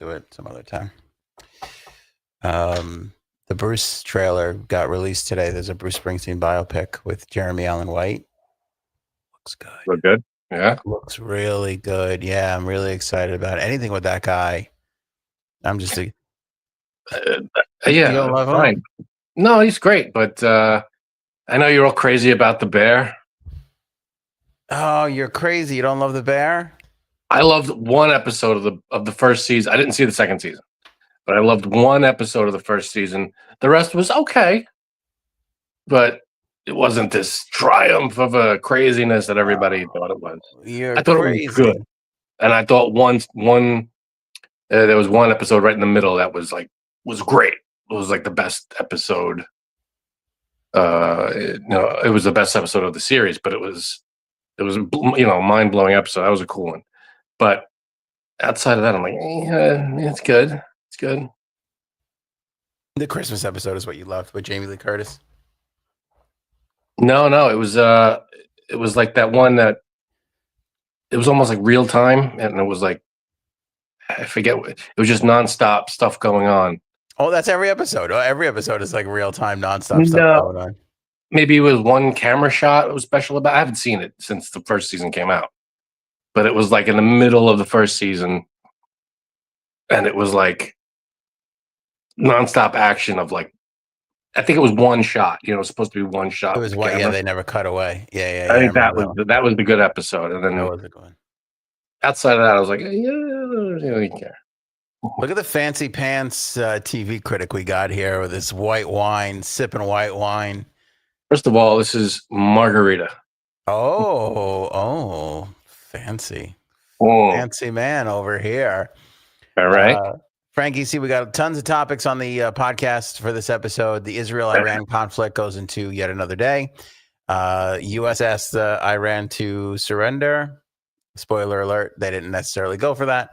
Do it some other time. The Bruce trailer got released today. There's a Bruce Springsteen biopic with Jeremy Allen White. Looks good. Look good. Yeah. Looks really good. Yeah, I'm really excited about it. Anything with that guy. I'm just yeah. You don't love fine. him? No, he's great, but I know you're all crazy about the bear. Oh, you're crazy. You don't love the bear? I loved one episode of the first season. I didn't see the second season, but I loved one episode of the first season. The rest was okay, but it wasn't this triumph of a craziness that everybody thought it was. I thought crazy. It was good, and I thought there was one episode right in the middle that was great. It was like the best episode. It was the best episode of the series, but it was mind blowing episode. That was a cool one. But outside of that, I'm like, it's good. It's good. The Christmas episode is what you loved with Jamie Lee Curtis. No, it was like that one that it was almost like real time, and it was like I forget. It was just nonstop stuff going on. Oh, that's every episode. Every episode is like real time, nonstop stuff going on. Maybe it was one camera shot it was special about. I haven't seen it since the first season came out, but it was like in the middle of the first season, and it was like nonstop action of like, I think it was one shot. It was supposed to be one shot. It was one. Yeah, they never cut away. Yeah. I think that was the good episode, and then that was a good one. Outside of that, I was like, I don't care. Look at the fancy pants TV critic we got here with this white wine, sipping white wine. First of all, this is margarita. Oh, fancy. Fancy man over here. All right. Frankie, see, we got tons of topics on the podcast for this episode. The Israel-Iran conflict goes into yet another day. U.S. asked Iran to surrender. Spoiler alert, they didn't necessarily go for that.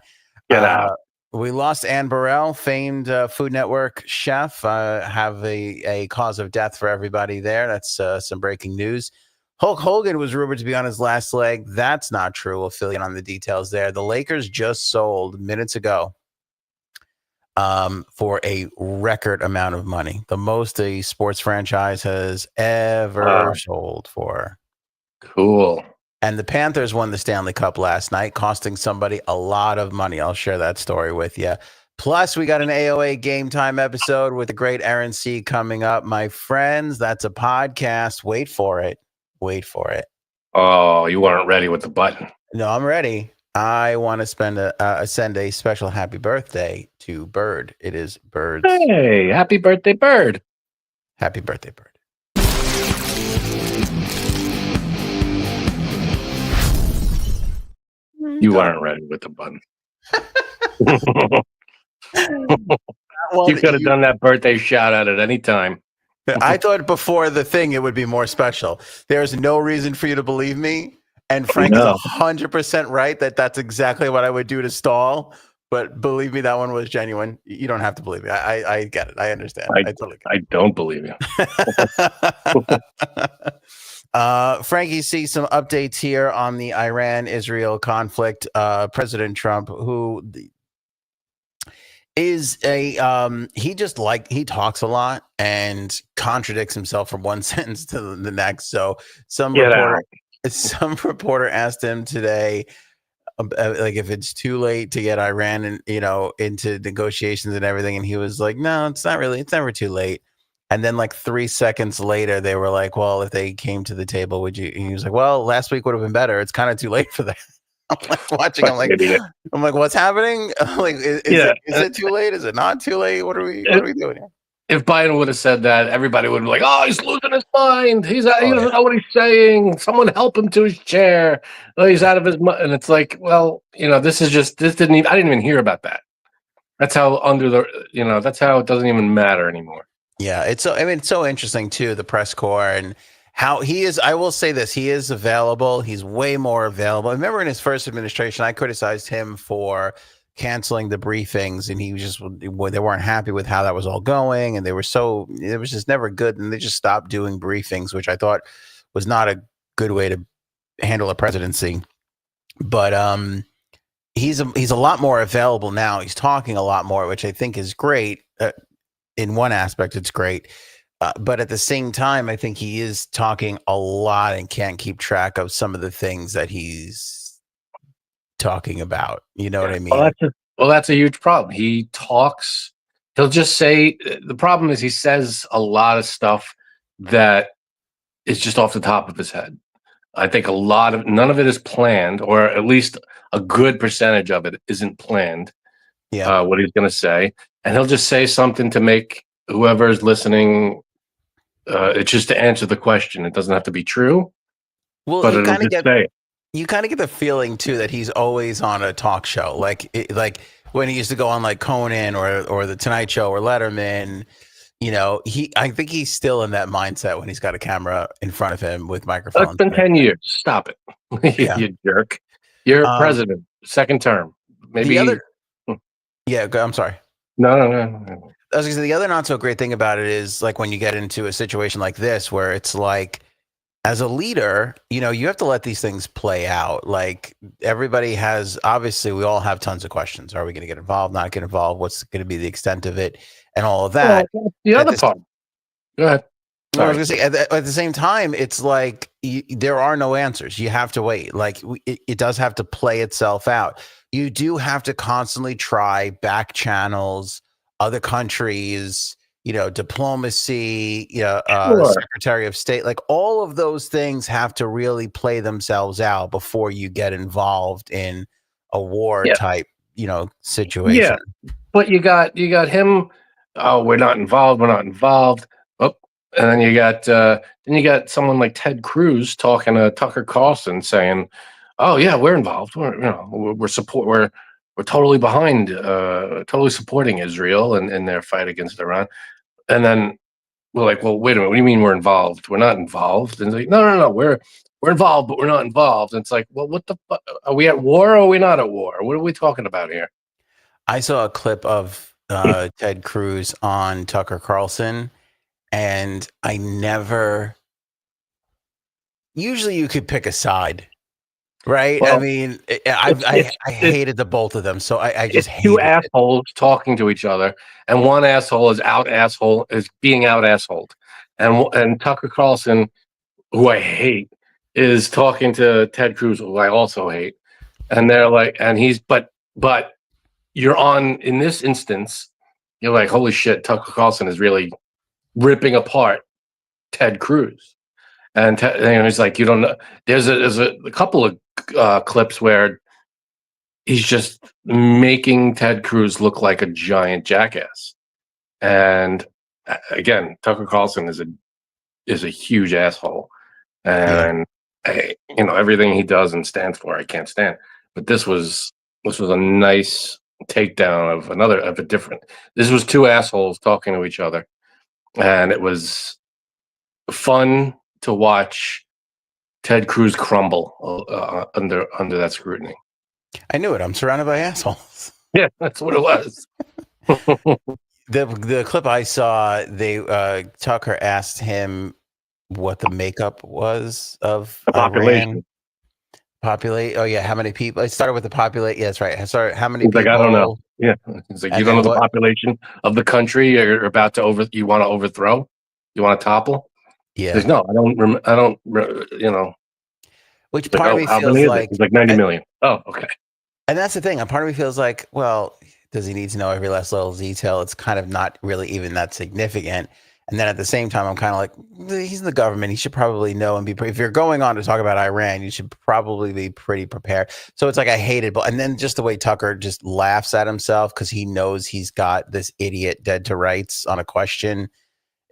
Get out. We lost Ann Burrell, famed Food Network chef. Have a cause of death for everybody there. That's some breaking news. Hulk Hogan was rumored to be on his last leg. That's not true. We'll fill you in on the details there. The Lakers just sold minutes ago for a record amount of money. The most a sports franchise has ever sold for. Cool. And the Panthers won the Stanley Cup last night, costing somebody a lot of money. I'll share that story with you. Plus, we got an AOA Game Time episode with the great Aaron C. coming up. My friends, that's a podcast. Wait for it. Oh, you weren't ready with the button. No, I'm ready. I want to send a special happy birthday to Bird. It is Bird's. Hey, happy birthday, Bird. Happy birthday, Bird. You weren't ready with the button. You could have done that birthday shout out at any time. I thought before the thing it would be more special. There's no reason for you to believe me. And Frank is 100% right that that's exactly what I would do to stall. But believe me, that one was genuine. You don't have to believe me. I get it. I understand. I totally get it. I don't believe you. Frankie sees some updates here on the Iran-Israel conflict. President Trump, who is he talks a lot and contradicts himself from one sentence to the next. So some reporter asked him today, like if it's too late to get Iran and into negotiations and everything, and he was like, no, it's not really. It's never too late. And then like 3 seconds later, they were like, well, if they came to the table, would you? And he was like, well, last week would have been better. It's kind of too late for that. I'm like watching. I'm like, what's happening? I'm like, is it too late? Is it not too late? What are we doing here? If Biden would have said that, everybody would be like, oh, he's losing his mind. He doesn't know what he's saying. Someone help him to his chair. Oh, he's out of his mind. And it's like, well, I didn't even hear about that. That's how that's how it doesn't even matter anymore. Yeah, it's so interesting too, the press corps and how he is. I will say this, he is available. He's way more available. I remember in his first administration, I criticized him for canceling the briefings, and they weren't happy with how that was all going, and it was just never good, and they just stopped doing briefings, which I thought was not a good way to handle a presidency. But he's a lot more available now. He's talking a lot more, which I think is great. In one aspect, it's great. But at the same time, I think he is talking a lot and can't keep track of some of the things that he's talking about. You know what I mean? Well, that's a huge problem. He talks. He'll just say, the problem is he says a lot of stuff that is just off the top of his head. I think none of it is planned, or at least a good percentage of it isn't planned. Yeah. What he's going to say, and he'll just say something to make whoever is listening. It's just to answer the question. It doesn't have to be true. Well, but it'll just say it. You kind of get the feeling too that he's always on a talk show, like when he used to go on like Conan or the Tonight Show or Letterman. You know, I think he's still in that mindset when he's got a camera in front of him with microphones. It's been 10 years. Stop it. You jerk. You're president, second term. Maybe. I'm sorry. No. I was gonna say, the other not so great thing about it is like when you get into a situation like this where it's like, as a leader, you know, you have to let these things play out. Like everybody has, obviously, we all have tons of questions. Are we going to get involved? Not get involved? What's going to be the extent of it? And all of that. Well, the other part. Go ahead. I was going to say, at the same time, it's like there are no answers. You have to wait. Like it does have to play itself out. You do have to constantly try back channels, other countries, you know, diplomacy, Secretary of State, like all of those things have to really play themselves out before you get involved in a war type, situation. Yeah, but you got him. Oh, we're not involved. Oh, and then you got someone like Ted Cruz talking to Tucker Carlson saying, "Oh yeah, we're involved. We're totally behind, totally supporting Israel and their fight against Iran." And then we're like, "Well, wait a minute. What do you mean we're involved? We're not involved." And it's like, "No. We're involved, but we're not involved." And it's like, "Well, what the fuck? Are we at war or are we not at war? What are we talking about here?" I saw a clip of Ted Cruz on Tucker Carlson, and usually you could pick a side, right? Well, I mean, I hated the both of them, so I just hated two assholes talking to each other, and one asshole is being out assholed, and Tucker Carlson, who I hate, is talking to Ted Cruz, who I also hate, and they're like, and he's but you're on, in this instance, you're like, holy shit, Tucker Carlson is really ripping apart Ted Cruz. And he's like, you don't know. There's a couple of clips where he's just making Ted Cruz look like a giant jackass. And again, Tucker Carlson is a huge asshole. And everything he does and stands for, I can't stand. But this was a nice takedown of a different. This was two assholes talking to each other, and it was fun to watch Ted Cruz crumble under that scrutiny. I knew it. I'm surrounded by assholes. Yeah, that's what it was. The clip I saw, Tucker asked him what the makeup was of the population. Oh yeah, how many people? It started with the population. Yeah, that's right. Sorry, how many people? Like, I don't know. Yeah, it's like, you don't know the population of the country you're about to you want to overthrow, you want to topple. Yeah. There's no. I don't. Which part of me feels like it's like 90 million. Oh, okay. And that's the thing. A part of me feels like, well, does he need to know every last little detail? It's kind of not really even that significant. And then at the same time, I'm kind of like, he's in the government. He should probably know and be. If you're going on to talk about Iran, you should probably be pretty prepared. So it's like, I hate it. And then just the way Tucker just laughs at himself because he knows he's got this idiot dead to rights on a question.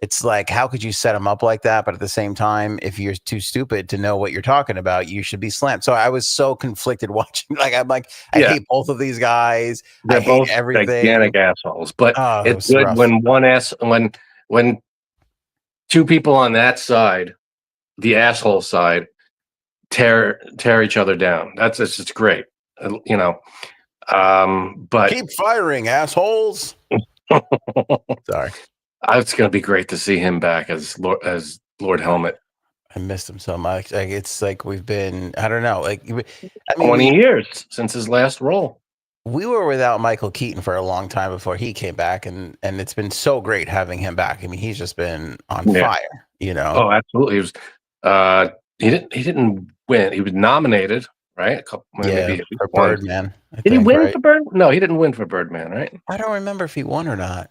It's like, how could you set him up like that? But at the same time, if you're too stupid to know what you're talking about, you should be slammed. So I was so conflicted watching. Like, I'm like, I hate both of these guys. They're both everything. Gigantic assholes. But it's good rough. when two people on that side, the asshole side, tear each other down. It's just great. But keep firing, assholes. Sorry. It's going to be great to see him back as Lord Helmet. I missed him so much. Like it's like we've been, I don't know, like I mean, 20 years since his last role. we were without Michael Keaton for a long time before he came back, and it's been so great having him back. I mean, he's just been on fire, you know. Oh, absolutely. He was. He didn't win. He was nominated, right? A couple, maybe for one. Birdman. Did he win for Bird? No, he didn't win for Birdman, right? I don't remember if he won or not.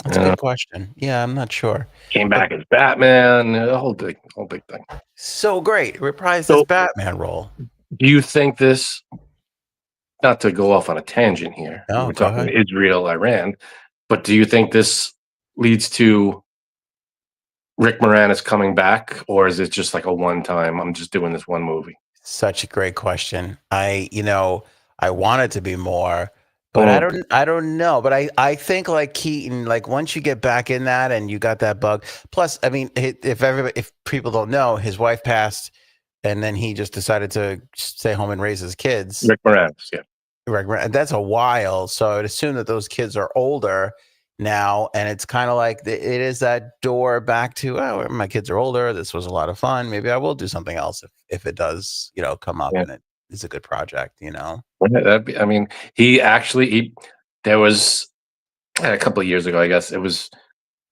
That's a good question. Yeah, I'm not sure. Came back as Batman. The whole big thing. So great, reprised his Batman role. Do you think this? Not to go off on a tangent here. No, we're talking Israel, Iran, but do you think this leads to Rick Moranis coming back, or is it just like a one-time? I'm just doing this one movie. Such a great question. I want it to be more, but I don't know. But I think like Keaton, like once you get back in that and you got that bug. Plus, I mean, if people don't know, his wife passed, and then he just decided to stay home and raise his kids. Rick Moranis, yeah. Right. That's a while. So I would assume that those kids are older now. And it's kind of like it is that door back to, oh, my kids are older. This was a lot of fun. Maybe I will do something else if it does, come up and it is a good project, I mean, there was a couple of years ago, I guess, it was,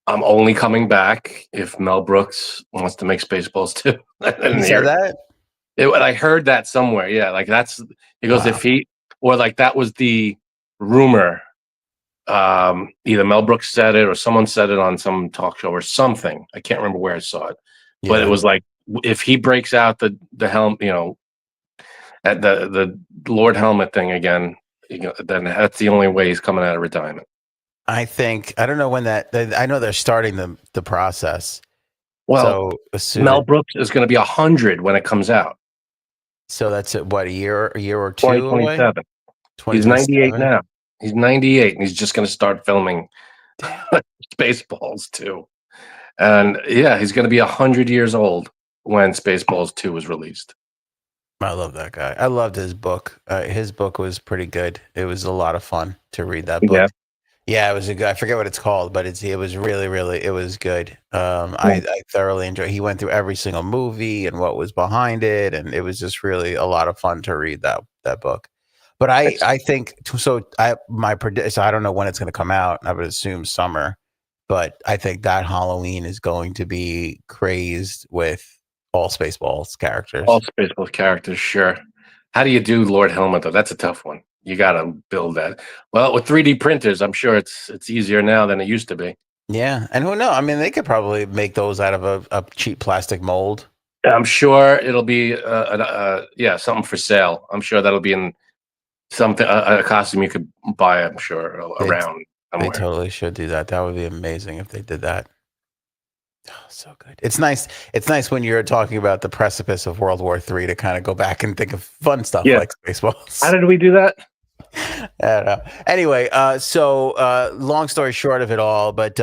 I'm only coming back if Mel Brooks wants to make Spaceballs too. You said that? I heard that somewhere. Yeah. Like he goes, if he, or like that was the rumor. Either Mel Brooks said it or someone said it on some talk show or something. I can't remember where I saw it, but it was like if he breaks out the helm, at the Lord Helmet thing again, then that's the only way he's coming out of retirement. I don't know when I know they're starting the process. Well, so Mel Brooks is going to be 100 when it comes out. So that's what, a year or two 2027. away? He's 98 now. He's 98 and he's just going to start filming Spaceballs 2. And yeah, he's going to be 100 years old when Spaceballs 2 was released. I love that guy. I loved his book. His book was pretty good. It was a lot of fun to read that book. Yeah, it was I forget what it's called, but it was really, really, it was good. I thoroughly enjoyed. He went through every single movie and what was behind it, and it was just really a lot of fun to read that book. But I think so. My prediction. I don't know when it's going to come out. I would assume summer, but I think that Halloween is going to be crazed with all Spaceballs characters. All Spaceballs characters, sure. How do you do Lord Helmet though? That's a tough one. You got to build that. Well, with 3D printers, I'm sure it's easier now than it used to be. Yeah, and who knows? I mean, they could probably make those out of a cheap plastic mold. I'm sure it'll be something for sale. I'm sure that'll be in something a costume you could buy. I'm sure around. Somewhere. They totally should do that. That would be amazing if they did that. Oh, so good. It's nice. It's nice when you're talking about the precipice of World War III to kind of go back and think of fun stuff like Spaceballs. How did we do that? I don't know. Anyway, so long story short of it all, but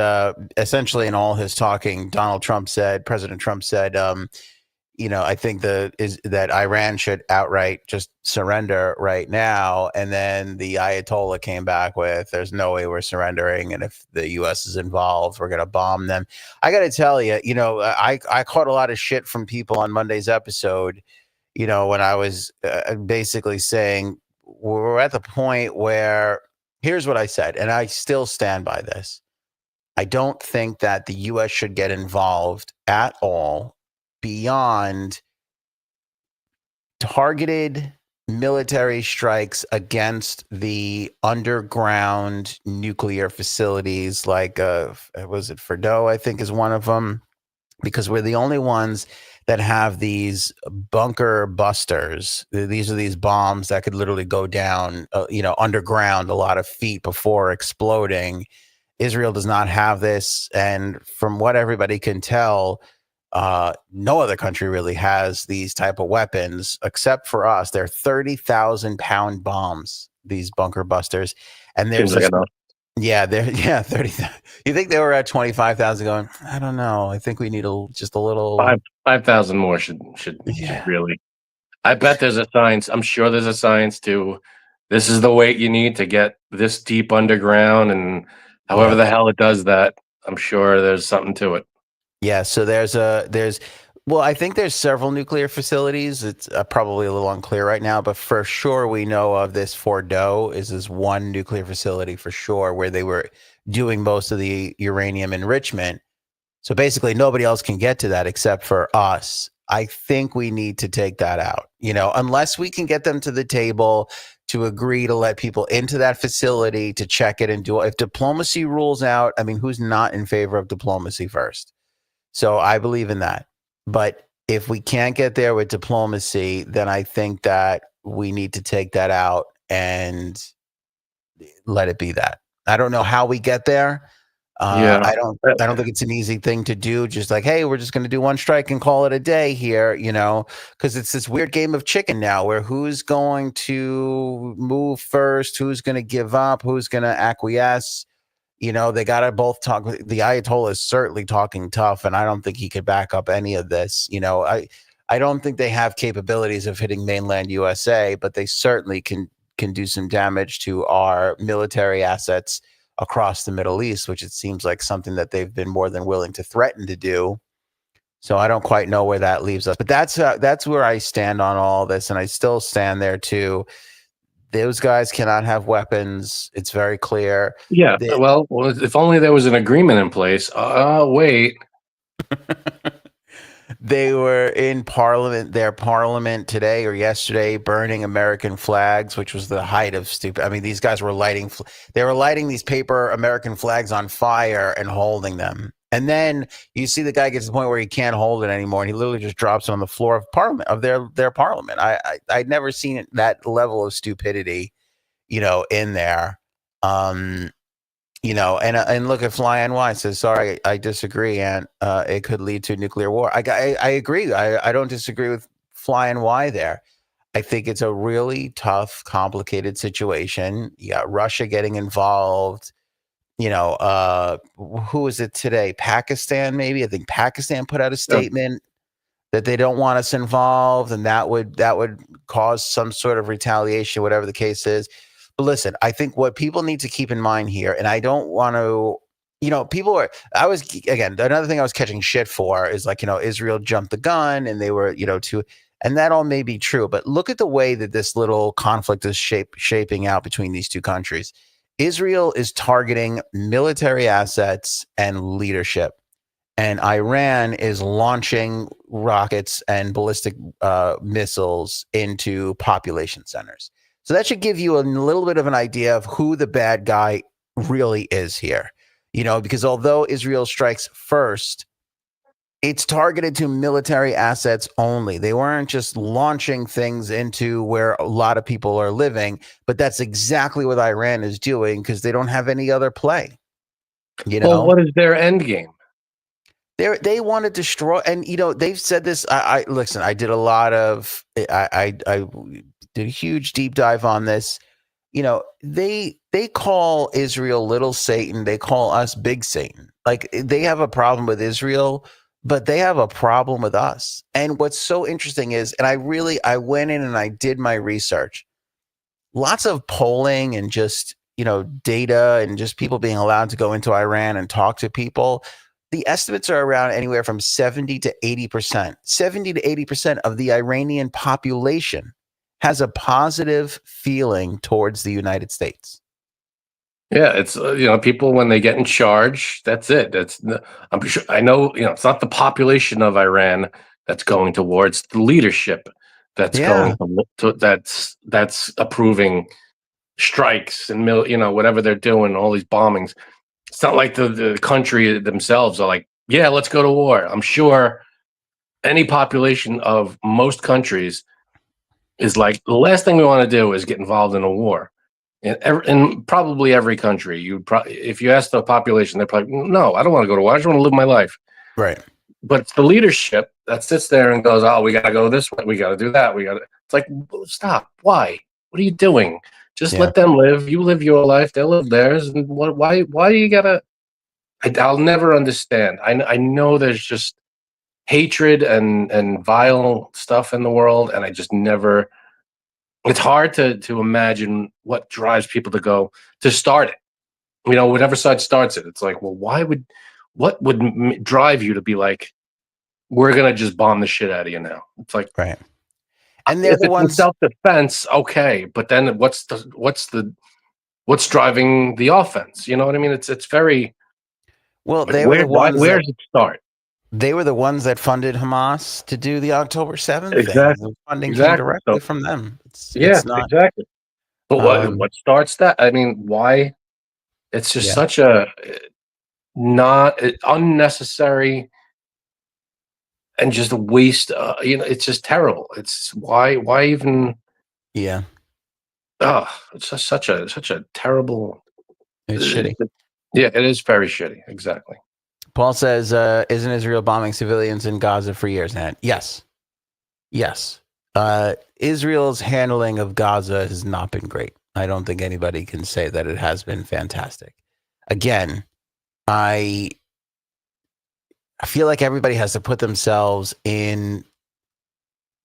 essentially in all his talking, President Trump said, I think that Iran should outright just surrender right now. And then the Ayatollah came back with, there's no way we're surrendering. And if the U.S. is involved, we're going to bomb them. I got to tell you, I caught a lot of shit from people on Monday's episode, when I was basically saying we're at the point where, here's what I said, and I still stand by this. I don't think that the U.S. should get involved at all beyond targeted military strikes against the underground nuclear facilities like was it Fordo, I think is one of them, because we're the only ones that have these bunker busters. These are these bombs that could literally go down underground a lot of feet before exploding. Israel does not have this, and from what everybody can tell, no other country really has these type of weapons except for us. They're 30,000-pound bombs, these bunker busters, and there's 30. You think they were at 25,000? Going, I don't know. I think we need just a little 5,000 more should really. I bet there's a science. I'm sure there's a science to. This is the weight you need to get this deep underground, and however the hell it does that, I'm sure there's something to it. Yeah, so well, I think there's several nuclear facilities. It's probably a little unclear right now, but for sure we know of this Fordo is this one nuclear facility for sure where they were doing most of the uranium enrichment. So basically nobody else can get to that except for us. I think we need to take that out. Unless we can get them to the table to agree to let people into that facility to check it and do it. If diplomacy rules out, I mean, who's not in favor of diplomacy first? So I believe in that. But if we can't get there with diplomacy, then I think that we need to take that out and let it be that. I don't know how we get there. Yeah. I don't think it's an easy thing to do. Just like, hey, we're just going to do one strike and call it a day here, because it's this weird game of chicken now where who's going to move first, who's going to give up, who's going to acquiesce. They got to both talk. The Ayatollah is certainly talking tough, and I don't think he could back up any of this. I don't think they have capabilities of hitting mainland USA, but they certainly can do some damage to our military assets across the Middle East, which it seems like something that they've been more than willing to threaten to do. So I don't quite know where that leaves us, but that's where I stand on all this, and I still stand there too. Those guys cannot have weapons. It's very clear. Yeah. Well, if only there was an agreement in place. Wait. They were in their parliament today or yesterday, burning American flags, which was the height of stupid. I mean, these guys were lighting these paper American flags on fire and holding them. And then you see the guy gets to the point where he can't hold it anymore, and he literally just drops it on the floor of parliament of their parliament. I'd never seen that level of stupidity, in there. And look at Fly NY says, sorry, I disagree, and it could lead to nuclear war. I agree. I don't disagree with Fly NY there. I think it's a really tough, complicated situation. You got Russia getting involved. Who is it today? Pakistan, maybe. I think Pakistan put out a statement that they don't want us involved, and that would cause some sort of retaliation, whatever the case is. But listen, I think what people need to keep in mind here, and I don't want to, another thing I was catching shit for is like, Israel jumped the gun and they were, and that all may be true, but look at the way that this little conflict is shaping out between these two countries. Israel is targeting military assets and leadership, and Iran is launching rockets and ballistic missiles into population centers. So that should give you a little bit of an idea of who the bad guy really is here. Because although Israel strikes first, it's targeted to military assets only. They weren't just launching things into where a lot of people are living, but that's exactly what Iran is doing because they don't have any other play. Well, what is their end game? They want to destroy, and they've said this. I listen. I did a lot of. I did a huge deep dive on this. They call Israel Little Satan. They call us Big Satan. Like they have a problem with Israel, but they have a problem with us. And what's so interesting is, and I went in and I did my research. Lots of polling and just data and just people being allowed to go into Iran and talk to people. The estimates are around anywhere from 70 to 80%. 70 to 80% of the Iranian population has a positive feeling towards the United States. Yeah, it's people when they get in charge, that's it. I'm sure I know it's not the population of Iran that's going towards the leadership that's going to that's approving strikes and whatever they're doing, all these bombings. It's not like the country themselves are like, yeah, let's go to war. I'm sure any population of most countries is like, the last thing we want to do is get involved in a war. In probably every country, if you ask the population, they're probably, no, I don't want to go to war. I just want to live my life. Right. But it's the leadership that sits there and goes, oh, we got to go this way. We got to do that. It's like, stop. Why? What are you doing? Just let them live. You live your life. They'll live theirs. And why do you got to? I'll never understand. I know there's just hatred and vile stuff in the world. And I just never, it's hard to imagine what drives people to start it. Whatever side starts it. It's like, well, why what would drive you to be like, we're gonna just bomb the shit out of you now? It's like, right. And they're if the it's ones self-defense, okay, but then what's driving the offense? You know what I mean? It's very, well, like, they were the ones where that does it start? they were the ones that funded Hamas to do the October 7th thing. Exactly. The funding came Exactly. directly So from them. yeah, It's not exactly. But um what starts that? I mean, why? It's just yeah. such a not unnecessary and just a waste. It's just terrible. It's why even? Yeah. Oh, it's just such a terrible. It's uh, shitty. Yeah, it is very shitty. Exactly. Paul says, isn't Israel bombing civilians in Gaza for years now? Yes. Yes. Israel's handling of Gaza has not been great. I don't think anybody can say that it has been fantastic. Again, I feel like everybody has to put themselves in,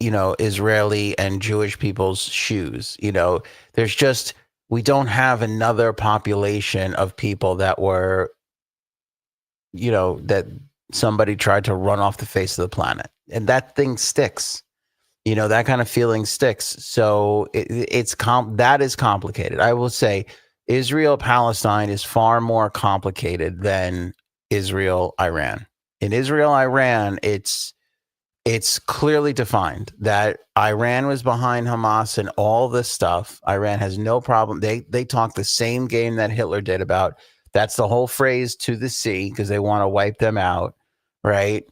Israeli and Jewish people's shoes. We don't have another population of people that were, that somebody tried to run off the face of the planet. And that thing sticks. That kind of feeling sticks. So that is complicated. I will say Israel Palestine is far more complicated than Israel Iran. In Israel Iran, it's clearly defined that Iran was behind Hamas and all this stuff. Iran has no problem. They talk the same game that Hitler did about, that's the whole phrase, to the sea, because they want to wipe them out, right?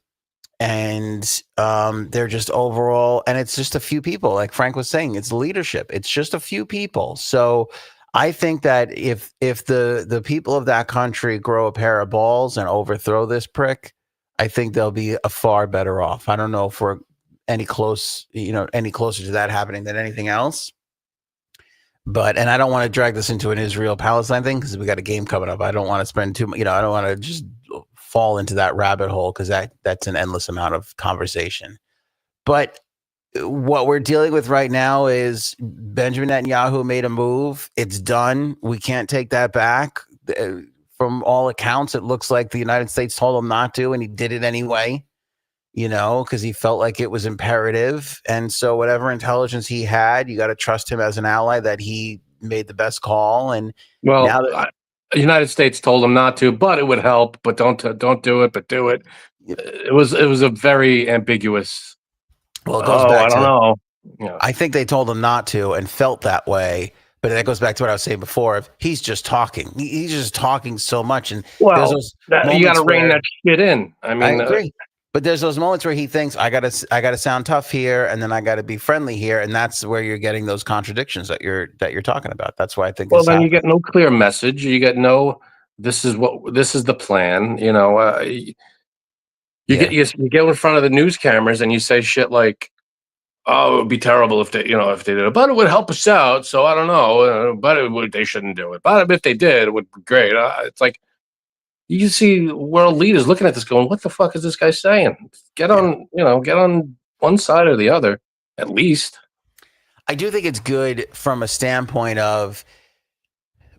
And they're just overall, and it's just a few people, like Frank was saying, it's leadership. It's just a few people. So I think that if the people of that country grow a pair of balls and overthrow this prick, I think they'll be a far better off. I don't know if we're any closer to that happening than anything else. And I don't want to drag this into an Israel Palestine thing because we got a game coming up. I don't want to spend too much, I don't want to just fall into that rabbit hole because that's an endless amount of conversation. But what we're dealing with right now is Benjamin Netanyahu made a move. It's done. We can't take that back. From all accounts, it looks like the United States told him not to, and he did it anyway, because he felt like it was imperative. And so whatever intelligence he had, you got to trust him as an ally that he made the best call. And now that the United States told him not to, but it would help. But don't do it, but do it. It was a very ambiguous. Well, it goes back I don't know. Yeah. I think they told him not to and felt that way. But that goes back to what I was saying before. If he's just talking, he's just talking so much. And you got to rein that shit in. I mean, I agree. But there's those moments where he thinks I gotta sound tough here, and then I gotta be friendly here, and that's where you're getting those contradictions that you're talking about. That's why I think. Well, then you get no clear message. You get no. This is the plan. You get in front of the news cameras and you say shit like, "Oh, it would be terrible if they did it, but it would help us out." So I don't know, but they shouldn't do it. But if they did, it would be great. It's like, you see world leaders looking at this going, what the fuck is this guy saying? Get on one side or the other, at least. I do think it's good from a standpoint of,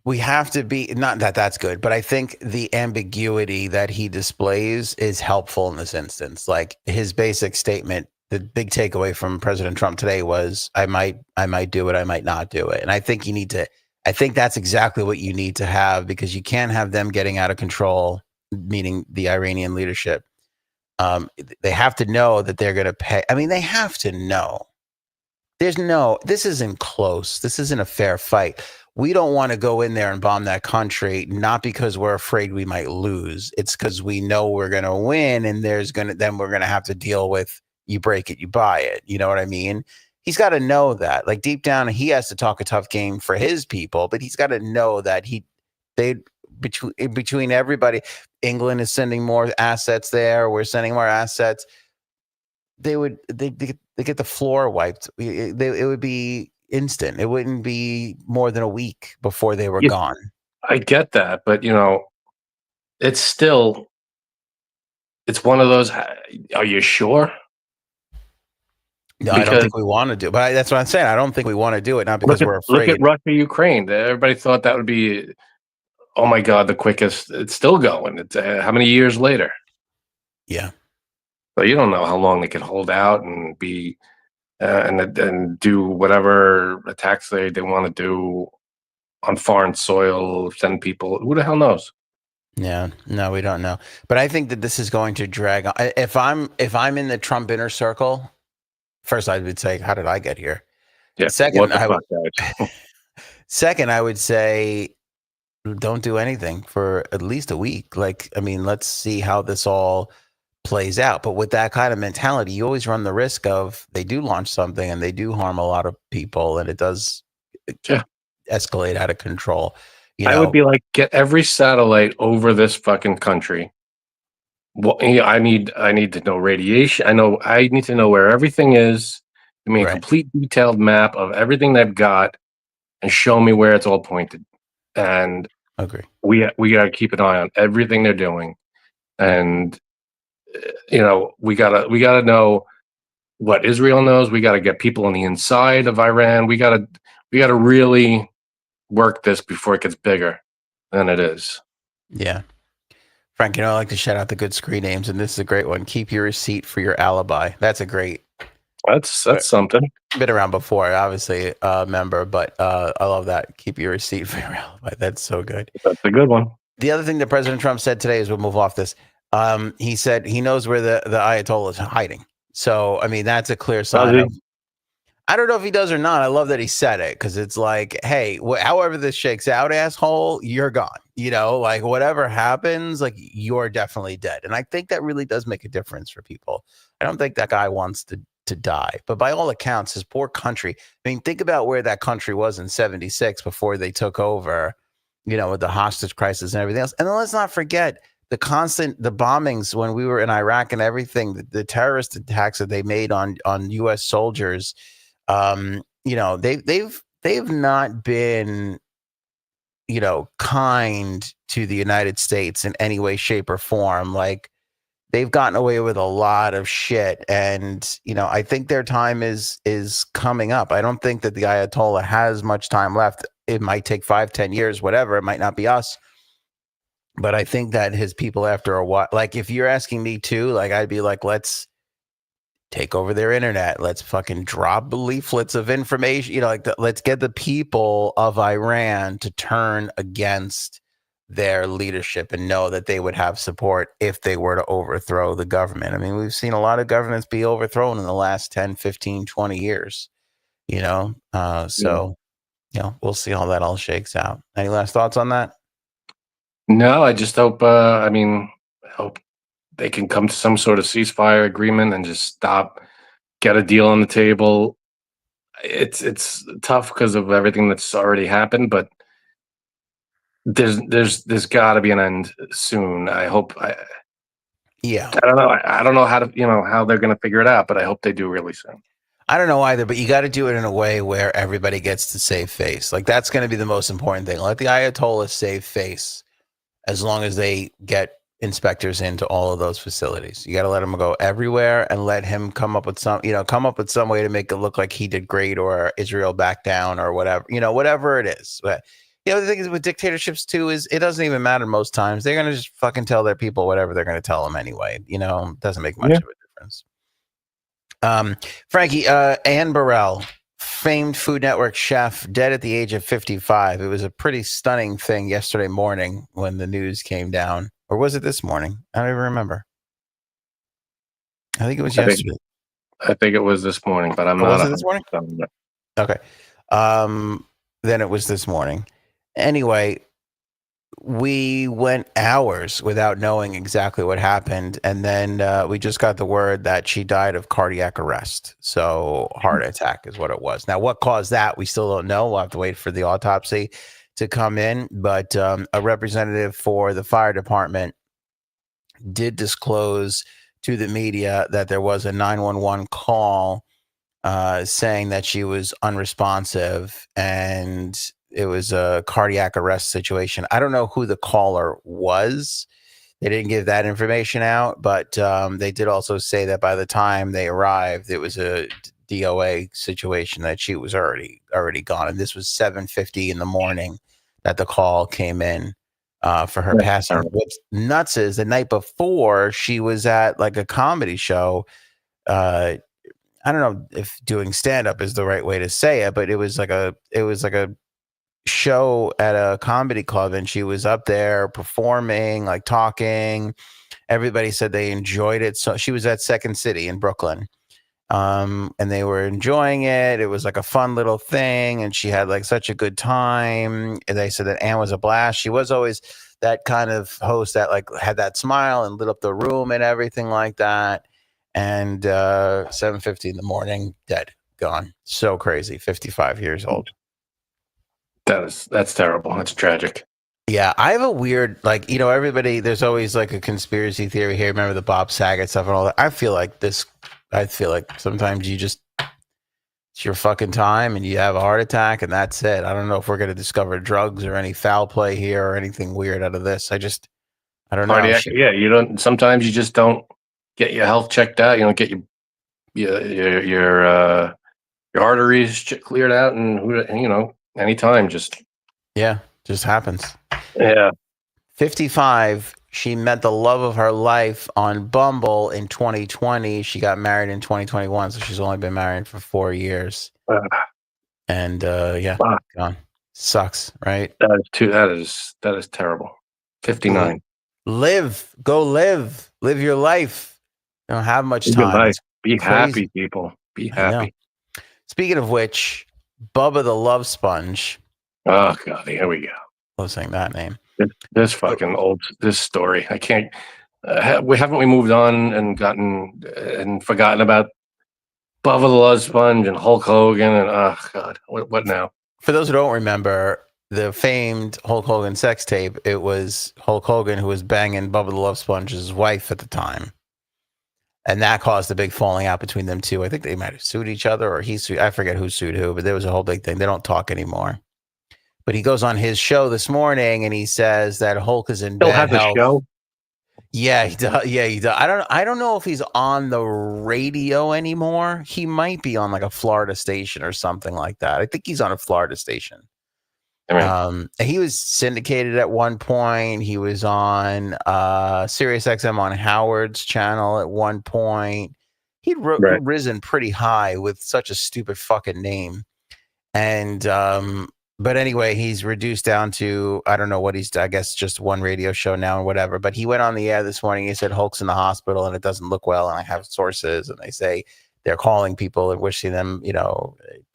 we have to be, not that that's good, but I think the ambiguity that he displays is helpful in this instance. Like his basic statement, the big takeaway from President Trump today was, I might do it, I might not do it. And I think I think that's exactly what you need to have, because you can't have them getting out of control, meaning the Iranian leadership. They have to know that they're going to pay. I mean, they have to know. This isn't close. This isn't a fair fight. We don't want to go in there and bomb that country, not because we're afraid we might lose. It's because we know we're going to win, and then we're going to have to deal with, you break it, you buy it. You know what I mean? He's got to know that, like, deep down, he has to talk a tough game for his people, but he's got to know that between everybody, England is sending more assets there. We're sending more assets. They get the floor wiped. It would be instant. It wouldn't be more than a week before they were gone. I get that, but it's still, it's one of those. Are you sure? No, I don't think we want to do it. But that's what I'm saying. I don't think we want to do it, not because we're afraid. Look at Russia, Ukraine. Everybody thought that would be oh my God, the quickest. It's still going. It's how many years later? Yeah. So you don't know how long they could hold out and be and do whatever attacks they want to do on foreign soil, send people. Who the hell knows? Yeah, no, we don't know. But I think that this is going to drag on. If I'm in the Trump inner circle, first I would say, how did I get here? Yeah. Second, What the fuck, guys? second, I would say don't do anything for at least a week. Like, I mean, let's see how this all plays out. But with that kind of mentality, you always run the risk of they do launch something and they do harm a lot of people, and it does Yeah. escalate out of control. I would be like, get every satellite over this fucking country. Well, I need to know radiation. I need to know where everything is. Give me a complete detailed map of everything they've got and show me where it's all pointed. And agree. We got to keep an eye on everything they're doing. And we gotta know what Israel knows. We got to get people on the inside of Iran. We got to really work this before it gets bigger than it is. Yeah. Frank, I like to shout out the good screen names, and this is a great one. Keep your receipt for your alibi. That's a great. That's something. Been around before, obviously, member, but I love that. Keep your receipt for your alibi. That's so good. That's a good one. The other thing that President Trump said today, as we'll move off this, he said he knows where the Ayatollah is hiding. So, I mean, that's a clear sign of. I don't know if he does or not. I love that he said it because it's like, hey, however this shakes out, asshole, you're gone. Like whatever happens, like you're definitely dead. And I think that really does make a difference for people. I don't think that guy wants to die. But by all accounts, his poor country. I mean, think about where that country was in '76 before they took over, with the hostage crisis and everything else. And then let's not forget the bombings when we were in Iraq and everything, the terrorist attacks that they made on U.S. soldiers. They've not been, kind to the United States in any way, shape, or form. Like they've gotten away with a lot of shit. And, I think their time is coming up. I don't think that the Ayatollah has much time left. It might take 5-10 years, whatever. It might not be us. But I think that his people, after a while, like if you're asking me too, like I'd be like, let's take over their internet. Let's fucking drop leaflets of information. Let's get the people of Iran to turn against their leadership and know that they would have support if they were to overthrow the government. I mean, we've seen a lot of governments be overthrown in the last 10, 15, 20 years, so, we'll see how that all shakes out. Any last thoughts on that? No, I just hope, hope they can come to some sort of ceasefire agreement and just get a deal on the table. It's tough because of everything that's already happened, but there's got to be an end soon. I hope. Yeah. I don't know. I don't know how they're going to figure it out, but I hope they do really soon. I don't know either, but you got to do it in a way where everybody gets to save face. Like that's going to be the most important thing. Let the Ayatollah save face as long as they get inspectors into all of those facilities. You got to let him go everywhere and let him come up with some way to make it look like he did great or Israel back down or whatever, whatever it is. But the thing is with dictatorships too is it doesn't even matter most times. They're going to just fucking tell their people whatever they're going to tell them anyway. It doesn't make much of a difference. Frankie, Ann Burrell, famed Food Network chef, dead at the age of 55. It was a pretty stunning thing yesterday morning when the news came down. Or was it this morning? I don't even remember. I think it was yesterday. I think it was this morning, but I'm not. Was it this morning? Okay. Then it was this morning. Anyway, we went hours without knowing exactly what happened. And then we just got the word that she died of cardiac arrest. So heart attack is what it was. Now, what caused that? We still don't know. We'll have to wait for the autopsy to come in. But a representative for the fire department did disclose to the media that there was a 911 call saying that she was unresponsive and it was a cardiac arrest situation. I don't know who the caller was. They didn't give that information out, but they did also say that by the time they arrived, it was a DOA situation that she was already gone. And this was 7:50 in the morning that the call came in for her passing. What's nuts is the night before she was at like a comedy show. I don't know if doing stand up is the right way to say it, but it was like a show at a comedy club, and she was up there performing, like talking. Everybody said they enjoyed it. So she was at Second City in Brooklyn. And they were enjoying it. It was like a fun little thing, and she had like such a good time. And they said that Anne was a blast. She was always that kind of host that like had that smile and lit up the room and everything like that. And 7:50 in the morning, dead, gone. So crazy. 55 years old. That's terrible. That's tragic. Yeah, I have a weird, like, everybody, there's always like a conspiracy theory here. Remember the Bob Saget stuff and all that. I feel like sometimes it's your fucking time and you have a heart attack and that's it. I don't know if we're going to discover drugs or any foul play here or anything weird out of this. I don't know. Yeah, sometimes you just don't get your health checked out. You don't get your arteries cleared out, and anytime just happens. Yeah. 55. She met the love of her life on Bumble in 2020. She got married in 2021, so she's only been married for 4 years. And gone. Sucks, right? That is terrible. 59. Go live your life. You don't have much time. Be happy, people. Be happy. Speaking of which, Bubba the Love Sponge. Oh God, here we go. Love saying that name. This fucking this story. I can't. We moved on and forgotten about Bubba the Love Sponge and Hulk Hogan and oh God, what now? For those who don't remember the famed Hulk Hogan sex tape, it was Hulk Hogan who was banging Bubba the Love Sponge's wife at the time. And that caused a big falling out between them two. I think they might have sued each other or I forget who sued who, but there was a whole big thing. They don't talk anymore. But he goes on his show this morning and he says that Hulk is in bad health. Show? Yeah, he does. Yeah, he does. I don't know if he's on the radio anymore. He might be on like a Florida station or something like that. I think he's on a Florida station. He was syndicated at one point. He was on Sirius XM on Howard's channel at one point. He'd risen pretty high with such a stupid fucking name. And but anyway, he's reduced down to, I don't know what I guess just one radio show now or whatever. But he went on the air this morning. He said Hulk's in the hospital and it doesn't look well. And I have sources and they say they're calling people and wishing them,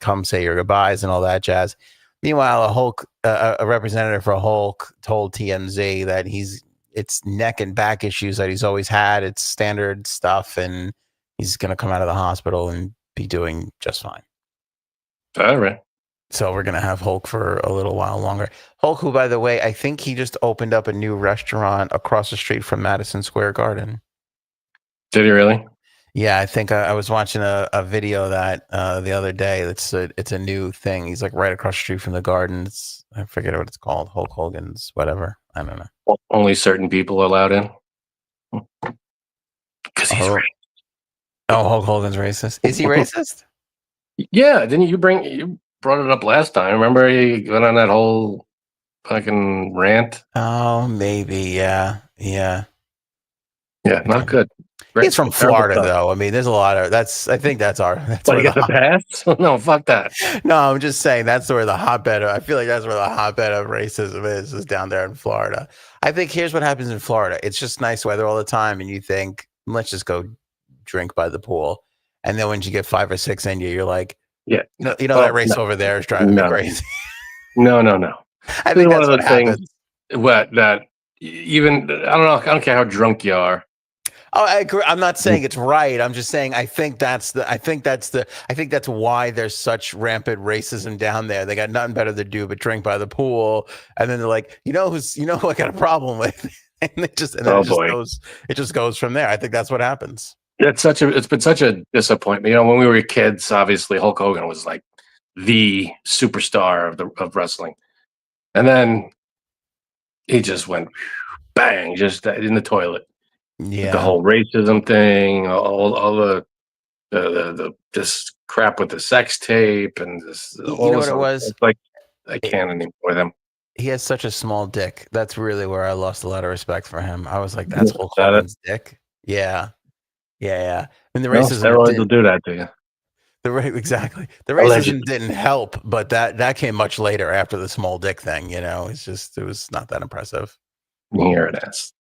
come say your goodbyes and all that jazz. Meanwhile, a representative for Hulk told TMZ that it's neck and back issues that he's always had. It's standard stuff. And he's going to come out of the hospital and be doing just fine. All right. So we're going to have Hulk for a little while longer. Hulk, who, by the way, I think he just opened up a new restaurant across the street from Madison Square Garden. Did he really? Yeah, I think I was watching a video of that the other day. It's a new thing. He's like right across the street from the garden. I forget what it's called. Hulk Hogan's whatever. I don't know. Only certain people are allowed in? Because he's racist. Oh, Hulk Hogan's racist? Is he racist? Yeah, didn't you brought it up last time? Remember he went on that whole fucking rant? Oh, maybe. Yeah. Not good. He's from Florida, though. I mean, there's a lot of I think that's our. That's where you get the pass? No, fuck that. No, I'm just saying that's where the hotbed. I feel like that's where the hotbed of racism is down there in Florida. I think here's what happens in Florida. It's just nice weather all the time, and you think, let's just go drink by the pool, and then when you get 5 or 6 in you're like, yeah, that race over there is driving me crazy. No. I think that's what happens. That even I don't care how drunk you are. Oh, I agree. I'm not saying it's right. I'm just saying I think that's why there's such rampant racism down there. They got nothing better to do but drink by the pool, and then they're like, who I got a problem with, and it just goes from there. I think that's what happens. It's been such a disappointment. When we were kids, obviously Hulk Hogan was like the superstar of wrestling, and then he just went bang, just in the toilet. Yeah, the whole racism thing, all the this crap with the sex tape, and this. What it was? It's like I can't anymore with them. he has such a small dick. That's really where I lost a lot of respect for him. I was like, that's Hulk That it? Hogan's dick. Yeah. And the No, racism steroids will didn't. do that to you. Exactly. The racism Allegedly. didn't help, but that came much later after the small dick thing. You know, it was not that impressive. Here it is.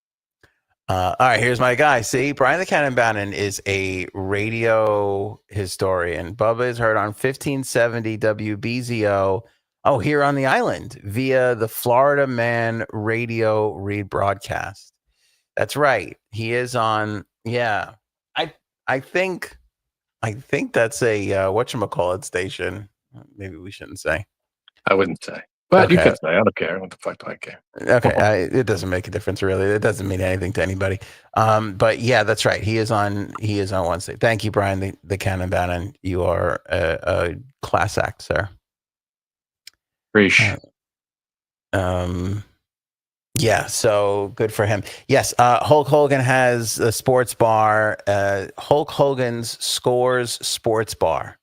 All right, here's my guy. See, Brian the Cannon Bannon is a radio historian. Bubba is heard on 1570 WBZO. Oh, here on the island via the Florida Man Radio rebroadcast. That's right. He is on. Yeah, I think that's a whatchamacallit station. Maybe we shouldn't say. I wouldn't say. But you Okay. could say, I don't care. What the fuck do I care? Okay, it doesn't make a difference really. It doesn't mean anything to anybody. But yeah, that's right. He is on Wednesday. Thank you, Brian, the Cannon Bannon. You are a class act, sir. Preach. Yeah, so good for him. Yes, Hulk Hogan has a sports bar. Hulk Hogan's Scores Sports Bar.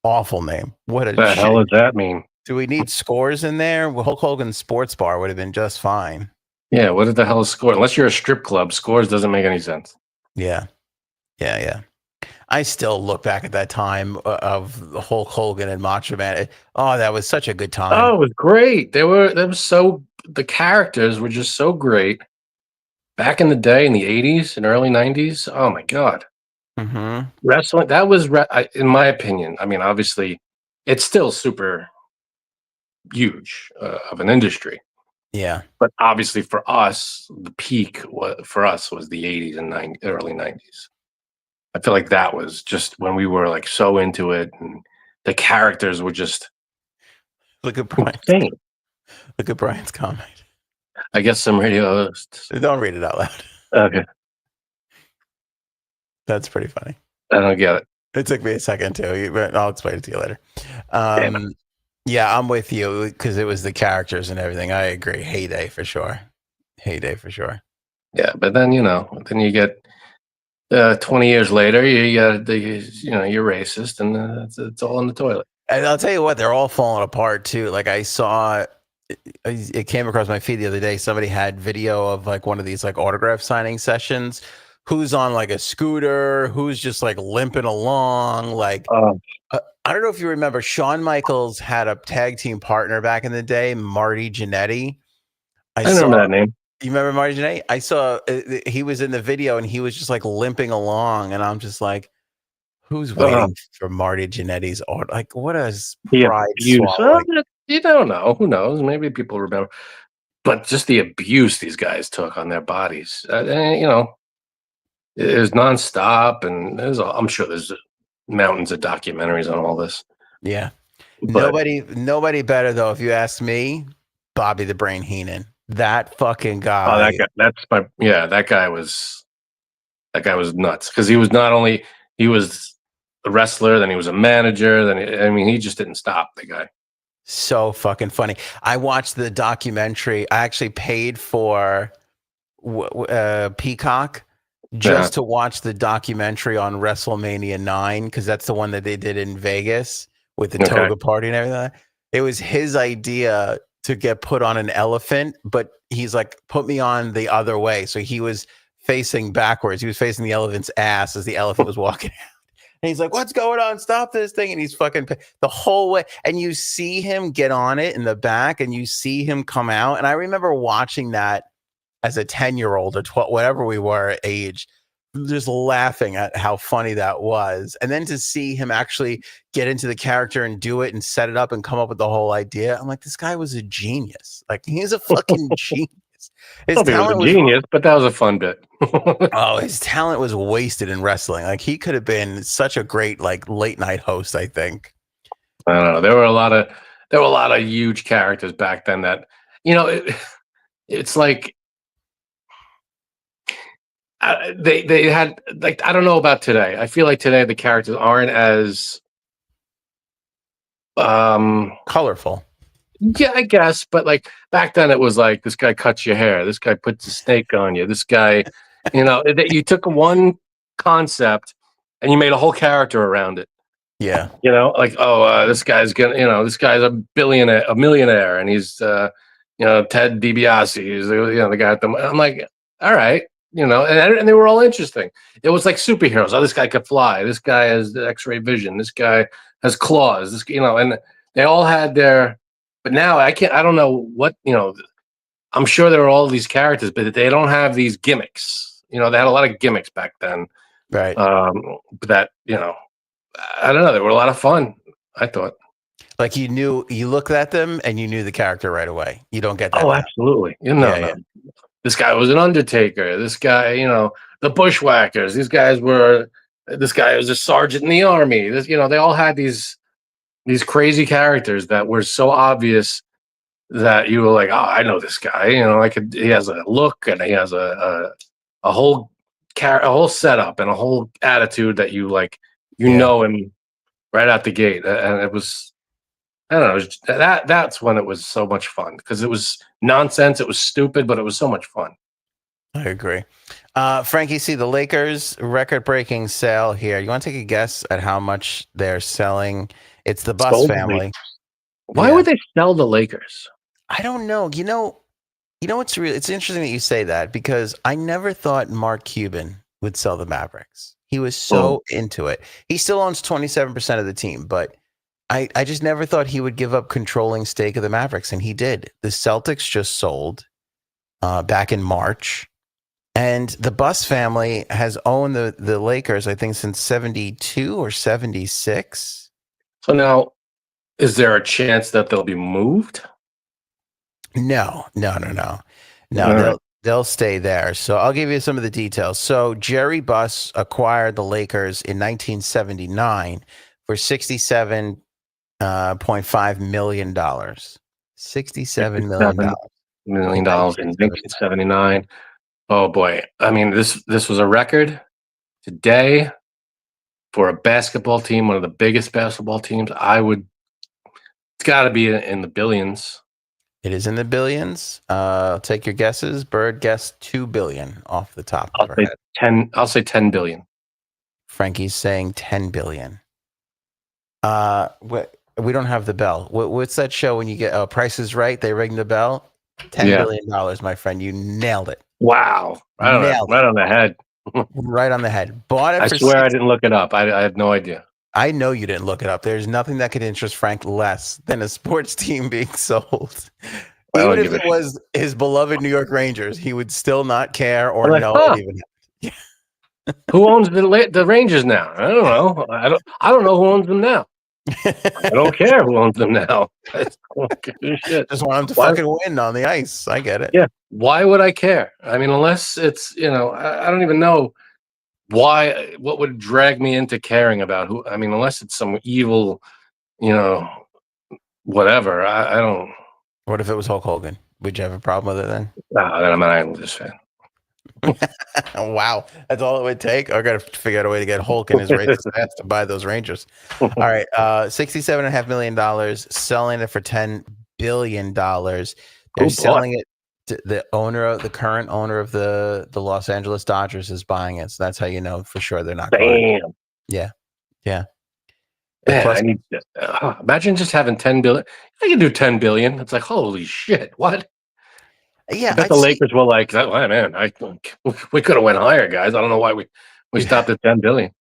Awful name. What a the hell does that mean? Do we need scores in there? Well, Hulk Hogan's Sports Bar would have been just fine. Yeah, what the hell is Score? Unless you're a strip club, Scores doesn't make any sense. Yeah. I still look back at that time of Hulk Hogan and Macho Man. Oh, that was such a good time. Oh, it was great. The characters were just so great. Back in the day, in the 80s and early 90s, oh my God. Mm-hmm. Wrestling, that was, in my opinion, I mean, obviously, it's still super huge of an industry. Yeah. But obviously for us, the peak for us was the 80s and early 90s. I feel like that was just when we were like so into it, and the characters were just Look at Brian's insane. Look at Brian's comment. I guess some radio hosts. Don't read it out loud. Okay. That's pretty funny. I don't get it. It took me a second too, but I'll explain it to you later. Yeah, I'm with you because it was the characters and everything. I agree. Heyday for sure. Yeah, but then then you get 20 years later, you got you're racist, and it's all in the toilet. And I'll tell you what, they're all falling apart too. Like I saw, it came across my feed the other day. Somebody had video of like one of these like autograph signing sessions. Who's on like a scooter? Who's just like limping along? Like I don't know if you remember, Shawn Michaels had a tag team partner back in the day, Marty Jannetty. I remember that name. You remember Marty Jannetty? I saw he was in the video and he was just like limping along, and I'm just like, who's waiting for Marty Jannetty's order? Like, what a pride swallowing. You don't know. Who knows? Maybe people remember. But just the abuse these guys took on their bodies, it was nonstop, and I'm sure there's mountains of documentaries on all this. Yeah. But nobody better though, if you ask me, Bobby the Brain Heenan. That fucking guy. Oh, that guy was nuts, because he was a wrestler, then he was a manager, then he just didn't stop, the guy. So fucking funny. I watched the documentary. I actually paid for Peacock just to watch the documentary on WrestleMania 9, because that's the one that they did in Vegas with the toga party and everything. It was his idea to get put on an elephant, but he's like, put me on the other way. So he was facing backwards. He was facing the elephant's ass as the elephant was walking out. And he's like, what's going on? Stop this thing. And he's fucking the whole way. And you see him get on it in the back, and you see him come out. And I remember watching that as a 10-year-old or 12, whatever we were at age, just laughing at how funny that was. And then to see him actually get into the character and do it and set it up and come up with the whole idea, I'm like, this guy was a genius. Like, he's a fucking genius. His talent was a genius, but that was a fun bit. His talent was wasted in wrestling. Like, he could have been such a great like late night host, I think. I don't know. There were a lot of huge characters back then that, it's like they had, like, I don't know about today. I feel like today the characters aren't as colorful. Yeah, I guess, but like back then it was like, this guy cuts your hair, this guy puts a snake on you, this guy, you took one concept and you made a whole character around it. Yeah. Like, this guy's gonna, this guy's a millionaire, and he's Ted DiBiase is the guy at the. I'm like, all right, and they were all interesting. It was like superheroes. Oh, this guy could fly. This guy has the X-ray vision. This guy has claws. And they all had their. But now I can't. I don't know what. I'm sure there are all these characters, but they don't have these gimmicks. They had a lot of gimmicks back then. Right. But that I don't know. They were a lot of fun, I thought. Like you looked at them and you knew the character right away. You don't get that. Oh, now. Absolutely. No. This guy was an Undertaker. This guy, the Bushwhackers. This guy was a sergeant in the army. They all had these crazy characters that were so obvious that you were like, oh, I know this guy. He has a look and he has a whole setup and a whole attitude that you like, know him right out the gate. And it was, I don't know, that's when it was so much fun because it was nonsense. It was stupid, but it was so much fun. I agree. Frankie, see the Lakers record-breaking sale here. You want to take a guess at how much they're selling? It's the Bus family. Why would they sell the Lakers? I don't know. It's interesting that you say that because I never thought Mark Cuban would sell the Mavericks. He was so into it. He still owns 27% of the team, but I just never thought he would give up controlling stake of the Mavericks, and he did. The Celtics just sold back in March, and the Bus family has owned the Lakers, I think, since 72 or 76. So now, is there a chance that they'll be moved? No. They'll stay there. So I'll give you some of the details. So Jerry Buss acquired the Lakers in 1979 for $67.5 million. $67 million in 1979. Oh boy. I mean, this was a record today for a basketball team, one of the biggest basketball teams. It's got to be in the billions. It is in the billions. Take your guesses. Bird guessed $2 billion off the top of her head. I'll say 10 billion. Frankie's saying 10 billion. We don't have the bell. What's that show when you get Price is Right? They ring the bell. $10 billion, my friend. You nailed it. Wow. Right on the head. Right on the head. Bought it. I swear I didn't look it up. I had no idea. I know you didn't look it up. There's nothing that could interest Frank less than a sports team being sold. Even if it was his beloved New York Rangers, he would still not care or know it even. Who owns the Rangers now? I don't know. I don't know who owns them now. I don't care who owns them now. Just want them to fucking win on the ice. I get it. Yeah. Why would I care? I mean, unless it's, I don't even know what would drag me into caring about who. I mean, unless it's some evil, whatever. I don't. What if it was Hulk Hogan? Would you have a problem with it then? No, then I'm an Islanders fan. Wow, that's all it would take. I got to figure out a way to get Hulk and his racist ass to buy those Rangers. All right, $67.5 million, selling it for $10 billion. They're selling it to the current owner of the Los Angeles Dodgers is buying it. So that's how you know for sure they're not. Damn. Yeah. Man, imagine just having 10 billion. I can do 10 billion. It's like, holy shit, what? Yeah, the Lakers were like, oh, man, we could have went higher, guys. I don't know why we stopped at 10 billion.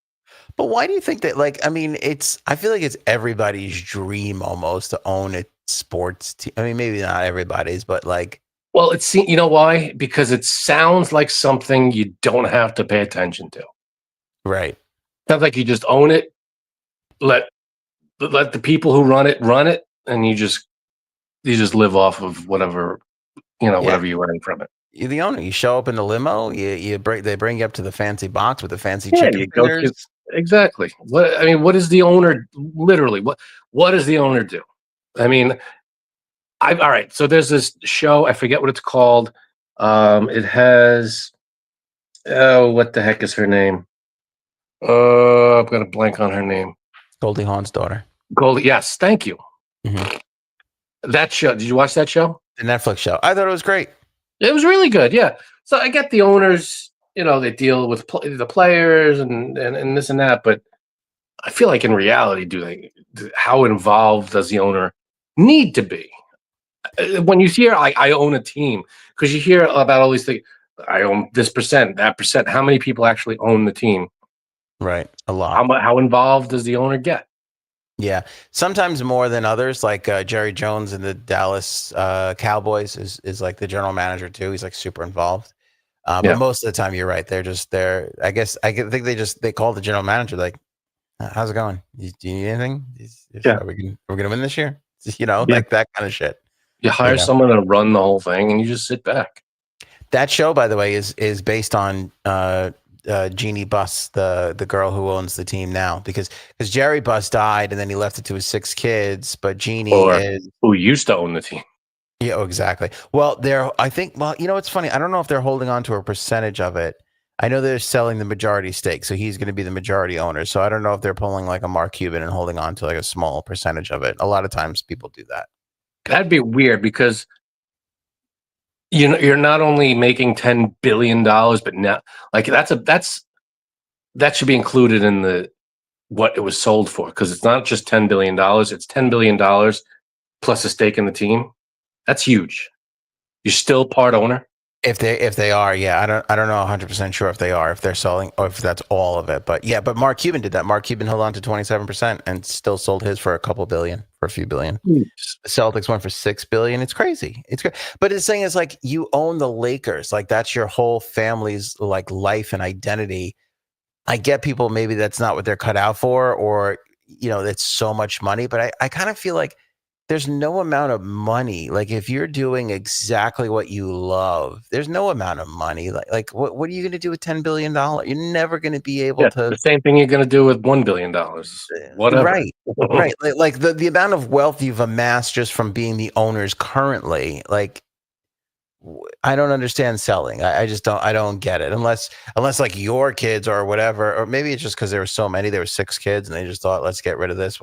But why do you think that? Like, I mean, I feel like it's everybody's dream almost to own a sports team. I mean, maybe not everybody's, but like, well, you know why? Because it sounds like something you don't have to pay attention to. Right. Sounds like you just own it. Let the people who run it, and you just live off of whatever. Whatever you earn from it. You're the owner. You show up in the limo. They bring you up to the fancy box with the fancy chicken fingers. Exactly. What is the owner literally? What does the owner do? I mean, all right. So there's this show. I forget what it's called. It has. Oh, what the heck is her name? I'm gonna blank on her name. Goldie Hawn's daughter. Goldie. Yes. Thank you. Mm-hmm. That show. Did you watch that show? The Netflix show. I thought it was great. It was really good. Yeah. So I get the owners, they deal with the players and this and that, but I feel like in reality, how involved does the owner need to be? when you hear like I own a team, because you hear about all these things, I own this percent, that percent. How many people actually own the team? Right, a lot. How involved does the owner get? Yeah, sometimes more than others. Like Jerry Jones in the Dallas Cowboys is like the general manager too. He's like super involved. But most of the time, you're right. They're. I guess think they call the general manager like, "How's it going? Do you need anything? Are we're gonna win this year? Like that kind of shit." You hire someone to run the whole thing, and you just sit back. That show, by the way, is based on Jeannie Buss, the girl who owns the team now, because Jerry Buss died and then he left it to his 6 kids, but Jeannie is who used to own the team. Yeah, exactly. Well, I think, it's funny. I don't know if they're holding on to a percentage of it. I know they're selling the majority stake, so he's going to be the majority owner. So I don't know if they're pulling like a Mark Cuban and holding on to like a small percentage of it. A lot of times people do that. That'd be weird because you're not only making $10 billion, but now like that should be included in what it was sold for, because it's not just $10 billion, it's $10 billion plus a stake in the team. That's huge. You're still part owner. If they are, yeah, I don't know 100% sure if they are, if they're selling or if that's all of it. But yeah, but Mark Cuban did that. Mark Cuban held on to 27% and still sold his for a few billion. The Celtics went for $6 billion. It's crazy. It's great. But the thing is, like, you own the Lakers. Like, that's your whole family's like life and identity. I get people, maybe that's not what they're cut out for, or it's so much money. But I kind of feel like there's no amount of money. Like, if you're doing exactly what you love, there's no amount of money. Like what are you going to do with $10 billion? You're never going to be able to. The same thing you're going to do with $1 billion. Whatever. Right. Right. Like the amount of wealth you've amassed just from being the owners currently, like, I don't understand selling. I just don't. I don't get it unless like your kids or whatever, or maybe it's just because there were so many. There were 6 kids, and they just thought, let's get rid of this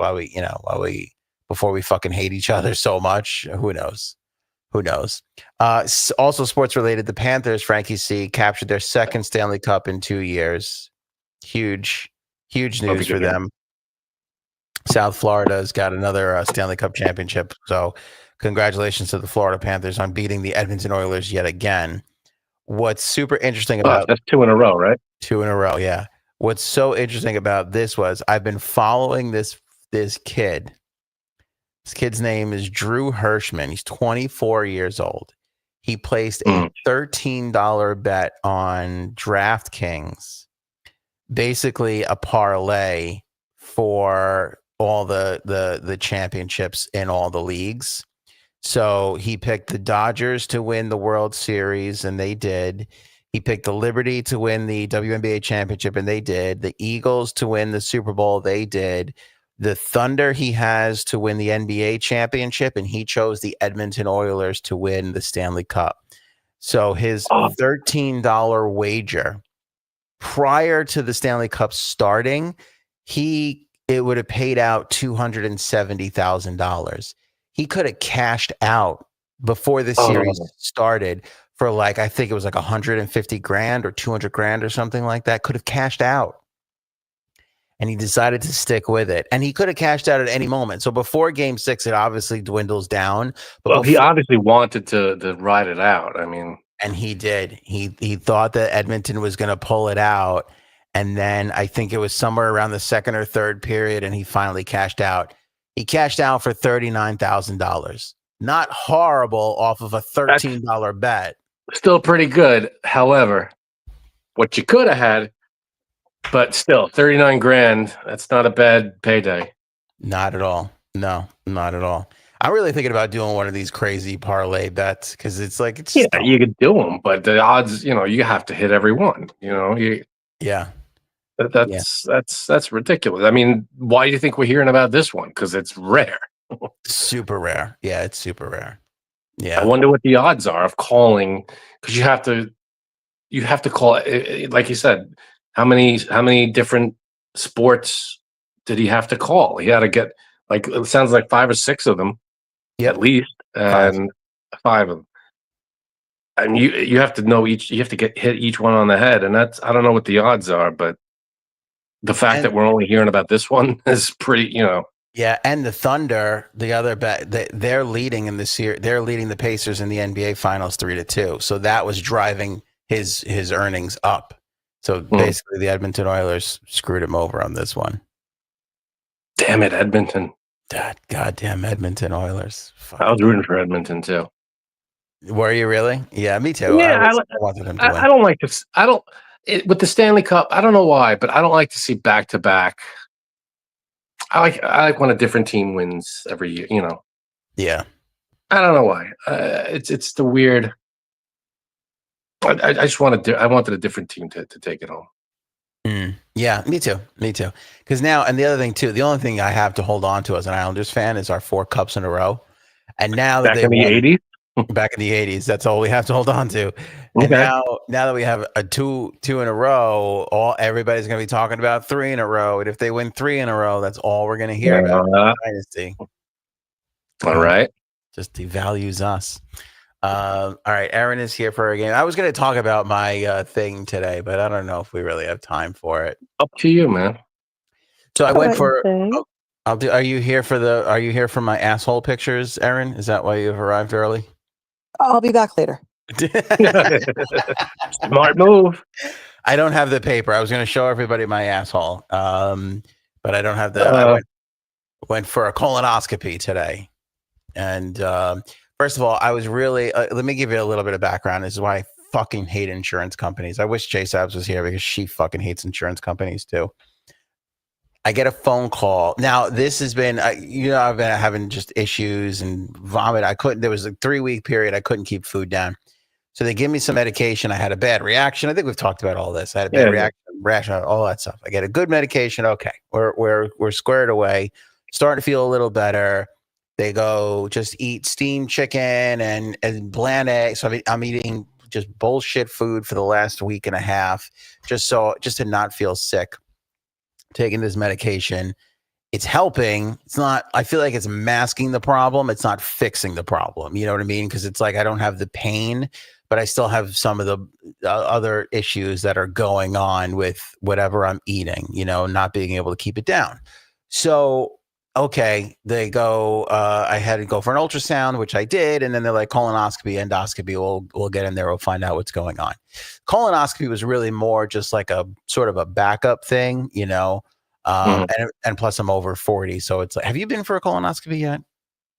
before we fucking hate each other so much. Who knows? Also sports related, the Panthers, Frankie C, captured their 2nd Stanley Cup in 2 years. Huge news for them. South Florida's got another Stanley Cup championship. So congratulations to the Florida Panthers on beating the Edmonton Oilers yet again. What's super interesting about that's 2 in a row, right? 2 in a row, yeah. What's so interesting about this was I've been following this kid. This kid's name is Drew Hirschman. He's 24 years old. He placed a $13 bet on DraftKings, basically a parlay for all the championships in all the leagues. So he picked the Dodgers to win the World Series, and they did. He picked the Liberty to win the WNBA championship, and they did. The Eagles to win the Super Bowl, they did. The Thunder he has to win the NBA championship, and he chose the Edmonton Oilers to win the Stanley Cup. So his $13 wager prior to the Stanley Cup starting, it would have paid out $270,000. He could have cashed out before the series started for like, I think it was like 150 grand or 200 grand or something like that. Could have cashed out. And he decided to stick with it. And he could have cashed out at any moment. So before Game 6, it obviously dwindles down. But he obviously wanted to ride it out. I mean, and he did. He thought that Edmonton was going to pull it out. And then I think it was somewhere around the 2nd or 3rd period, and he finally cashed out. He cashed out for $39,000. Not horrible off of a $13 bet. Still pretty good. However, what you could have had, but still, 39 grand, that's not a bad payday. Not at all. No, not at all. I'm really thinking about doing one of these crazy parlay bets because it's like, you could do them, but the odds, you have to hit every one. That's ridiculous. I mean, why do you think we're hearing about this one? Because it's rare. Super rare. Yeah, it's super rare. Yeah. I wonder what the odds are of calling, because you have to call it, like you said. How many different sports did he have to call? He had to get, like, it sounds like 5 or 6 of them, at least, and 5 of them. And you have to know each. You have to hit each one on the head, and I don't know what the odds are, but the fact that we're only hearing about this one is pretty. Yeah, and the Thunder, the other they're leading in the series. They're leading the Pacers in the NBA Finals 3-2. So that was driving his earnings up. So basically, the Edmonton Oilers screwed him over on this one. Damn it, Edmonton! That goddamn Edmonton Oilers. I was rooting for Edmonton too. Were you really? Yeah, me too. Yeah, I wanted him to win. I don't like this. With the Stanley Cup. I don't know why, but I don't like to see back to back. I like when a different team wins every year. You know. Yeah. I don't know why. It's the weird. I just wanted a different team to take it home. Yeah, me too. Because now, and the other thing too, the only thing I have to hold on to as an Islanders fan is our 4 cups in a row. And now that back in the 80s, back in the 80s, that's all we have to hold on to. Okay. And now that we have a two in a row, everybody's going to be talking about 3 in a row. And if they win 3 in a row, that's all we're going to hear about Dynasty. All right. Just devalues us. All right, Aaron is here for a game. I was going to talk about my thing today, but I don't know if we really have time for it. Up to you, man. So I went for. Are you here for my asshole pictures, Aaron? Is that why you've arrived early? I'll be back later. Smart move. I don't have the paper. I was going to show everybody my asshole, but I don't have the. I went for a colonoscopy today, and first of all, I was really. Let me give you a little bit of background. This is why I fucking hate insurance companies. I wish Jay Sabs was here because she fucking hates insurance companies too. I get a phone call. Now, this has been, I've been having just issues and vomit. There was a 3-week period. I couldn't keep food down. So they give me some medication. I had a bad reaction. I think we've talked about all this. I had a bad reaction, all that stuff. I get a good medication. Okay. We're squared away. Starting to feel a little better. They go, just eat steamed chicken and bland eggs. So I'm eating just bullshit food for the last week and a half, just to not feel sick. Taking this medication, it's helping. It's not, I feel like it's masking the problem. It's not fixing the problem. You know what I mean? Because it's like I don't have the pain, but I still have some of the other issues that are going on with whatever I'm eating, not being able to keep it down. So, okay, they go, I had to go for an ultrasound, which I did. And then they're like, colonoscopy, endoscopy, we'll get in there. We'll find out what's going on. Colonoscopy was really more just like a sort of a backup thing, and plus I'm over 40. So it's like, have you been for a colonoscopy yet?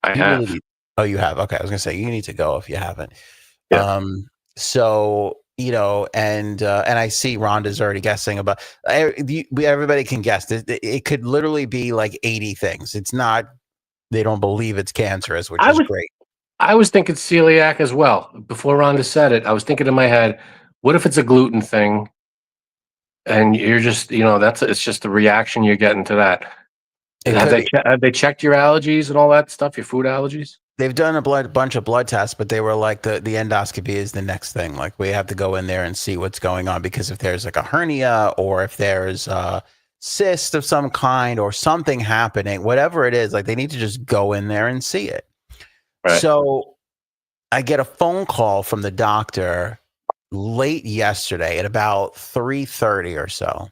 I have. Oh, you have? Okay. I was going to say, you need to go if you haven't. Yeah. So, and I see Rhonda's already guessing about, everybody can guess. It could literally be like 80 things. It's not, they don't believe it's cancerous, which is great. I was thinking celiac as well. Before Rhonda said it, I was thinking in my head, what if it's a gluten thing? And you're just, it's just the reaction you're getting to that. Have they checked your allergies and all that stuff, your food allergies? They've done a bunch of blood tests, but they were like the endoscopy is the next thing. Like we have to go in there and see what's going on, because if there's like a hernia or if there's a cyst of some kind or something happening, whatever it is, like they need to just go in there and see it. Right. So I get a phone call from the doctor late yesterday at about 3:30 or so.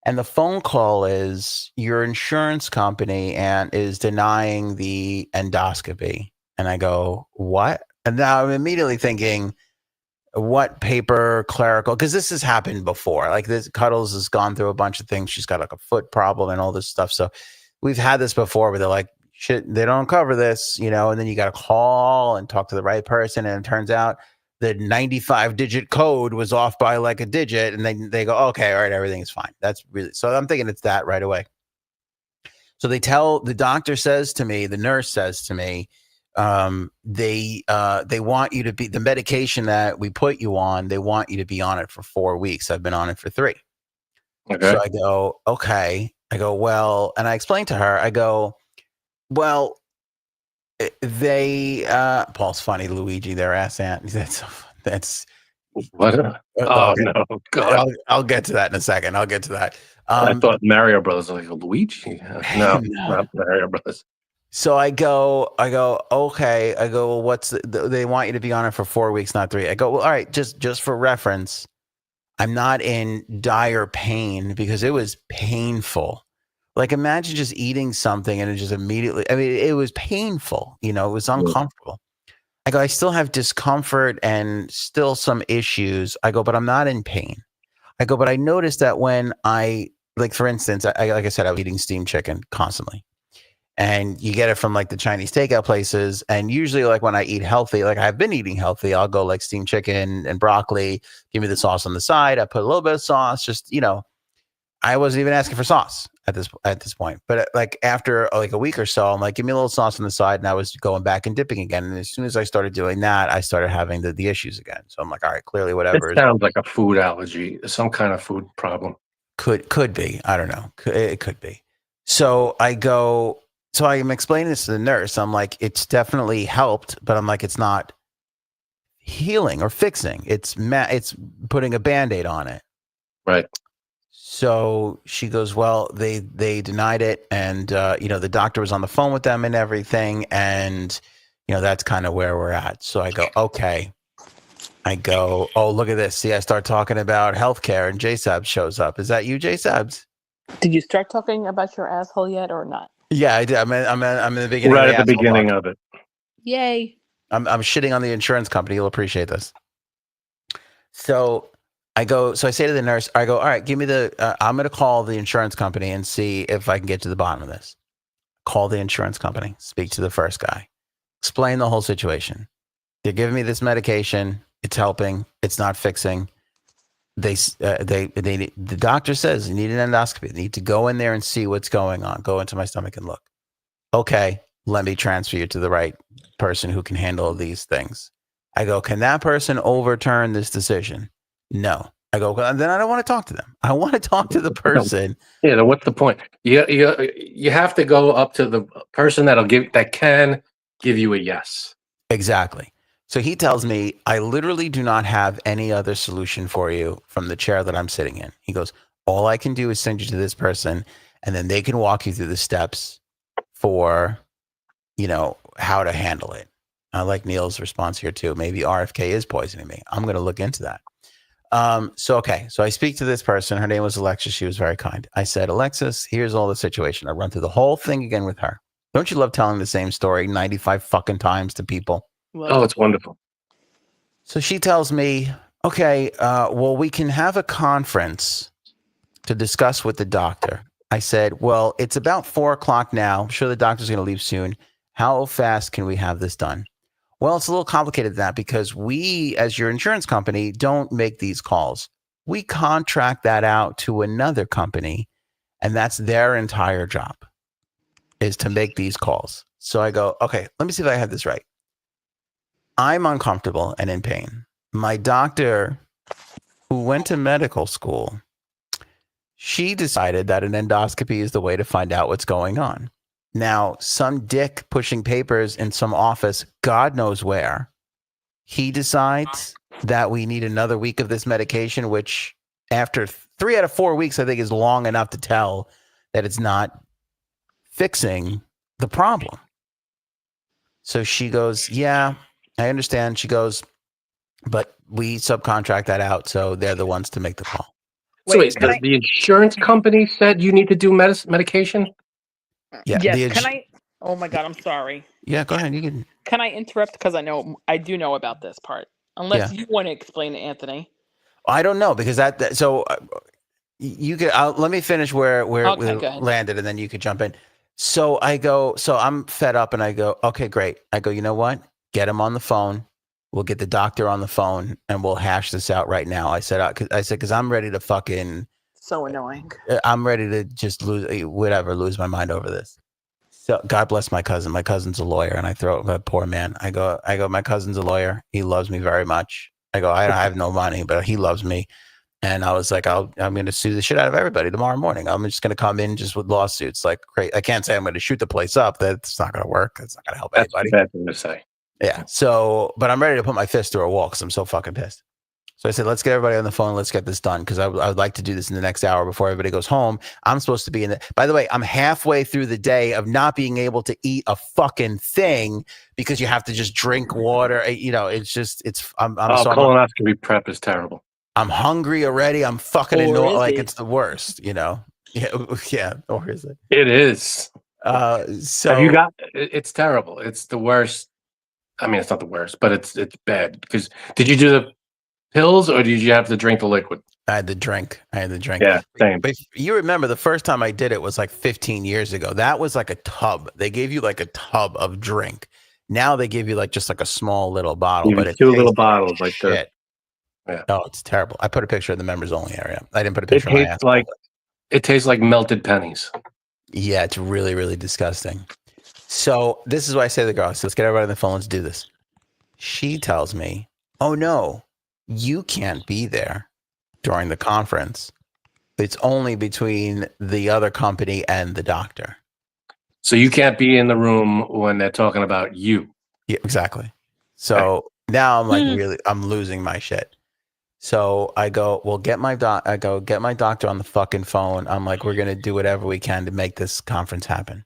And the phone call is, your insurance company and is denying the endoscopy. And I go, what? And now I'm immediately thinking, what paper clerical? Because this has happened before. Like this, Cuddles has gone through a bunch of things. She's got like a foot problem and all this stuff. So we've had this before where they're like, shit, they don't cover this, and then you got to call and talk to the right person. And it turns out the 95-digit code was off by like a digit, and then they go, okay, all right, everything is fine. That's really, so I'm thinking it's that right away. So the doctor says to me, the nurse says to me, they want you to be, the medication that we put you on, they want you to be on it for 4 weeks. I've been on it for 3. Okay. So I go, okay. I go, well, and I explained to her, I go, well, Paul's funny, Luigi, their ass aunt. That's what? Oh no, God! I'll get to that in a second. I'll get to that. I thought Mario Brothers was like Luigi. No, not Mario Brothers. So I go, okay. I go, well, they want you to be on it for 4 weeks, not 3. I go, well, all right, just for reference, I'm not in dire pain, because it was painful. Like, imagine just eating something and it just immediately, I mean, it was painful, it was uncomfortable. I go, I still have discomfort and still some issues. I go, but I'm not in pain. I go, but I noticed that when like, for instance, like I said, I was eating steamed chicken constantly. And you get it from like the Chinese takeout places. And usually, like when I eat healthy, like I've been eating healthy, I'll go like steamed chicken and broccoli, give me the sauce on the side. I put a little bit of sauce, just, I wasn't even asking for sauce at this point. But like after like a week or so, I'm like, give me a little sauce on the side. And I was going back and dipping again. And as soon as I started doing that, I started having the issues again. So I'm like, all right, clearly whatever. It sounds like a food allergy, some kind of food problem. Could be. I don't know. It could be. So I'm explaining this to the nurse. I'm like, it's definitely helped, but I'm like, it's not healing or fixing. It's putting a Band-Aid on it. Right. So she goes, well, they denied it. And, the doctor was on the phone with them and everything. And, that's kind of where we're at. So I go, okay. I go, oh, look at this. See, I start talking about healthcare and J-Sabs shows up. Is that you, J-Sabs? Did you start talking about your asshole yet or not? Yeah, I did. I'm in the beginning. Right at the beginning of it. Yay. I'm shitting on the insurance company. You'll appreciate this. So I say to the nurse, I go, all right, give me I'm going to call the insurance company and see if I can get to the bottom of this. Call the insurance company, speak to the first guy, explain the whole situation. They're giving me this medication. It's helping. It's not fixing. The doctor says you need an endoscopy. They need to go in there and see what's going on. Go into my stomach and look. Okay, let me transfer you to the right person who can handle these things. I go, can that person overturn this decision? No. I go, then I don't want to talk to them. I want to talk to the person. Yeah, then what's the point? You have to go up to the person that can give you a yes. Exactly. So he tells me, I literally do not have any other solution for you from the chair that I'm sitting in. He goes, all I can do is send you to this person, and then they can walk you through the steps for, how to handle it. I like Neil's response here too. Maybe RFK is poisoning me. I'm going to look into that. So I speak to this person. Her name was Alexis. She was very kind. I said, Alexis, here's all the situation. I run through the whole thing again with her. Don't you love telling the same story 95 fucking times to people? Oh, it's wonderful. So she tells me, okay, well, we can have a conference to discuss with the doctor. I said, well, it's about 4:00 now. I'm sure the doctor's going to leave soon. How fast can we have this done? Well, it's a little complicated than that because we, as your insurance company, don't make these calls. We contract that out to another company, and that's their entire job is to make these calls. So I go, okay, let me see if I have this right. I'm uncomfortable and in pain. My doctor, who went to medical school, she decided that an endoscopy is the way to find out what's going on. Now, some dick pushing papers in some office, God knows where, he decides that we need another week of this medication, which after 3 out of 4 weeks, I think is long enough to tell that it's not fixing the problem. So she goes, yeah, I understand. She goes, but we subcontract that out, so they're the ones to make the call. Wait, the insurance company said you need to do medication? Yeah. Yes. Can I? Oh my God, I'm sorry. Yeah, go ahead. You can. Can I interrupt because I do know about this part. Unless you want to explain it, Anthony. I don't know because so you could. Let me finish where we landed, and then you could jump in. So I go. So I'm fed up, and I go, okay, great. I go, you know what? Get him on the phone. We'll get the doctor on the phone, and we'll hash this out right now. I said, because I'm ready to fucking. So annoying. I'm ready to just lose my mind over this. So God bless my cousin. My cousin's a lawyer, and I throw a poor man. I go, my cousin's a lawyer. He loves me very much. I go, I have no money, but he loves me. And I was like, I'm going to sue the shit out of everybody tomorrow morning. I'm just going to come in just with lawsuits. Like, great. I can't say I'm going to shoot the place up. That's not going to work. That's not going to help anybody. That's a bad thing to say. Yeah. So, but I'm ready to put my fist through a wall because I'm so fucking pissed. So I said, let's get everybody on the phone. Let's get this done because I would like to do this in the next hour before everybody goes home. I'm supposed to be in by the way, I'm halfway through the day of not being able to eat a fucking thing because you have to just drink water. I'm colonoscopy prep is terrible. I'm hungry already. I'm fucking annoyed. Like it's the worst, Yeah. Or is it? It is. So Have you got? It's terrible. It's the worst. I mean, it's not the worst, but it's bad. Because did you do the pills or did you have to drink the liquid? I had the drink. Yeah, same. But you remember the first time I did it was like 15 years ago. That was like a tub. They gave you like a tub of drink. Now they give you like just like a small little bottle, but Even it 2 little tastes bottles, like shit. Yeah. Oh, it's terrible. I put a picture of the members only area. I didn't put a It picture of my tastes asshole. it tastes like melted pennies. Yeah, it's really, really disgusting. So this is why I say to the girl, so let's get everybody on the phone. Let's do this. She tells me, oh no, you can't be there during the conference. It's only between the other company and the doctor. So you can't be in the room when they're talking about you. Yeah, exactly. So now I'm like, I'm losing my shit. So I go, well, get my doctor on the fucking phone. I'm like, we're going to do whatever we can to make this conference happen.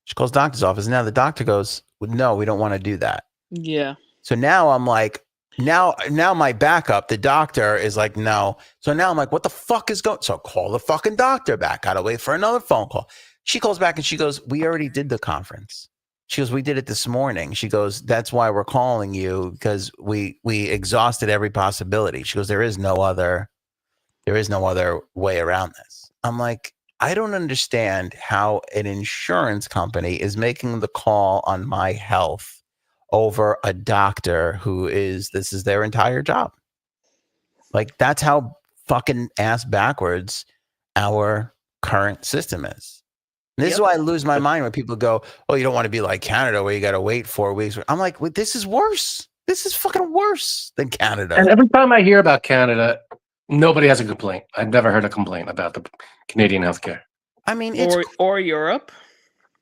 She calls doctor's office. Now the doctor goes, no, we don't want to do that. Yeah. So now I'm like, now my backup, the doctor is like, no. So now I'm like, what the fuck is going? So call the fucking doctor back. Gotta wait for another phone call. She calls back and she goes, we already did the conference. She goes, we did it this morning. She goes, that's why we're calling you, because we exhausted every possibility. She goes, there is no other way around this. I'm like, I don't understand how an insurance company is making the call on my health over a doctor this is their entire job. Like, that's how fucking ass backwards our current system is. This is why I lose my mind when people go, oh, you don't want to be like Canada where you got to wait 4 weeks. I'm like, well, this is worse. This is fucking worse than Canada. And every time I hear about Canada, nobody has a complaint. I've never heard a complaint about the Canadian healthcare. I mean, it's or Europe.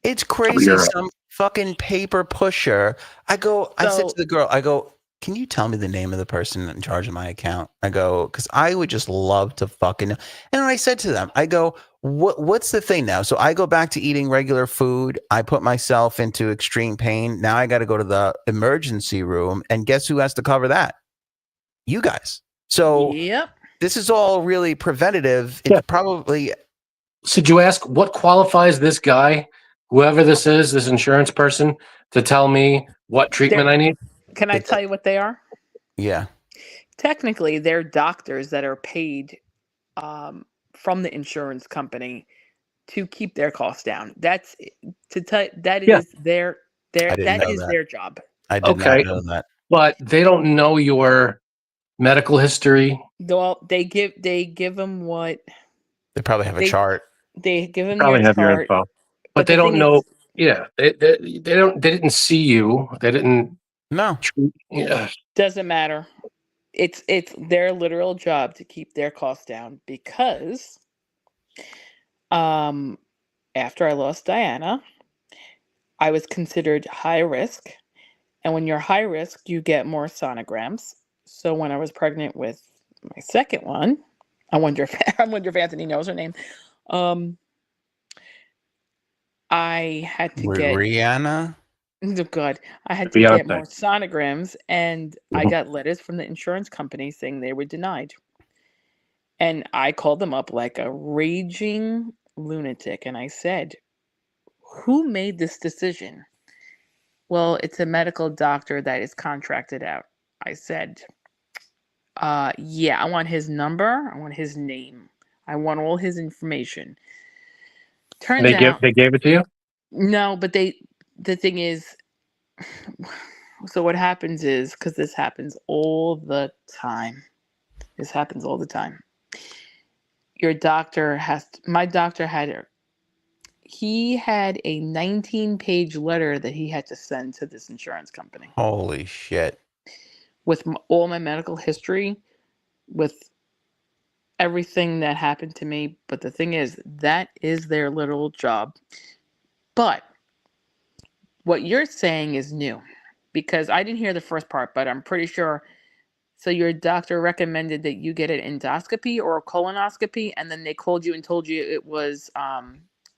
It's crazy. Some fucking paper pusher. I said to the girl, I go, can you tell me the name of the person in charge of my account? I go, because I would just love to fucking. And I said to them, I go, what's the thing now? So I go back to eating regular food. I put myself into extreme pain. Now I got to go to the emergency room. And guess who has to cover that? You guys. So this is all really preventative. It's probably. So did you ask what qualifies this guy, whoever this is, this insurance person, to tell me what treatment I need? Can I tell you what they are? Yeah. Technically, they're doctors that are paid from the insurance company to keep their costs down. That's to tell that is their their job. I did not know that. But they don't know your medical history. Well, they give them what they probably have a chart. They give them probably your have chart, your info, but they don't know. They didn't see you. They didn't. No. Doesn't matter. It's their literal job to keep their costs down because after I lost Diana, I was considered high risk. And when you're high risk, you get more sonograms. So when I was pregnant with my second one, I wonder if Anthony knows her name. I had to get Rihanna. Oh God, I had to get more sonograms, and I got letters from the insurance company saying they were denied. And I called them up like a raging lunatic, and I said, "Who made this decision?" Well, it's a medical doctor that is contracted out. I said, yeah, I want his number. I want his name. I want all his information. Turns out they gave it to you? No, but the thing is, so what happens is, because this happens all the time. Your doctor my doctor he had a 19-page letter that he had to send to this insurance company. Holy shit. With all my medical history, with everything that happened to me. But the thing is, that is their literal job. But what you're saying is new, because I didn't hear the first part, but I'm pretty sure. So your doctor recommended that you get an endoscopy or a colonoscopy, and then they called you and told you it was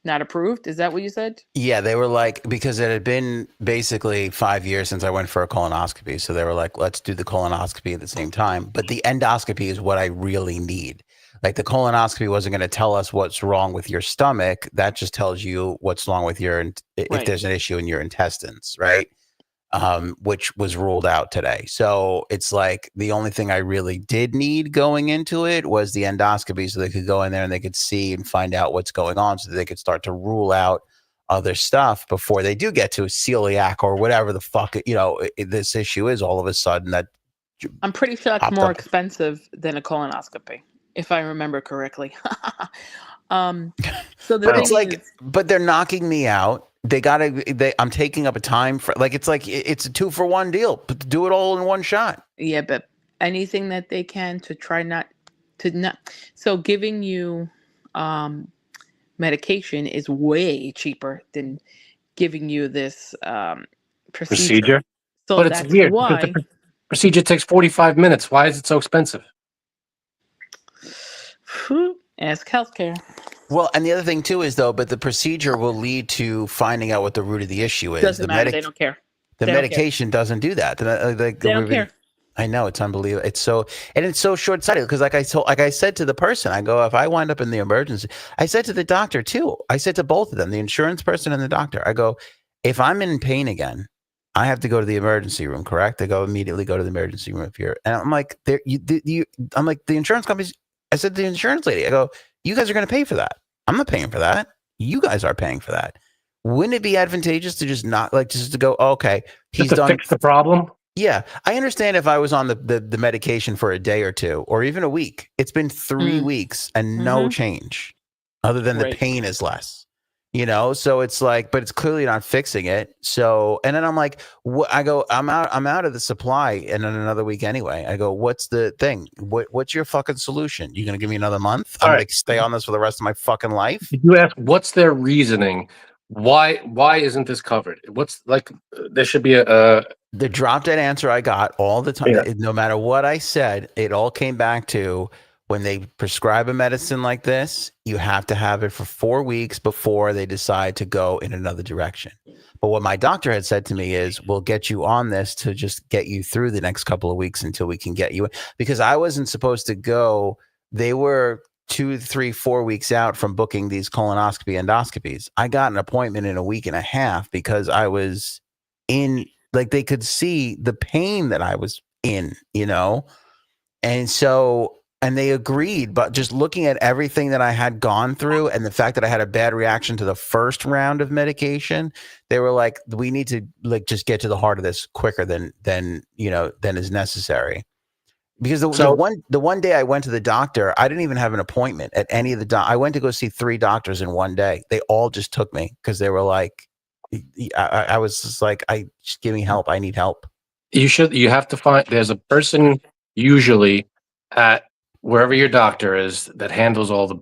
not approved. Is that what you said? Yeah, they were like, because it had been basically 5 years since I went for a colonoscopy. So they were like, let's do the colonoscopy at the same time. But the endoscopy is what I really need. Like the colonoscopy wasn't going to tell us what's wrong with your stomach. That just tells you what's wrong with if there's an issue in your intestines, right? Which was ruled out today. So it's like the only thing I really did need going into it was the endoscopy, so they could go in there and they could see and find out what's going on, so that they could start to rule out other stuff before they do get to celiac or whatever the fuck this issue is. All of a sudden, that I'm pretty sure that's more expensive than a colonoscopy, if I remember correctly. So the thing is, but they're knocking me out. I'm taking up a time for it's a 2-for-1 deal, but do it all in one shot. Yeah, but anything that they can to try not. So giving you medication is way cheaper than giving you this procedure. So but it's weird. Why the procedure takes 45 minutes. Why is it so expensive? Ask healthcare. Well, and the other thing too is but the procedure will lead to finding out what the root of the issue is. Doesn't matter. They don't care. The medication doesn't do that. They don't care. I know, it's unbelievable. It's so short-sighted because like I said to the person, I go, if I wind up in the emergency, I said to the doctor too. I said to both of them, the insurance person and the doctor, I go, if I'm in pain again, I have to go to the emergency room, correct? They go immediately go to the emergency room up here. And I'm like, I'm like, the insurance companies, I said to the insurance lady, I go, you guys are going to pay for that. I'm not paying for that. You guys are paying for that. Wouldn't it be advantageous to just not just to go, oh, okay, he's just to done fix the problem? Yeah, I understand if I was on the medication for a day or two or even a week. It's been 3 weeks and no change other than the pain is less. So it's like, but it's clearly not fixing it. So, and then I'm like, I go, I'm out of the supply in another week anyway. I go, what's the thing? What's your fucking solution? You going to give me another month? I'm going to stay on this for the rest of my fucking life? Did you ask what's their reasoning? Why isn't this covered? What's there should be the drop dead answer I got all the time. Yeah. No matter what I said, it all came back to when they prescribe a medicine like this, you have to have it for 4 weeks before they decide to go in another direction. But what my doctor had said to me is, we'll get you on this to just get you through the next couple of weeks until we can get you in. Because I wasn't supposed to go. They were 2, 3, 4 weeks out from booking these colonoscopy endoscopies. I got an appointment in a week and a half because I was in, they could see the pain that I was in, and so. And they agreed, but just looking at everything that I had gone through and the fact that I had a bad reaction to the first round of medication, they were like, we need to just get to the heart of this quicker than is necessary. Because the one day I went to the doctor, I didn't even have an appointment at any of the I went to go see 3 doctors in one day. They all just took me because they were like, I was just like, just give me help. I need help. You have to find, there's a person usually at wherever your doctor is that handles all the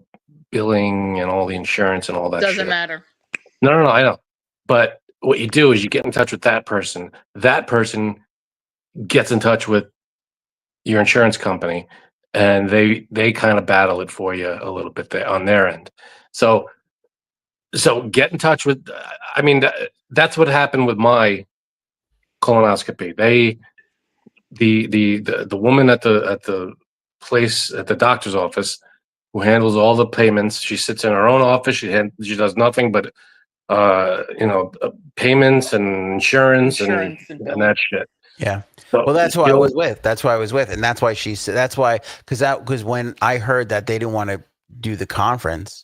billing and all the insurance and all that. Doesn't matter. No, I know. But what you do is you get in touch with that person. That person gets in touch with your insurance company, and they kind of battle it for you a little bit on their end. So get in touch with. I mean, that's what happened with my colonoscopy. The woman at the place at the doctor's office who handles all the payments. She sits in her own office. She does nothing but payments and insurance and that shit. Yeah. So, well, that's who I was with. That's who I was with, and that's why she said. That's why because when I heard that they didn't want to do the conference,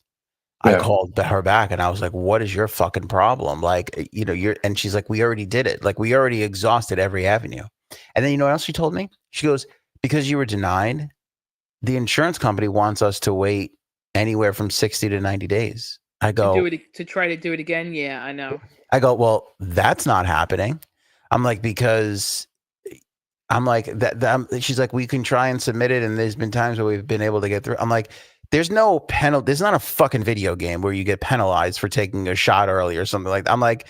I called her back and I was like, "What is your fucking problem? And she's like, "We already did it. We already exhausted every avenue." And then what else she told me? She goes, "Because you were denied, the insurance company wants us to wait anywhere from 60 to 90 days. I go to try to do it again. Yeah, I know. I go, well, that's not happening. I'm like, because I'm like that. She's like, we can try and submit it. And there's been times where we've been able to get through. I'm like, there's no penalty. There's not a fucking video game where you get penalized for taking a shot early or something like that. I'm like,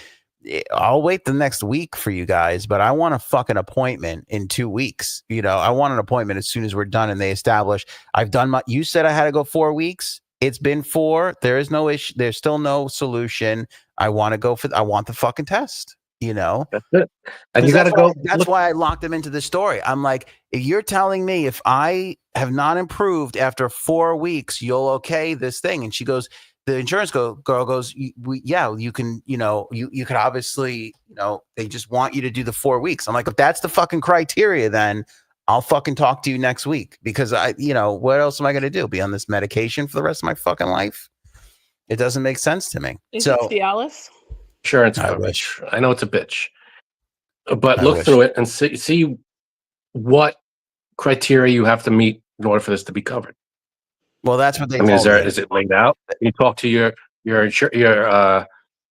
I'll wait the next week for you guys, but I want a fucking appointment in 2 weeks. I want an appointment as soon as we're done and they establish I've done you said I had to go 4 weeks. It's been 4. There is no issue. There's still no solution. I want to go I want the fucking test, That's it. And you got to go. That's why I locked him into the story. I'm like, if you're telling me if I have not improved after 4 weeks, you'll okay this thing. And she goes, the insurance girl goes, yeah, you can, you could obviously, they just want you to do the 4 weeks. I'm like, if that's the fucking criteria, then I'll fucking talk to you next week, because what else am I going to do? Be on this medication for the rest of my fucking life? It doesn't make sense to me. Is it Cialis? Insurance coverage. I know it's a bitch, but look through it and see what criteria you have to meet in order for this to be covered. Well, that's what they. Is it laid out? You talk to your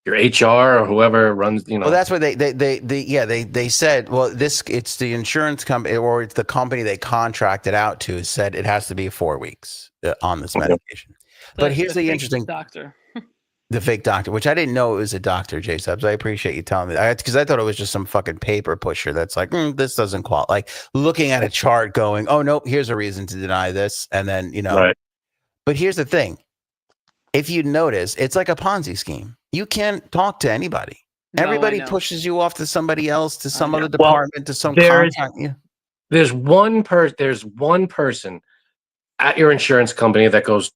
HR or whoever runs. Well, that's what they said. Well, it's the insurance company, or it's the company they contracted out to, said it has to be 4 weeks on this medication. But here's the interesting doctor. The fake doctor, which I didn't know it was a doctor, J Subs. I appreciate you telling me that, because I thought it was just some fucking paper pusher that's like, this doesn't qualify. Like looking at a chart going, oh, nope, here's a reason to deny this. And then, Right. But here's the thing. If you notice, it's like a Ponzi scheme. You can't talk to anybody. Everybody pushes you off to somebody else, to some other department, to some contact. There's one person at your insurance company that goes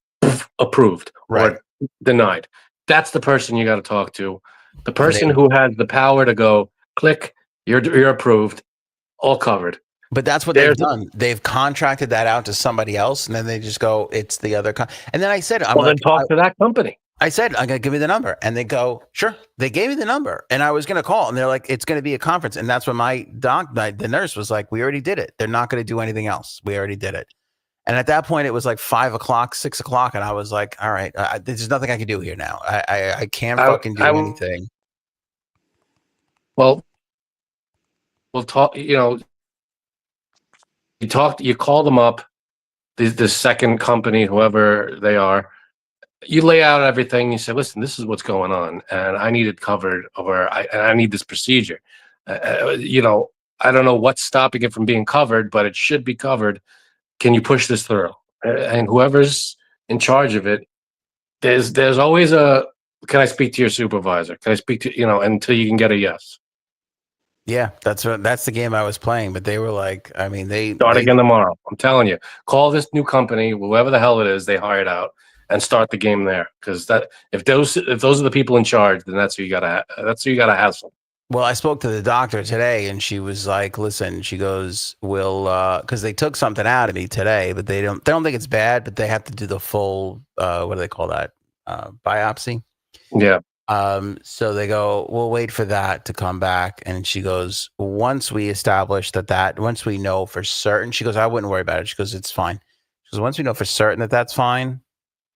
approved or denied. That's the person you got to talk to. The person who has the power to go click, you're approved, all covered. But that's what they've done. They've contracted that out to somebody else, and then they just go, it's the other. And then I said, then talk to that company. I said, I'm going to give me the number. And they go, sure. They gave me the number, and I was going to call, and they're like, it's going to be a conference. And that's when the nurse was like, we already did it. They're not going to do anything else. We already did it. And at that point, it was like 5 o'clock, 6 o'clock. And I was like, all right, there's nothing I can do here now. I can't fucking do anything. Well, we'll talk, you call them up, the second company, whoever they are, you lay out everything. You say, listen, this is what's going on, and I need it covered, or I need this procedure. I don't know what's stopping it from being covered, but it should be covered. Can you push this through? And whoever's in charge of it, there's always can I speak to your supervisor? Can I speak to, until you can get a yes. Yeah, that's the game I was playing, but they were like, start again tomorrow. I'm telling you, call this new company, whoever the hell it is they hired out, and start the game there. Because if those are the people in charge, then that's who you gotta hassle. Well, I spoke to the doctor today, and she was like, listen, she goes, we'll, because they took something out of me today, but they don't think it's bad, but they have to do the full, what do they call that? Biopsy. Yeah. So they go, we'll wait for that to come back. And she goes, once we establish once we know for certain, she goes, I wouldn't worry about it. She goes, it's fine. She goes, once we know for certain that that's fine,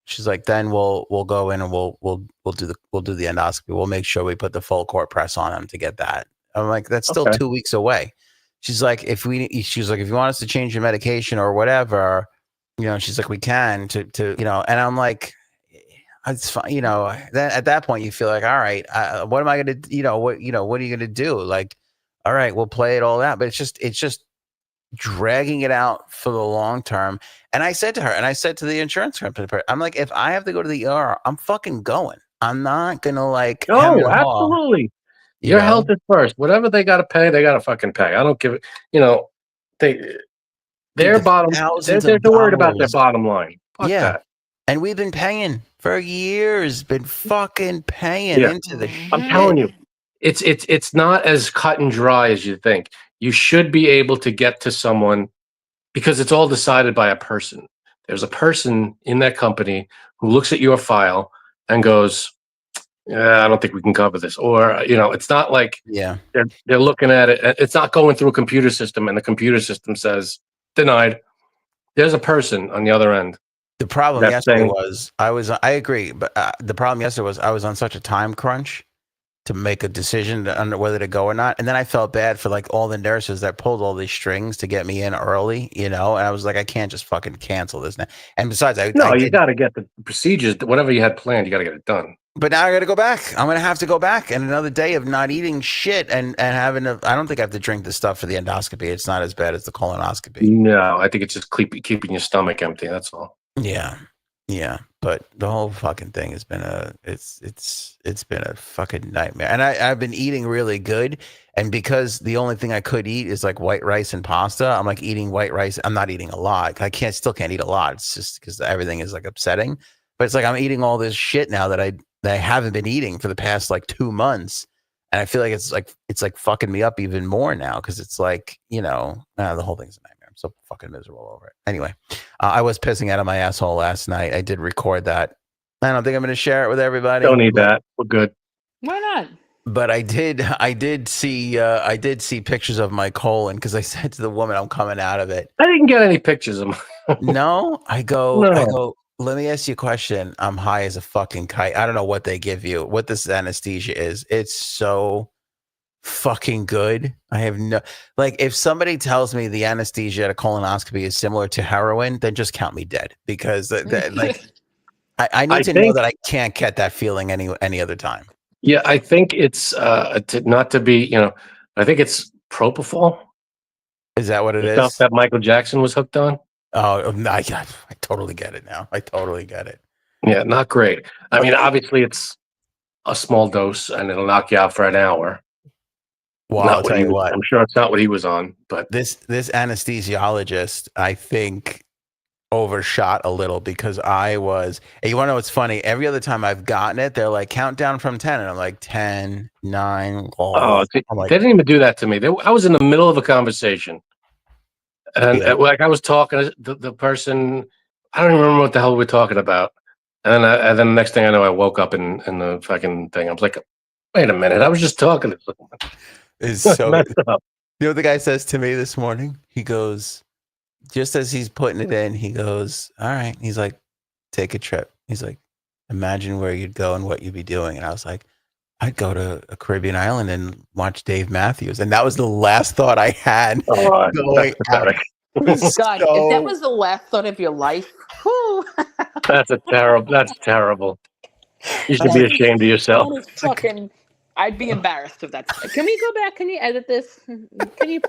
she's like, then we'll go in and we'll do the endoscopy. We'll make sure we put the full court press on him to get that. I'm like, that's still 2 weeks away. She's like, if you want us to change your medication or whatever, she's like, we can to and I'm like, it's fine. Then at that point you feel like, all right, what am I going to, what are you going to do? Like, all right, we'll play it all out. But it's just dragging it out for the long term. And I said to her, and I said to the insurance company, I'm like, if I have to go to the ER, I'm fucking going. I'm not going to like. No, absolutely. Your health is first. Whatever they got to pay, they got to fucking pay. I don't give it. They're worried about their bottom line. Fuck that. And we've been paying for years, been fucking paying into the shit. I'm telling you, it's not as cut and dry as you think. You should be able to get to someone, because it's all decided by a person. There's a person in that company who looks at your file and goes, I don't think we can cover this. Or, it's not like they're looking at it. It's not going through a computer system and the computer system says denied. There's a person on the other end. The problem yesterday was I agree, but the problem yesterday was I was on such a time crunch to make a decision on whether to go or not. And then I felt bad for like all the nurses that pulled all these strings to get me in early, and I was like, I can't just fucking cancel this now. And besides, you got to get the procedures, whatever you had planned, you got to get it done. But now I got to go back. I'm going to have to go back, and another day of not eating shit and having I don't think I have to drink the stuff for the endoscopy. It's not as bad as the colonoscopy. No, I think it's just keeping your stomach empty. That's all. Yeah. But the whole fucking thing has been it's been a fucking nightmare. And I've been eating really good. And because the only thing I could eat is like white rice and pasta, I'm like eating white rice. I'm not eating a lot. I still can't eat a lot. It's just because everything is like upsetting. But it's like I'm eating all this shit now that I haven't been eating for the past like 2 months. And I feel like it's like fucking me up even more now because it's like, the whole thing's a nightmare. I'm so fucking miserable over it. Anyway, I was pissing out of my asshole last night. I did record that. I don't think I'm going to share it with everybody. Don't need that. We're good. Why not? But I did see pictures of my colon because I said to the woman, I'm coming out of it. I didn't get any pictures of my No, I go, let me ask you a question. I'm high as a fucking kite. I don't know what they give you, what this anesthesia is. It's so fucking good. I have no, like, if somebody tells me the anesthesia at a colonoscopy is similar to heroin, then just count me dead because like I need to know that I can't get that feeling any other time. Yeah, I think it's not to be, I think it's propofol. Is that what it is? Stuff that Michael Jackson was hooked on. Oh, I totally get it now. I totally get it. Yeah, not great. I mean, obviously it's a small dose and it'll knock you out for an hour. Well, I'll tell you what. I'm sure it's not what he was on, but this anesthesiologist, I think, overshot a little because I was. And you want to know what's funny? Every other time I've gotten it, they're like countdown from 10, and I'm like 10, 9. They didn't even do that to me. I was in the middle of a conversation. And like I was talking to the person, I don't even remember what the hell we were talking about. And then the next thing I know, I woke up in the fucking thing. I was like, wait a minute, I was just talking to someone. It's so you know what the guy says to me this morning? He goes, just as he's putting it in, he goes, all right. He's like, take a trip. He's like, imagine where you'd go and what you'd be doing. And I was like, I'd go to a Caribbean island and watch Dave Matthews. And that was the last thought I had. God, if that was the last thought of your life, whew. That's terrible. You should be ashamed of yourself. I'd be embarrassed if that's. Can we go back? Can you edit this? Can you?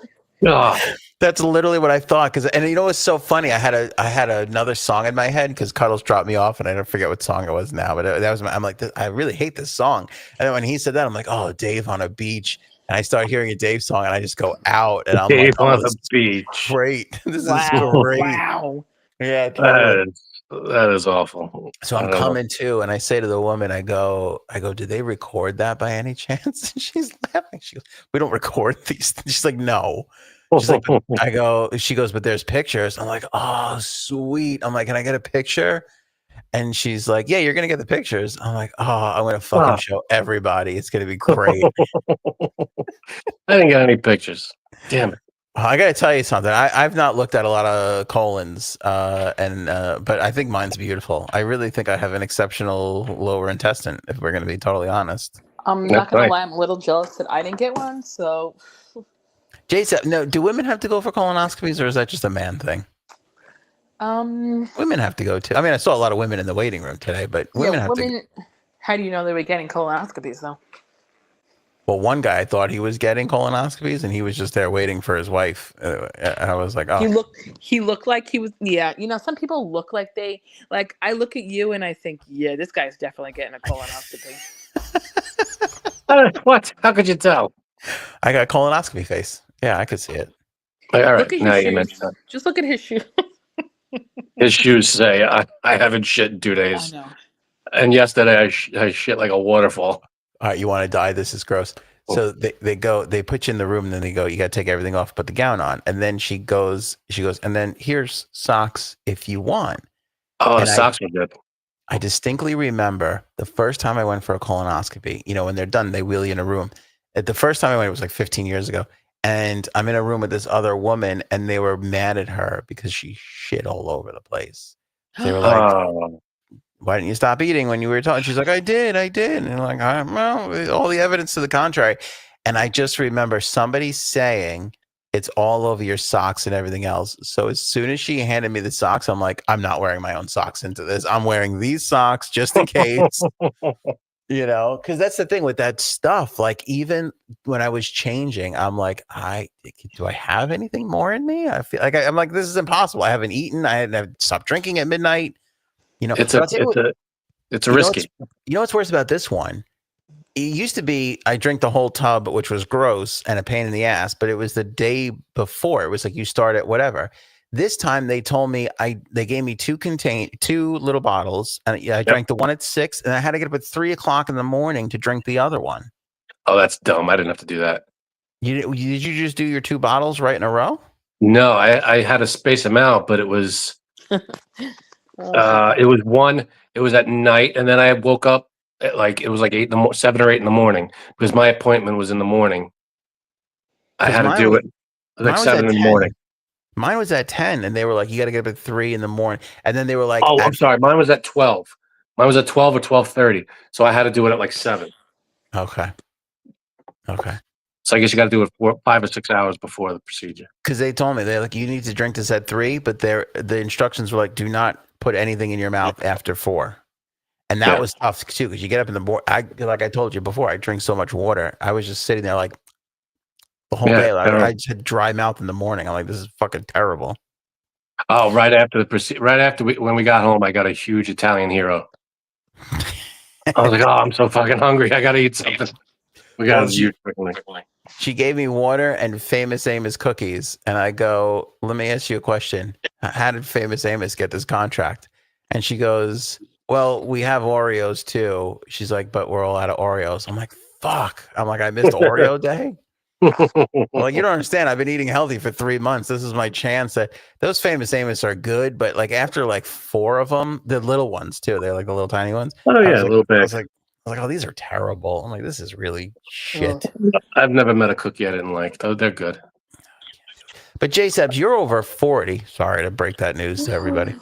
Oh, that's literally what I thought. And you know what's so funny? I had another song in my head because Cuddles dropped me off, and I don't forget what song it was now. But that was I'm like, I really hate this song. And then when he said that, I'm like, oh, Dave on a beach. And I start hearing a Dave song, and I just go out, and I'm Dave like, on the beach. Great, this is great. Wow. Yeah, that is awful. So I'm coming to, and I say to the woman, I go, did they record that by any chance? And she's laughing. She goes, we don't record these. She's like, no. She's like, she goes, but there's pictures. I'm like, oh, sweet. I'm like, can I get a picture? And she's like, yeah, you're going to get the pictures. I'm like, oh, I'm going to fucking show everybody. It's going to be great. I didn't get any pictures. Damn it. I got to tell you something. I've not looked at a lot of colons, but I think mine's beautiful. I really think I have an exceptional lower intestine, if we're going to be totally honest. I'm not going to lie. I'm a little jealous that I didn't get one. So, Jason, no, do women have to go for colonoscopies, or is that just a man thing? Women have to go too. I mean, I saw a lot of women in the waiting room today, but women have to. How do you know they were getting colonoscopies, though? Well, one guy thought he was getting colonoscopies, and he was just there waiting for his wife. I was like, oh. He looked like he was. Yeah, some people look like they like. I look at you and I think, yeah, this guy's definitely getting a colonoscopy. What? How could you tell? I got colonoscopy face. Yeah, I could see it. All right, now you mentioned that. Just look at his shoes. His shoes say, I haven't shit in 2 days. I know. And yesterday I shit like a waterfall. All right, you want to die? This is gross. So they put you in the room, and then they go, you got to take everything off, put the gown on. And then she goes, and then here's socks if you want. Oh, the socks were good. I distinctly remember the first time I went for a colonoscopy, when they're done, they wheel you in a room. The first time I went, it was like 15 years ago. And I'm in a room with this other woman, and they were mad at her because she shit all over the place. They were like, why didn't you stop eating when you were talking? She's like, I did. And I'm like, well, all the evidence to the contrary. And I just remember somebody saying, it's all over your socks and everything else. So as soon as she handed me the socks, I'm like, I'm not wearing my own socks into this. I'm wearing these socks just in case. Because that's the thing with that stuff. Like, even when I was changing, I'm like, do I have anything more in me? I feel like I'm like, this is impossible. I haven't etten. I've stopped drinking at midnight. You know, it's a risky. You know what's worse about this one? It used to be I drink the whole tub, which was gross and a pain in the ass, but it was the day before. It was like you start at whatever. This time they told me they gave me two little bottles, and I drank the one at 6, and I had to get up at 3:00 in the morning to drink the other one. Oh, that's dumb. I didn't have to do that. Did you just do your 2 bottles right in a row? No, I had to space them out, but it was it was at night, and then I woke up at it was like 7 or 8 in the morning because my appointment was in the morning. I had to do it like 7 in the morning. Mine was at 10, and they were like, "You got to get up at 3 in the morning." And then they were like, "Oh, I'm sorry, mine was at 12. Mine was at 12 or 12:30, so I had to do it at like 7." Okay. So I guess you got to do it 5 or 6 hours before the procedure. Because they told me they're like, "You need to drink this at 3," but the instructions were like, "Do not put anything in your mouth after 4." And that was tough too, because you get up in the morning. Like I told you before, I drink so much water. I was just sitting there like the whole day. Like, I just had dry mouth in the morning. I'm like, this is fucking terrible. Oh, right after when we got home, I got a huge Italian hero. I was like, "Oh, I'm so fucking hungry. I gotta eat something." We got She gave me water and Famous Amos cookies, and I go, "Let me ask you a question. How did Famous Amos get this contract?" And she goes, "Well, we have Oreos too." She's like, "But we're all out of Oreos." I'm like, "Fuck." I'm like, "I missed Oreo day." Well, you don't understand. I've been eating healthy for 3 months. This is my chance. Those Famous Amos are good, but like after like 4 of them, the little ones too. They're like the little tiny ones. Oh yeah, a little bit. I was like, "Oh, these are terrible." I'm like, "This is really shit." I've never met a cookie I didn't like. Though they're good. But J-Sebs, you're over 40. Sorry to break that news to everybody.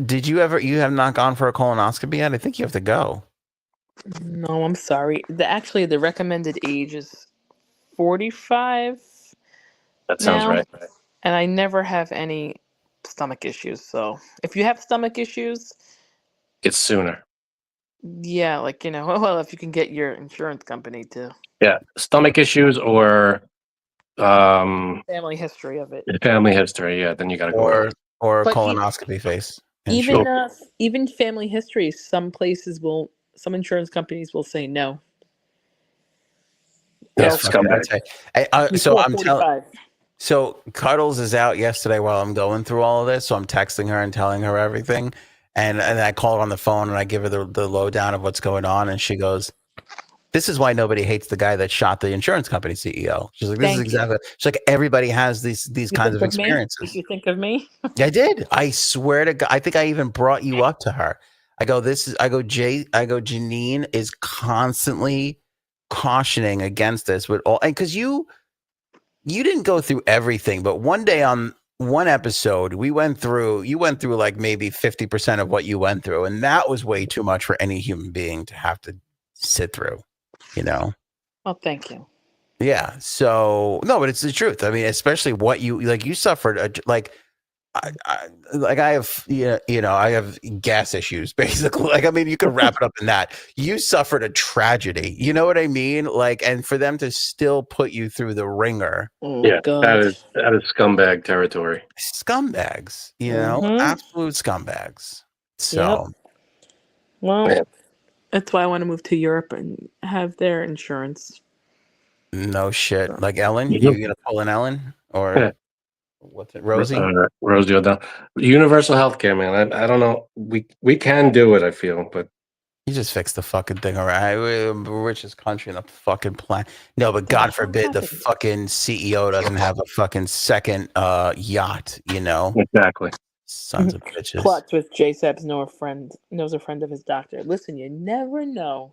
Did you have not gone for a colonoscopy yet? I think you have to go. No, I'm sorry. The recommended age is 45. That sounds right. And I never have any stomach issues. So if you have stomach issues, it's sooner. Yeah, well, if you can get your insurance company to. Yeah, stomach issues or family history of it. Family history, yeah. Then you got to go. Or colonoscopy face. Even family history, some insurance companies will say no. Yes, So Cuddles is out yesterday while I'm going through all of this. So I'm texting her and telling her everything. And I call her on the phone and I give her the lowdown of what's going on. And she goes, "This is why nobody hates the guy that shot the insurance company CEO." She's like, "This is exactly." She's like, "Everybody has these kinds of experiences." Did you think of me? I did. I swear to God. I think I even brought you up to her. I go, Janine is constantly cautioning against this with all, and because you didn't go through everything, but one day on one episode you went through like maybe 50% of what you went through, and that was way too much for any human being to have to sit through, Oh, thank you. Yeah. So no, but it's the truth. I mean, especially what you suffered, I have I have gas issues basically. Like, I mean, you can wrap it up in that. You suffered a tragedy. You know what I mean? Like, and for them to still put you through the ringer. Oh, yeah, God. That is scumbag territory. Scumbags, absolute scumbags. So, well, that's why I want to move to Europe and have their insurance. No shit. Like Ellen, you gonna pull an Ellen or? What's it, Rosie? Rosie O'Donnell. Universal healthcare, man. I don't know. We can do it, I feel, but you just fix the fucking thing around. We're the richest country in the fucking planet. No, but God forbid the fucking CEO doesn't have a fucking second yacht, Exactly. Sons of bitches. Plots with J-Sebs knows a friend of his doctor. Listen, you never know.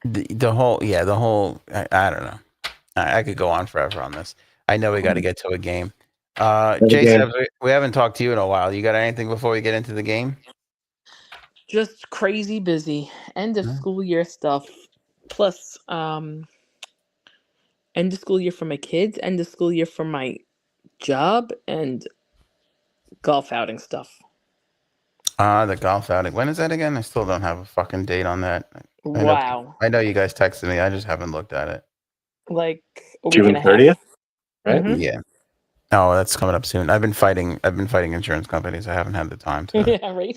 The whole I don't know. I could go on forever on this. I know we got to get to a game. Jason, we haven't talked to you in a while. You got anything before we get into the game? Just crazy busy. End of school year stuff. Plus, end of school year for my kids, end of school year for my job, and golf outing stuff. The golf outing. When is that again? I still don't have a fucking date on that. Wow. I know you guys texted me. I just haven't looked at it. Like June 30th? Right? Yeah. Oh, that's coming up soon. I've been fighting insurance companies. I haven't had the time to, Yeah, right.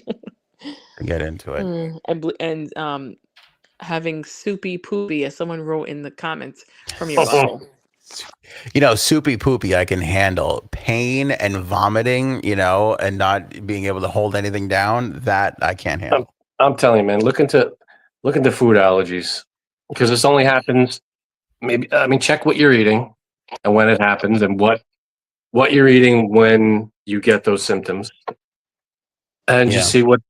to get into it. And having soupy poopy, as someone wrote in the comments, from your butthole. Soupy poopy I can handle. Pain and vomiting, and not being able to hold anything down, that I can't handle. I'm telling you, man, look into food allergies, because this only happens check what you're eating and when it happens, and what you're eating when you get those symptoms, and just see what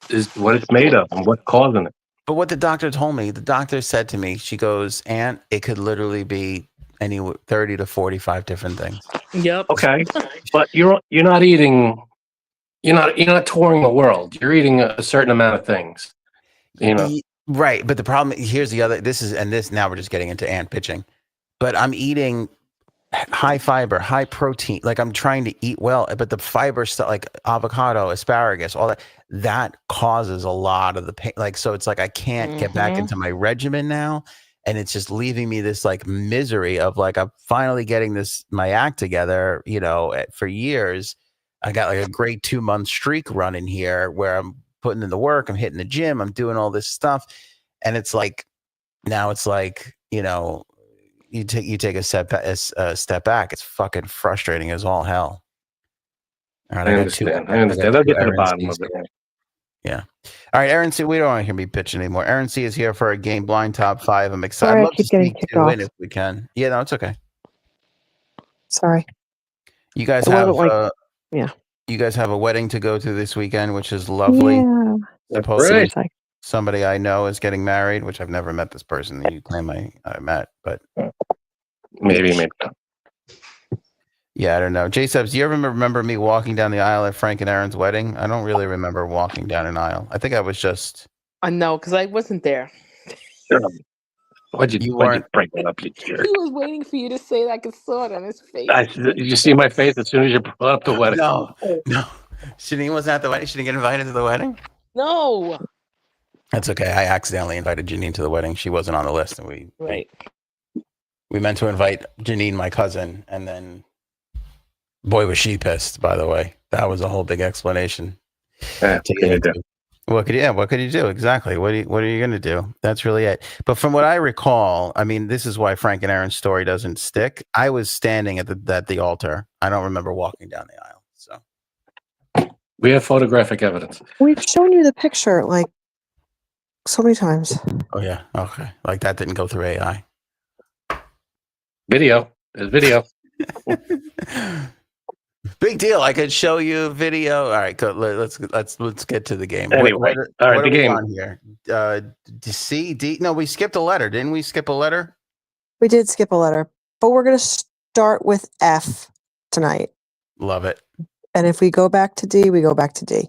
it's made of and what's causing it. But what the doctor told me, the doctor said to me, she goes, "Aunt, it could literally be 30 to 45 different things." Yep. Okay, but you're not eating. You're not touring the world. You're eating a certain amount of things. Right. But the problem, here's the other. Now we're just getting into aunt pitching. But I'm eating high fiber, high protein. Like I'm trying to eat well, but the fiber stuff, like avocado, asparagus, all that causes a lot of the pain. Like, so it's like I can't get back into my regimen now. And it's just leaving me this like misery of like, I'm finally getting my act together, for years. I got like a great 2-month streak running here where I'm putting in the work, I'm hitting the gym, I'm doing all this stuff. And it's like, now it's like, you take a step back. It's fucking frustrating as all hell. All right, I understand. I'll get to the bottom of it. Yeah. All right, Aaron C. We don't want to hear me pitch anymore. Aaron C. is here for a game blind top 5. I'm excited. I'd love to sneak 2 in if we can. Yeah, no, it's okay. Sorry. You guys have You guys have a wedding to go to this weekend, which is lovely. Yeah. Supposedly somebody I know is getting married, which I've never met this person that you claim I met, but maybe not. Yeah, I don't know. J-Subs, do you ever remember me walking down the aisle at Frank and Aaron's wedding? I don't really remember walking down an aisle. I think I was just... I know, because I wasn't there. Why'd you break that up, you jerk? He was waiting for you to say that. I could saw it on his face. Did you see my face as soon as you brought up the wedding? No. Janine wasn't at the wedding? She didn't get invited to the wedding? No. That's okay. I accidentally invited Janine to the wedding. She wasn't on the list. And we meant to invite Janine, my cousin, and then... Boy, was she pissed, by the way. That was a whole big explanation. What could you do? What could you do? Exactly. What are you going to do? That's really it. But from what I recall, I mean, this is why Frank and Aaron's story doesn't stick. I was standing at the altar. I don't remember walking down the aisle. So we have photographic evidence. We've shown you the picture like so many times. Oh yeah. Okay. Like that didn't go through AI. Video. There's video. Big deal. I could show you a video. All right, go, let's get to the game. Anyway, all right, the game on here. C, D. No, we skipped a letter. Didn't we skip a letter? We did skip a letter, but we're going to start with F tonight. Love it. And if we go back to D, we go back to D.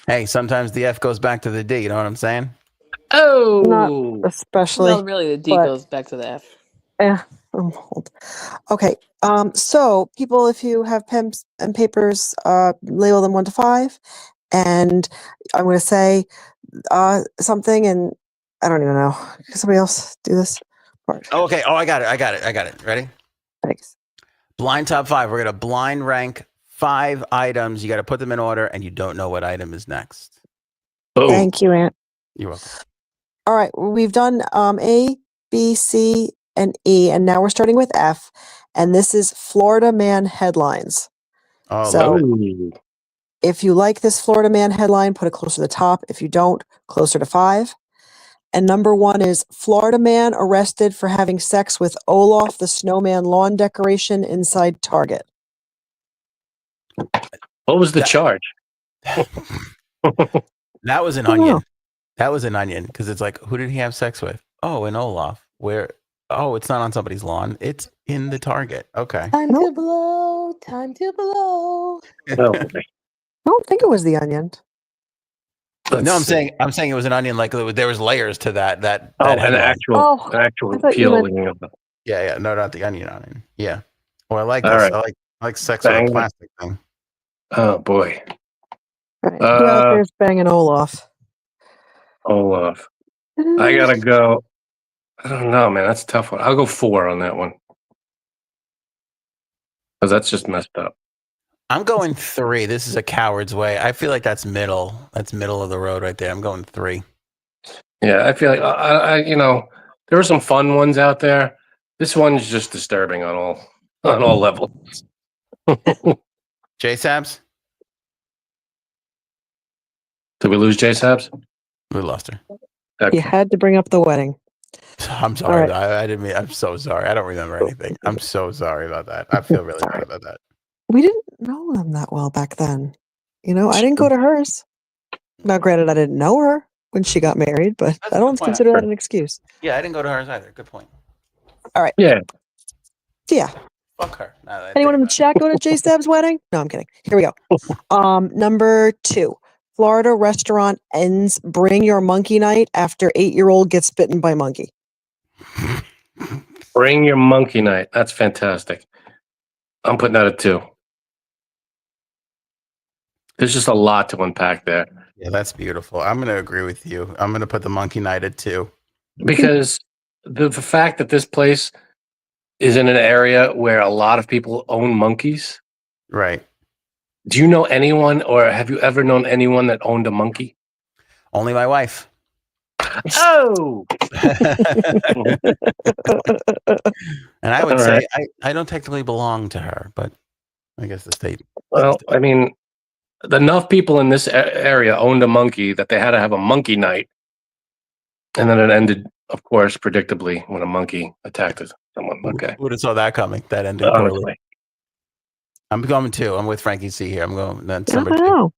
Hey, sometimes the F goes back to the D. You know what I'm saying? Oh, not especially. Well, really, the D goes back to the F. Yeah. I'm old. Okay. So people, if you have pens and papers, label them 1 to 5, and I'm going to say something, and I don't even know. Can somebody else do this part? Oh, okay. Oh, I got it. Ready? Thanks. Blind top 5. We're going to blind rank 5 items. You got to put them in order, and you don't know what item is next. Oh. Thank you, Aunt. You're welcome. All right. We've done A, B, C, and E, and now we're starting with F, and this is Florida Man headlines. Oh, so if you like this Florida Man headline, put it closer to the top. If you don't, closer to 5. And number 1 is Florida Man arrested for having sex with Olaf the snowman lawn decoration inside Target. What was the charge? That was an onion. That was an onion, because it's like, who did he have sex with? Oh, an Olaf. Where? Oh, it's not on somebody's lawn. It's in the Target. Okay. Time to blow. Time to blow. No. I don't think it was the onion. No, I'm saying it was an onion. Like there was layers to that. An actual peeling of the. Yeah. No, not the onion. Yeah. Well, I like this. Right. I like sex with a plastic thing. Oh boy. All right. Who out there's banging Olaf? Olaf. I gotta go. I don't know, man. That's a tough one. I'll go 4 on that one. Because that's just messed up. I'm going 3. This is a coward's way. I feel like that's middle. That's middle of the road right there. I'm going 3. Yeah, I feel like there are some fun ones out there. This one's just disturbing on all levels. J Sabs? Did we lose J Sabs? We lost her. You had to bring up the wedding. I'm sorry. Right. I didn't mean. I'm so sorry. I don't remember anything. I'm so sorry about that. I feel really bad about that. We didn't know them that well back then. I didn't go to hers. Now, granted, I didn't know her when she got married, but I don't consider that an excuse. Yeah, I didn't go to hers either. Good point. All right. Yeah. Fuck her. Anyone in the chat go to J Stab's wedding? No, I'm kidding. Here we go. Number 2. Florida restaurant ends bring your monkey night after 8-year-old gets bitten by monkey. Bring your monkey night. That's fantastic. I'm putting that at 2. There's just a lot to unpack there. Yeah, that's beautiful. I'm going to agree with you. I'm going to put the monkey night at 2. Because the fact that this place is in an area where a lot of people own monkeys. Right. Do you know anyone, or have you ever known anyone that owned a monkey? Only my wife. Oh! And I would say I don't technically belong to her, but I guess the state. Well, I mean, enough people in this area owned a monkey that they had to have a monkey night. And then it ended, of course, predictably when a monkey attacked someone. Okay. Who would have saw that coming? That ended poorly. I'm going 2. I'm with Frankie C here. I'm going. That's number 2.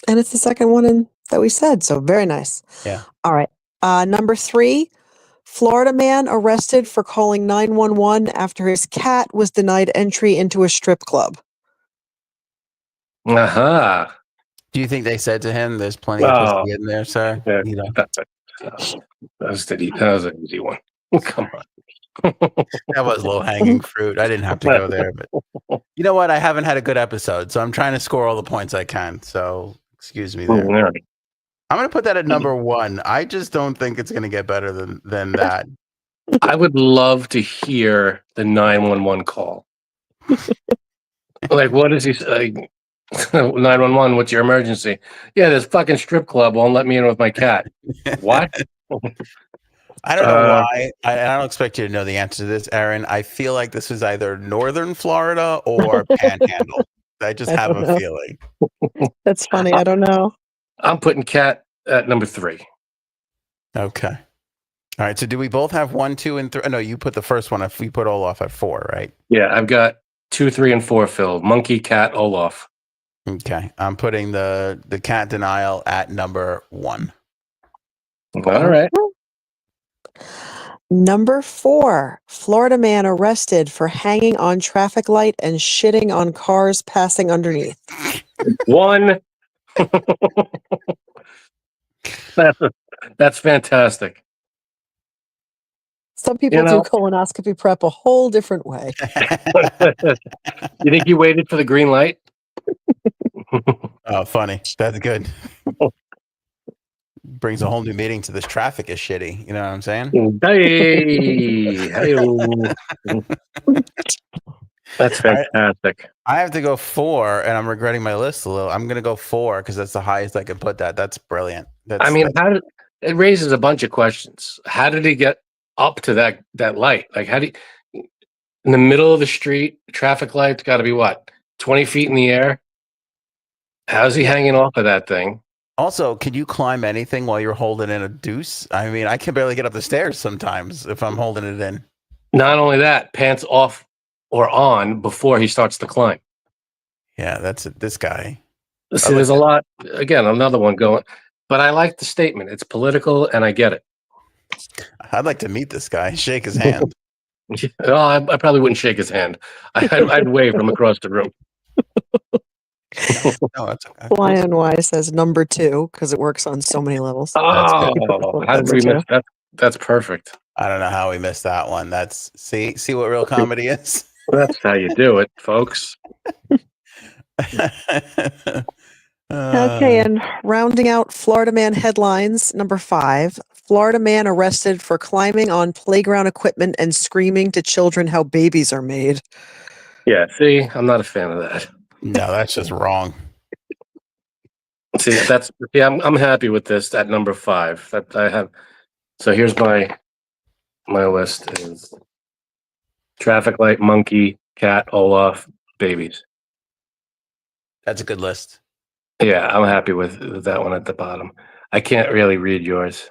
And it's the second one that we said. So very nice. Yeah. All right. Number 3, Florida man arrested for calling 911 after his cat was denied entry into a strip club. Uh-huh. Do you think they said to him, "There's plenty of pussy in there, sir"? Yeah, that was an easy one. Come on. That was low-hanging fruit. I didn't have to go there, but you know what? I haven't had a good episode, so I'm trying to score all the points I can. So excuse me there. I'm going to put that at number 1. I just don't think it's going to get better than that. I would love to hear the 911 call. Like, what is he saying? 911, what's your emergency? Yeah, this fucking strip club won't let me in with my cat. What? I don't know why. I don't expect you to know the answer to this, Aaron. I feel like this was either Northern Florida or Panhandle. I just have a feeling. That's funny. I don't know. I'm putting cat at number 3. Okay. All right. So do we both have 1, 2, and 3? No, you put the first one. If we put Olaf at 4, right? Yeah, I've got 2, 3, and 4 filled. Monkey, cat, Olaf. Okay. I'm putting the cat denial at number 1. All right. Number 4, Florida man arrested for hanging on traffic light and shitting on cars passing underneath. 1. That's fantastic. Some people do colonoscopy prep a whole different way. You think you waited for the green light? Oh, funny. That's good. Brings a whole new meaning to this. Traffic is shitty. You know what I'm saying? That's fantastic. I have to go 4, and I'm regretting my list a little. I'm going to go 4 because that's the highest I can put that. That's brilliant. It raises a bunch of questions. How did he get up to that light? Like, in the middle of the street, traffic light's got to be what, 20 feet in the air? How's he hanging off of that thing? Also, can you climb anything while you're holding in a deuce? I mean, I can barely get up the stairs sometimes if I'm holding it in. Not only that, pants off or on before he starts to climb. Yeah, that's this guy. See, there's a lot. Again, another one going. But I like the statement. It's political, and I get it. I'd like to meet this guy, shake his hand. I probably wouldn't shake his hand. I'd wave from across the room. No, that's okay. Lion Y says number 2 because it works on so many levels. How did we miss that? That's perfect. I don't know how we missed that one. That's see what real comedy is. That's how you do it, folks. Okay, and rounding out Florida man headlines, number 5, Florida man arrested for climbing on playground equipment and screaming to children how babies are made. Yeah, see, I'm not a fan of that. No, that's just wrong. See, I'm happy with this at number 5. That I have. So here's my list is traffic light, monkey, cat, Olaf, babies. That's a good list. Yeah, I'm happy with that one at the bottom. I can't really read yours.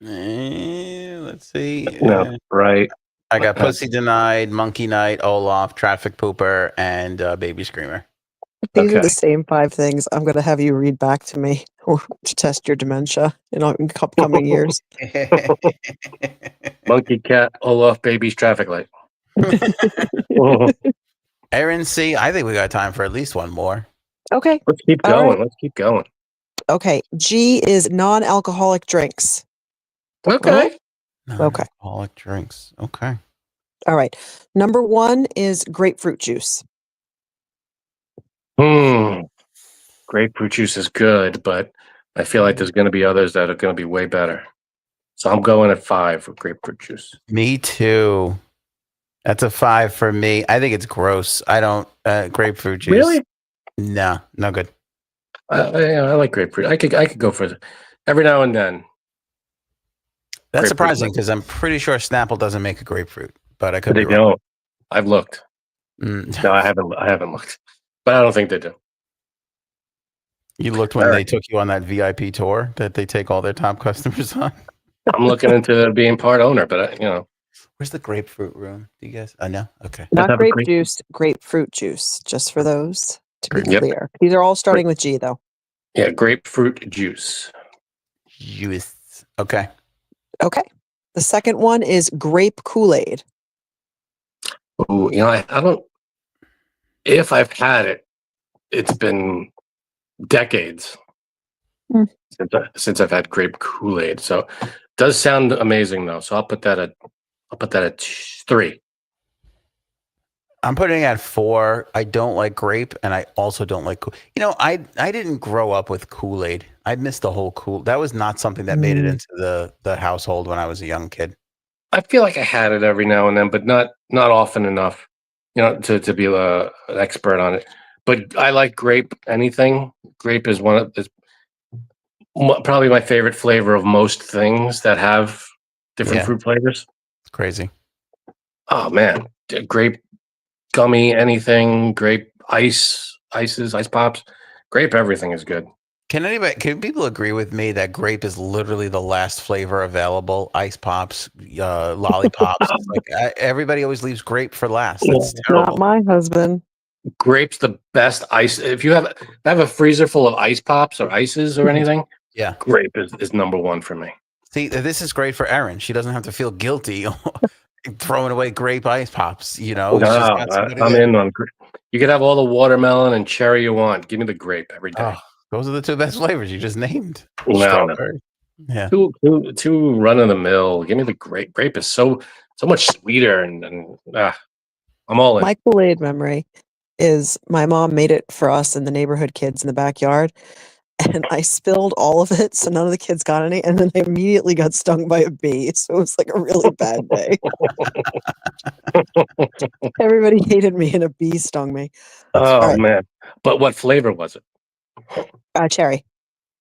Let's see. No, right. I got Pussy Denied, Monkey Night, Olaf, Traffic Pooper, and Baby Screamer. These are the same 5 things I'm going to have you read back to me to test your dementia in upcoming years. Monkey, cat, Olaf, babies, traffic light. Aaron C., I think we got time for at least one more. Okay. Let's keep going. Let's keep going. Okay. G is non-alcoholic drinks. Okay. Non-alcoholic drinks. Okay. All right. Number 1 is grapefruit juice. Grapefruit juice is good, but I feel like there's going to be others that are going to be way better. So I'm going at 5 with grapefruit juice. Me too. That's a 5 for me. I think it's gross. I don't grapefruit juice. Really? No good. I like grapefruit. I could go for it every now and then. That's surprising because I'm pretty sure Snapple doesn't make a grapefruit, but I could be wrong. They don't. I've looked. No, I haven't looked, but I don't think they do. You looked when they took you on that VIP tour that they take all their top customers on? I'm looking into being part owner, but Where's the grapefruit room? Do you guys? No? Okay. Not grape juice, grapefruit juice, just for those to be clear. These are all starting with G, though. Yeah, grapefruit juice. Okay. Okay. The second one is grape Kool-Aid. Oh, I don't. If I've had it, it's been decades since I've had grape Kool-Aid. So it does sound amazing though. So I'll put that at 3. I'm putting it at 4. I don't like grape, and I also don't like I didn't grow up with Kool-Aid. I missed the whole That was not something that made it into the household when I was a young kid. I feel like I had it every now and then, but not often enough, to be an expert on it. But I like grape. Anything grape is probably my favorite flavor of most things that have different fruit flavors. It's crazy. Oh man, grape gummy, anything, grape ice pops, grape everything is good. Can people agree with me that grape is literally the last flavor available? Ice pops, lollipops. Everybody always leaves grape for last. That's terrible. Not my husband. Grape's the best ice. If you have a freezer full of ice pops or ices or anything, grape is number 1 for me. See, this is great for Erin. She doesn't have to feel guilty throwing away grape ice pops. No, I'm in on grape. You could have all the watermelon and cherry you want. Give me the grape every day. Oh, those are the 2 best flavors you just named. No. Yeah. Too run of the mill. Give me the grape. Grape is so much sweeter and I'm all in. My Kool-Aid memory is my mom made it for us and the neighborhood kids in the backyard, and I spilled all of it, so none of the kids got any, and then I immediately got stung by a bee. So it was like a really bad day. Everybody hated me, and a bee stung me. Oh man! But what flavor was it? Cherry.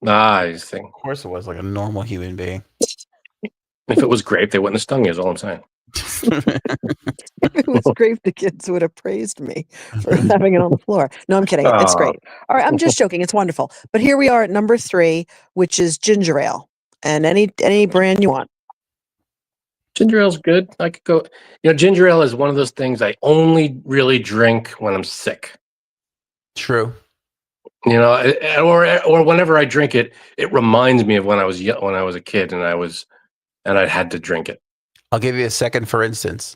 Nice thing. Of course, it was like a normal human being. If it was grape, they wouldn't have stung you. Is all I'm saying. If it was grape, the kids would have praised me for having it on the floor. No, I'm kidding. It's great. All right, I'm just joking. It's wonderful. But here we are at number 3, which is ginger ale, and any brand you want. Ginger ale's good. I could go. Ginger ale is one of those things I only really drink when I'm sick. True. Or whenever I drink it, it reminds me of when I was a kid and I had to drink it. I'll give you a second, for instance.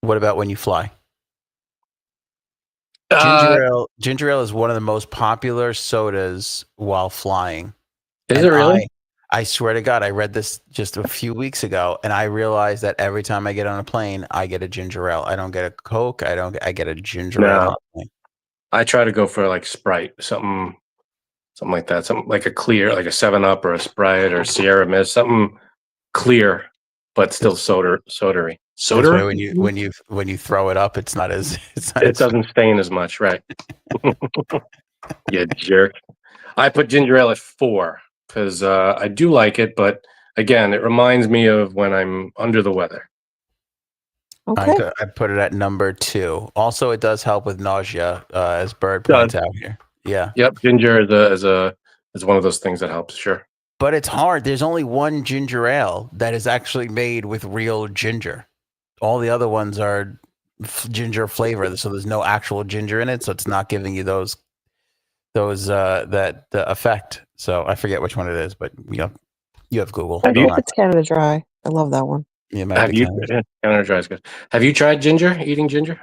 What about when you fly? Ginger ale is one of the most popular sodas while flying. Is it really? I swear to God, I read this just a few weeks ago, and I realized that every time I get on a plane, I get a ginger ale. I don't get a Coke. I get a ginger ale. I try to go for like Sprite, something like that. Something like a clear, like a 7-Up or a Sprite or Sierra Mist, something clear. but still sodery. That's why Soder? when you throw it up, it's not as It doesn't stain as much, right? You jerk. I put ginger ale at 4 because I do like it, but again, it reminds me of when I'm under the weather. Okay. I put it at number 2. Also, it does help with nausea, as Bird points out here. Yeah. Yep, ginger is one of those things that helps. Sure. But it's hard. There's only one ginger ale that is actually made with real ginger. All the other ones are ginger flavor, so there's no actual ginger in it, so it's not giving you that effect. So I forget which one it is, but you have Google. It's Canada Dry. I love that one. Yeah, Canada Dry is good. Have you tried eating ginger?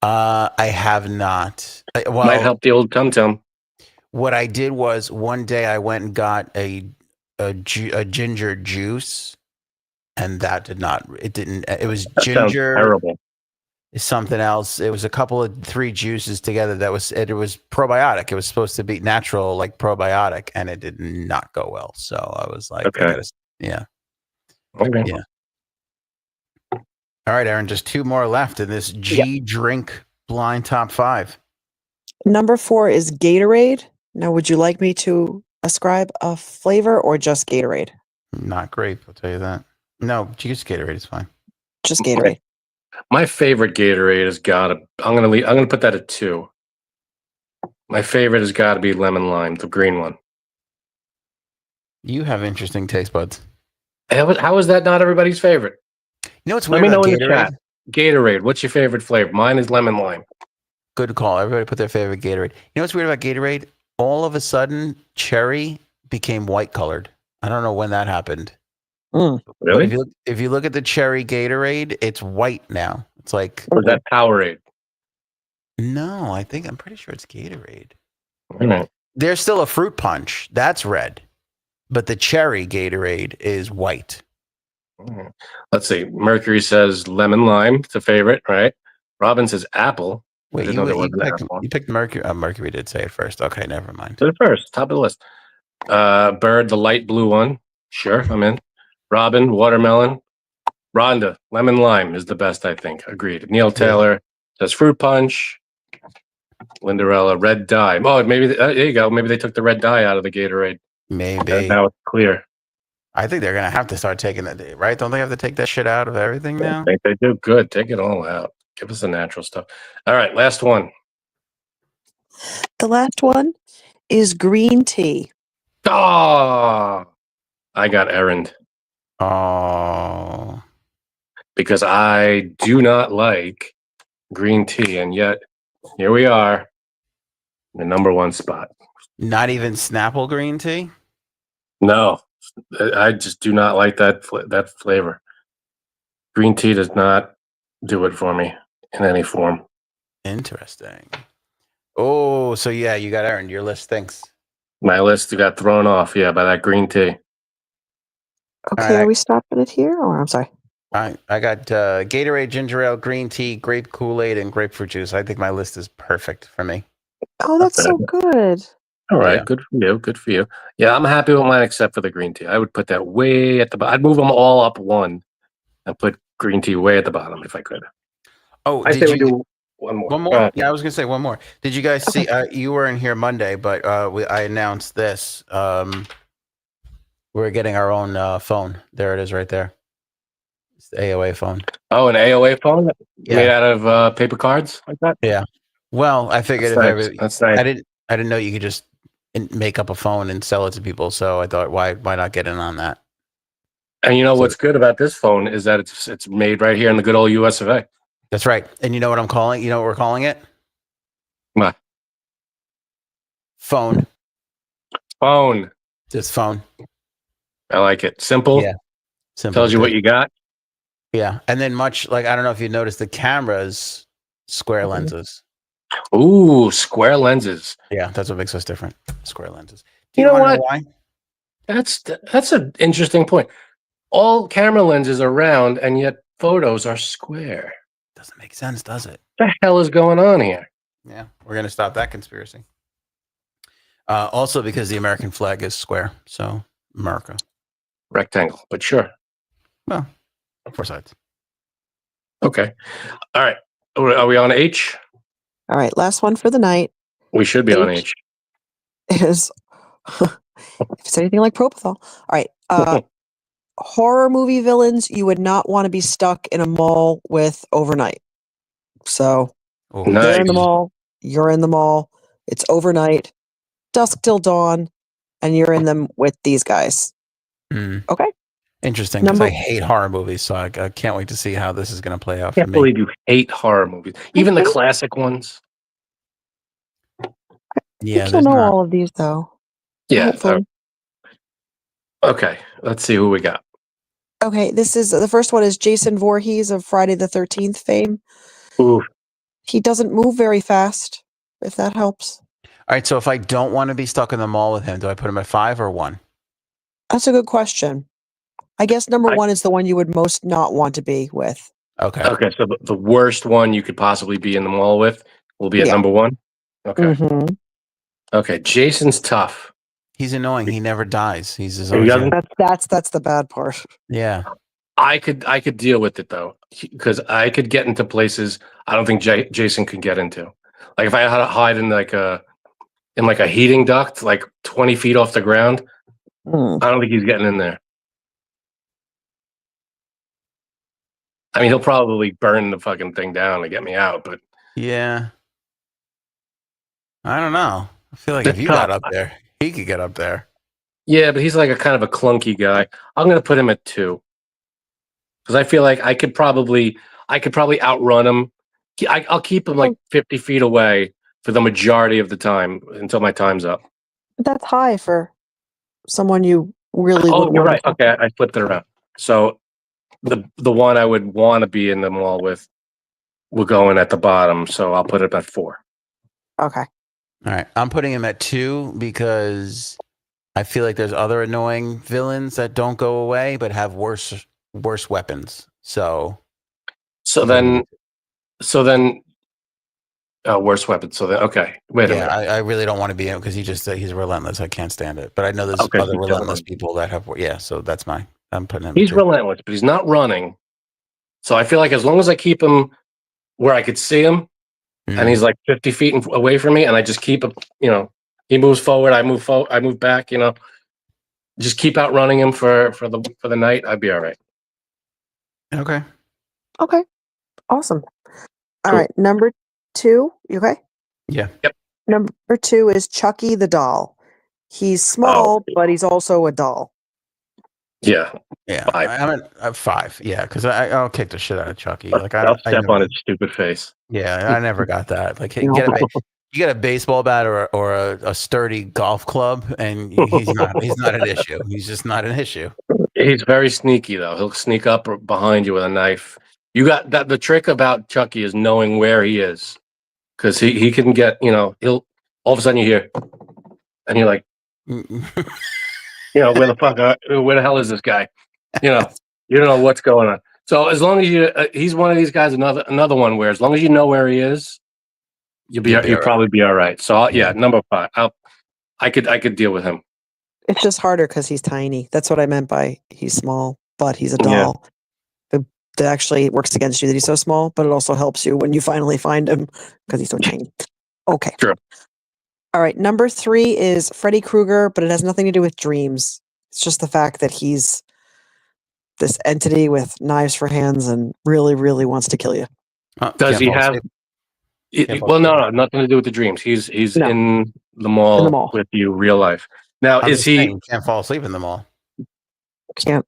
I have not. Well, might help the old tum-tum. What I did was one day I went and got a ginger juice, and that did not. It didn't. It was that ginger. Terrible. Something else. It was a couple of 3 juices together. It was probiotic. It was supposed to be natural, like probiotic, and it did not go well. So I was like, okay. Yeah. Okay. Yeah. All right, Aaron, just 2 more left in this drink blind top 5. Number 4 is Gatorade. Now, would you like me to ascribe a flavor or just Gatorade? Not grape, I'll tell you that. No, just Gatorade is fine. Just Gatorade. My favorite Gatorade has got to. I'm gonna put that at 2. My favorite has got to be lemon lime, the green one. You have interesting taste buds. How is that not everybody's favorite? You know what's weird? Let me know in the chat. Gatorade. What's your favorite flavor? Mine is lemon lime. Good call. Everybody put their favorite Gatorade. You know what's weird about Gatorade? All of a sudden, cherry became white colored. I don't know when that happened. Really? If you look at the cherry Gatorade, it's white now. It's like, or is that Powerade? No, I'm pretty sure it's Gatorade. Right. There's still a fruit punch. That's red. But the cherry Gatorade is white. Let's see. Mercury says lemon lime. It's a favorite, right? Robin says apple. Wait, you picked Mercury. Mercury did say it first. Okay, never mind. Did it first. Top of the list. Bird, the light blue one. Sure, I'm in. Robin, watermelon. Rhonda, lemon lime is the best, I think. Agreed. Neil Taylor says fruit punch. Lindarella, red dye. Oh, maybe there you go. Maybe they took the red dye out of the Gatorade. Maybe. Now it's clear. I think they're gonna have to start taking that, right? Don't they have to take that shit out of everything now? I think they do. Good. Take it all out. Give us the natural stuff. All right, last one. The last one is green tea. Oh, I got errand. Oh. Because I do not like green tea, and yet here we are, the number 1 spot. Not even Snapple green tea? No, I just do not like that flavor. Green tea does not do it for me in any form. Interesting. Oh, so yeah, you got Aaron. Your list stinks. My list got thrown off, by that green tea. Okay, are we stopping it here? Or I'm sorry. All right, I got Gatorade, ginger ale, green tea, grape Kool-Aid, and grapefruit juice. I think my list is perfect for me. Oh, that's so good. All right, good for you. Good for you. Yeah, I'm happy with mine except for the green tea. I would put that way at the bottom. I'd move them all up 1 and put green tea way at the bottom if I could. Oh, I say we do one more. One more? Yeah, I was going to say one more. Did you guys see? You weren't here Monday, but I announced this. We're getting our own phone. There it is right there. It's the AOA phone. Oh, an AOA phone made out of paper cards like that? Yeah. Well, I figured that's nice. I didn't know you could just make up a phone and sell it to people. So I thought, why not get in on that? And what's good about this phone is that it's made right here in the good old US of A. That's right. And you know what I'm calling? You know what we're calling it? What? Phone. Phone. Just phone. I like it. Simple. Yeah. Simple. Tells you what you got. Yeah. And then much like, I don't know if you noticed the cameras, square lenses. Ooh, square lenses. Yeah, that's what makes us different. Square lenses. Do you know what? Why? That's an interesting point. All camera lenses are round, and yet photos are square. Doesn't make sense, does it? What the hell is going on here? Yeah, we're gonna stop that conspiracy. Also, because the American flag is square, so America. Rectangle, but sure. Well, 4 sides. Okay. All right. Are we on H? All right, last one for the night We should be on H. is if it's anything like Propofol. All right. Horror movie villains you would not want to be stuck in a mall with overnight. So they're in the mall, you're in the mall, it's overnight, dusk till dawn, and you're in them with these guys. Okay. Interesting, because I hate horror movies, so I can't wait to see how this is going to play out for me. I can't believe you hate horror movies. Even the classic ones. Yeah, you'll know all of these, though. Yeah. Okay, let's see who we got. Okay, the first one is Jason Voorhees of Friday the 13th fame. Ooh. He doesn't move very fast, if that helps. All right, so if I don't want to be stuck in the mall with him, do I put him at 5 or 1? That's a good question. I guess number 1 is the one you would most not want to be with. Okay. Okay, so the worst one you could possibly be in the mall with will be at number 1? Okay. Mm-hmm. Okay, Jason's tough. He's annoying. He never dies. He's his own. That's the bad part. Yeah. I could deal with it though, because I could get into places I don't think Jason could get into. Like if I had to hide in like a heating duct, like 20 feet off the ground, I don't think he's getting in there. I mean, he'll probably burn the fucking thing down to get me out, but yeah, I don't know. I feel like if you got up there, he could get up there. Yeah, but he's like a kind of a clunky guy. I'm going to put him at 2 because I feel like I could probably outrun him. I'll keep him like 50 feet away for the majority of the time until my time's up. That's high for someone you really. Oh, you're right. Okay, I flipped it around. So the one I would want to be in the mall with will go in at the bottom. So I'll put it at 4. Okay. All right, I'm putting him at 2 because I feel like there's other annoying villains that don't go away but have worse weapons. So then worse weapons. So then okay, wait a minute. I really don't want to be in because he's relentless. I can't stand it. But I know there's other relentless people that have. Yeah, so that's I'm putting him. He's relentless, but he's not running. So I feel like as long as I keep him where I could see him, and he's like 50 feet away from me, and I just keep him, he moves forward, I move forward, I move back, just keep outrunning him for the night. I'd be all right. Okay. Okay. Awesome. All right. Number 2. You okay? Yeah. Yep. Number 2 is Chucky the doll. He's small, but he's also a doll. Yeah. Yeah. 5. I'm at 5. Yeah, because I'll kick the shit out of Chucky. Like I'll step on his stupid face. Yeah, I never got that. Like, you get a baseball bat or a sturdy golf club, and he's not an issue. He's just not an issue. He's very sneaky though. He'll sneak up behind you with a knife. You got that. The trick about Chucky is knowing where he is, because he can get he'll all of a sudden you hear, and you're like, where the hell is this guy? You don't know what's going on. So as long as he's one of these guys. Another one where as long as you know where he is, you'll probably be all right. So number 5. I could deal with him. It's just harder because he's tiny. That's what I meant by he's small, but he's a doll. Yeah. That actually works against you that he's so small, but it also helps you when you finally find him because he's so tiny. Okay. True. All right. Number 3 is Freddy Krueger, but it has nothing to do with dreams. It's just the fact that he's this entity with knives for hands and really, really wants to kill you. Does he have? Well, no, nothing to do with the dreams. He's in the mall with you, real life. Now, is he? You can't fall asleep in the mall. Can't.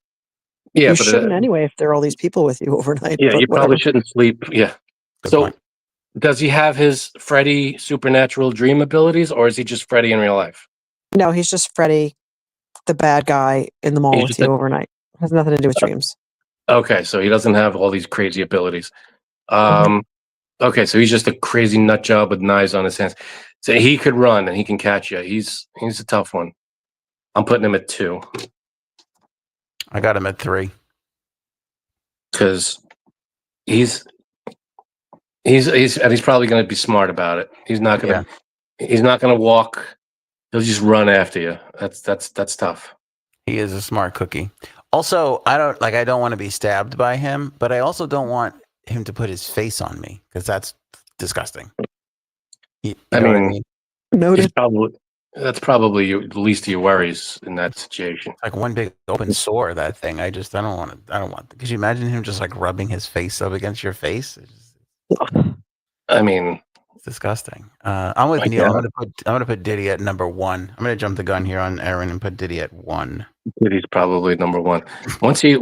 Yeah, you shouldn't anyway if there are all these people with you overnight. Yeah, you probably shouldn't sleep. Yeah. Good point. Does he have his Freddy supernatural dream abilities, or is he just Freddy in real life? No, he's just Freddy, the bad guy in the mall with you overnight. Has nothing to do with dreams. Okay, so he doesn't have all these crazy abilities. Okay, so he's just a crazy nut job with knives on his hands. So he could run and he can catch you. He's a tough one. I'm putting him at 2. I got him at 3. Because he's probably going to be smart about it. He's not going to walk. He'll just run after you. That's tough. He is a smart cookie. Also, I don't want to be stabbed by him, but I also don't want him to put his face on me because that's disgusting. You know what I mean? Noted. That's probably the least of your worries in that situation. Like one big open sore. That thing. I don't want. Could you imagine him just like rubbing his face up against your face? I mean, it's disgusting. I'm with Neil. I'm gonna put Diddy at number 1. I'm gonna jump the gun here on Aaron and put Diddy at 1. Diddy's probably number 1. Once he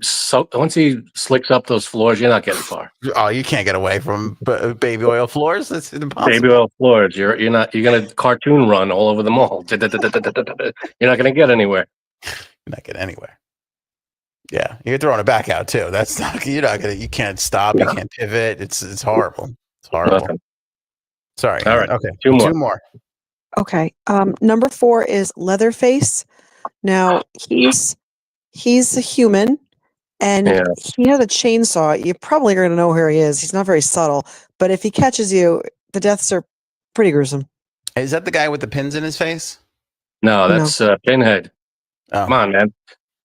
slicks up those floors, you're not getting far. Oh, you can't get away from baby oil floors. It's impossible. Baby oil floors. You're gonna cartoon run all over the mall. You're not gonna get anywhere. You're not getting anywhere. Yeah, you're throwing it back out too. That's not. You're not gonna. You can't stop. You can't pivot. It's horrible. It's horrible. Nothing. Sorry. All right. Okay. Two more. Okay. Number 4 is Leatherface. Now he's a human, and he has a chainsaw. You probably are going to know where he is. He's not very subtle, but if he catches you, the deaths are pretty gruesome. Is that the guy with the pins in his face? No, that's Pinhead. Oh. Come on, man.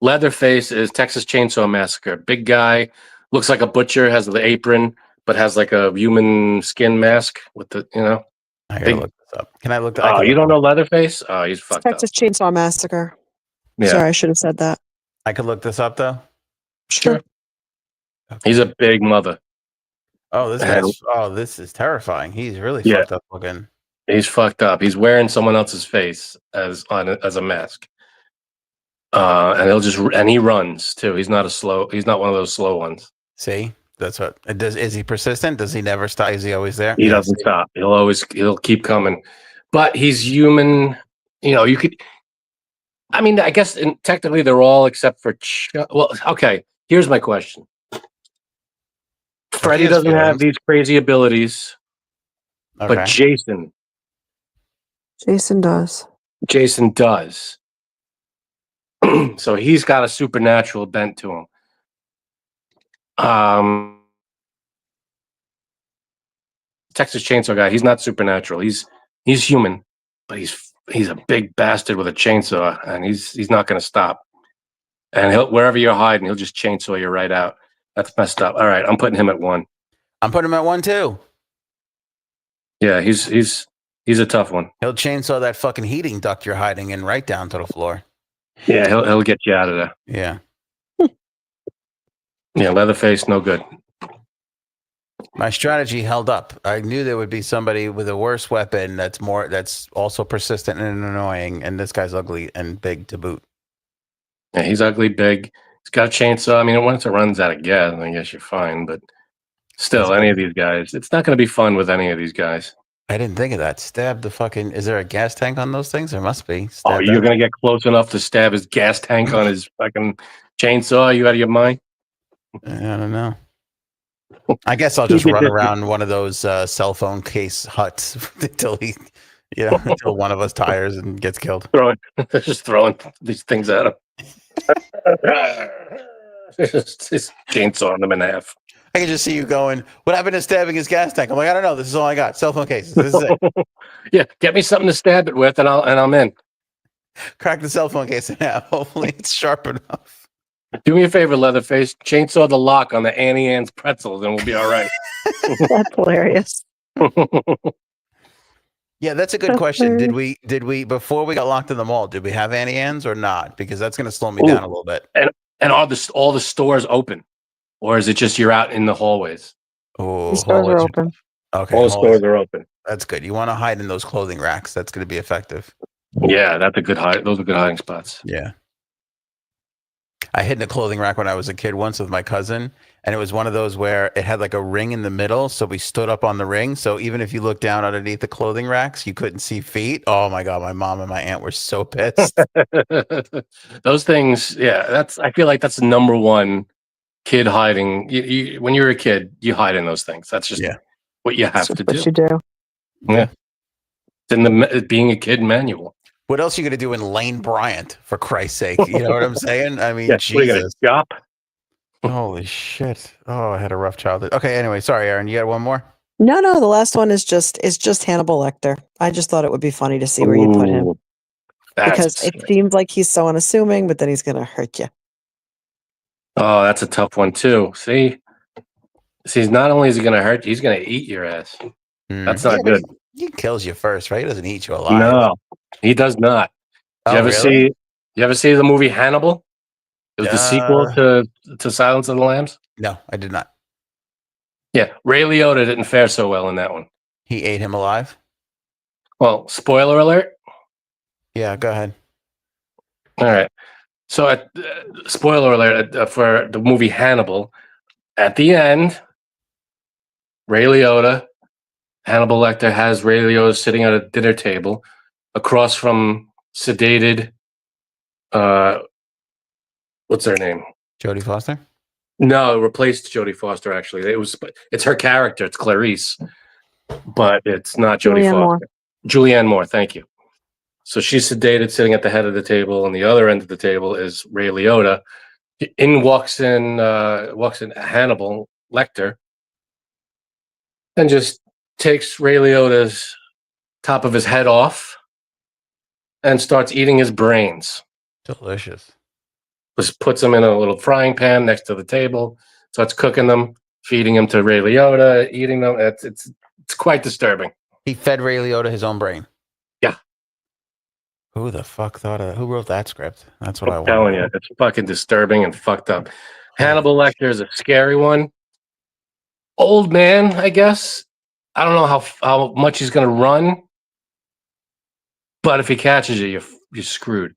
Leatherface is Texas Chainsaw Massacre. Big guy, looks like a butcher, has the apron, but has like a human skin mask with the, I gotta look this up. Can I look? Oh, you don't know Leatherface? Oh, he's fucked up. Texas Chainsaw Massacre. Yeah. Sorry, I should have said that. I could look this up though. Sure. Okay. He's a big mother. Oh, this is terrifying. He's really fucked up looking. He's fucked up. He's wearing someone else's face as a mask. And he runs too. He's not one of those slow ones. See? That's what it does. Is he persistent? Does he never stop? Is he always there? He doesn't stop. He'll keep coming. But he's human. I guess technically they're all except for well, okay. Here's my question. Freddy doesn't have these crazy abilities, but Jason does. Jason does. So he's got a supernatural bent to him. Texas Chainsaw guy, he's not supernatural. He's human, but he's a big bastard with a chainsaw, and he's not going to stop. And wherever you're hiding, he'll just chainsaw you right out. That's messed up. All right, I'm putting him at 1. I'm putting him at 1 too. Yeah, he's a tough one. He'll chainsaw that fucking heating duct you're hiding in right down to the floor. Yeah, he'll get you out of there. Yeah. Yeah, Leatherface, no good. My strategy held up. I knew there would be somebody with a worse weapon that's also persistent and annoying, and this guy's ugly and big to boot. Yeah, he's ugly, big. He's got a chainsaw. I mean, once it runs out of gas, I guess you're fine. But still, any of these guys, it's not going to be fun with any of these guys. I didn't think of that. Stab the fucking... Is there a gas tank on those things? There must be. You're going to get close enough to stab his gas tank on his fucking chainsaw? Are you out of your mind? I don't know. I guess I'll just run around one of those cell phone case huts until until one of us tires and gets killed. Just throwing these things at him. Just chainsawing them in half. I can just see you going, what happened to stabbing his gas tank? I'm like, I don't know. This is all I got. Cell phone cases. This is it. Yeah, get me something to stab it with, and I'm in. Crack the cell phone case in half. Hopefully it's sharp enough. Do me a favor, Leatherface. Chainsaw the lock on the Annie Ann's pretzels, and we'll be all right. That's hilarious. Yeah, that's a good question. Did we before we got locked in the mall? Did we have Annie Ann's or not? Because that's going to slow me down a little bit. And are all the stores open, or is it just you're out in the hallways? Oh, the stores are open. Okay, all the stores are open. That's good. You want to hide in those clothing racks. That's going to be effective. Yeah, that's a good hide. Those are good hiding spots. Yeah. I hid in a clothing rack when I was a kid once with my cousin, and it was one of those where it had like a ring in the middle, so we stood up on the ring. So even if you look down underneath the clothing racks, you couldn't see feet. Oh my God, my mom and my aunt were so pissed. Those things, yeah, I feel like that's the number one kid hiding. When you're a kid, you hide in those things. That's just what you have to do. What you do. Yeah. It's in the being a kid manual. What else are you going to do in Lane Bryant, for Christ's sake? You know what I'm saying? I mean, Jesus. Shop? Holy shit. Oh, I had a rough childhood. Okay, anyway, sorry, Aaron. You got one more? No, the last one is just Hannibal Lecter. I just thought it would be funny to see where you put him. Because it seems like he's so unassuming, but then he's going to hurt you. Oh, that's a tough one too. See, not only is he going to hurt you, he's going to eat your ass. That's not good. He kills you first, right? He doesn't eat you alive. No, he does not. Oh, really? You ever see the movie Hannibal? It was the sequel to Silence of the Lambs. No, I did not. Yeah, Ray Liotta didn't fare so well in that one. He ate him alive? Well, spoiler alert. Yeah, go ahead. All right. So, spoiler alert for the movie Hannibal. At the end, Ray Liotta, Hannibal Lecter has Ray Liotta sitting at a dinner table across from sedated. What's her name? Jodie Foster? No, it replaced Jodie Foster. Actually, it's her character. It's Clarice, but it's not Jodie Foster. Julianne Moore. Thank you. So she's sedated, sitting at the head of the table, and the other end of the table is Ray Liotta. Walks in Hannibal Lecter, and just takes Ray Liotta's top of his head off, and starts eating his brains. Delicious. Just puts them in a little frying pan next to the table, starts cooking them, feeding them to Ray Liotta, eating them. It's quite disturbing. He fed Ray Liotta his own brain. Yeah. Who the fuck thought of that? Who wrote that script? That's what I want. I'm telling you, it's fucking disturbing and fucked up. Hannibal Lecter is a scary one. Old man, I guess. I don't know how much he's going to run, but if he catches you, you're screwed.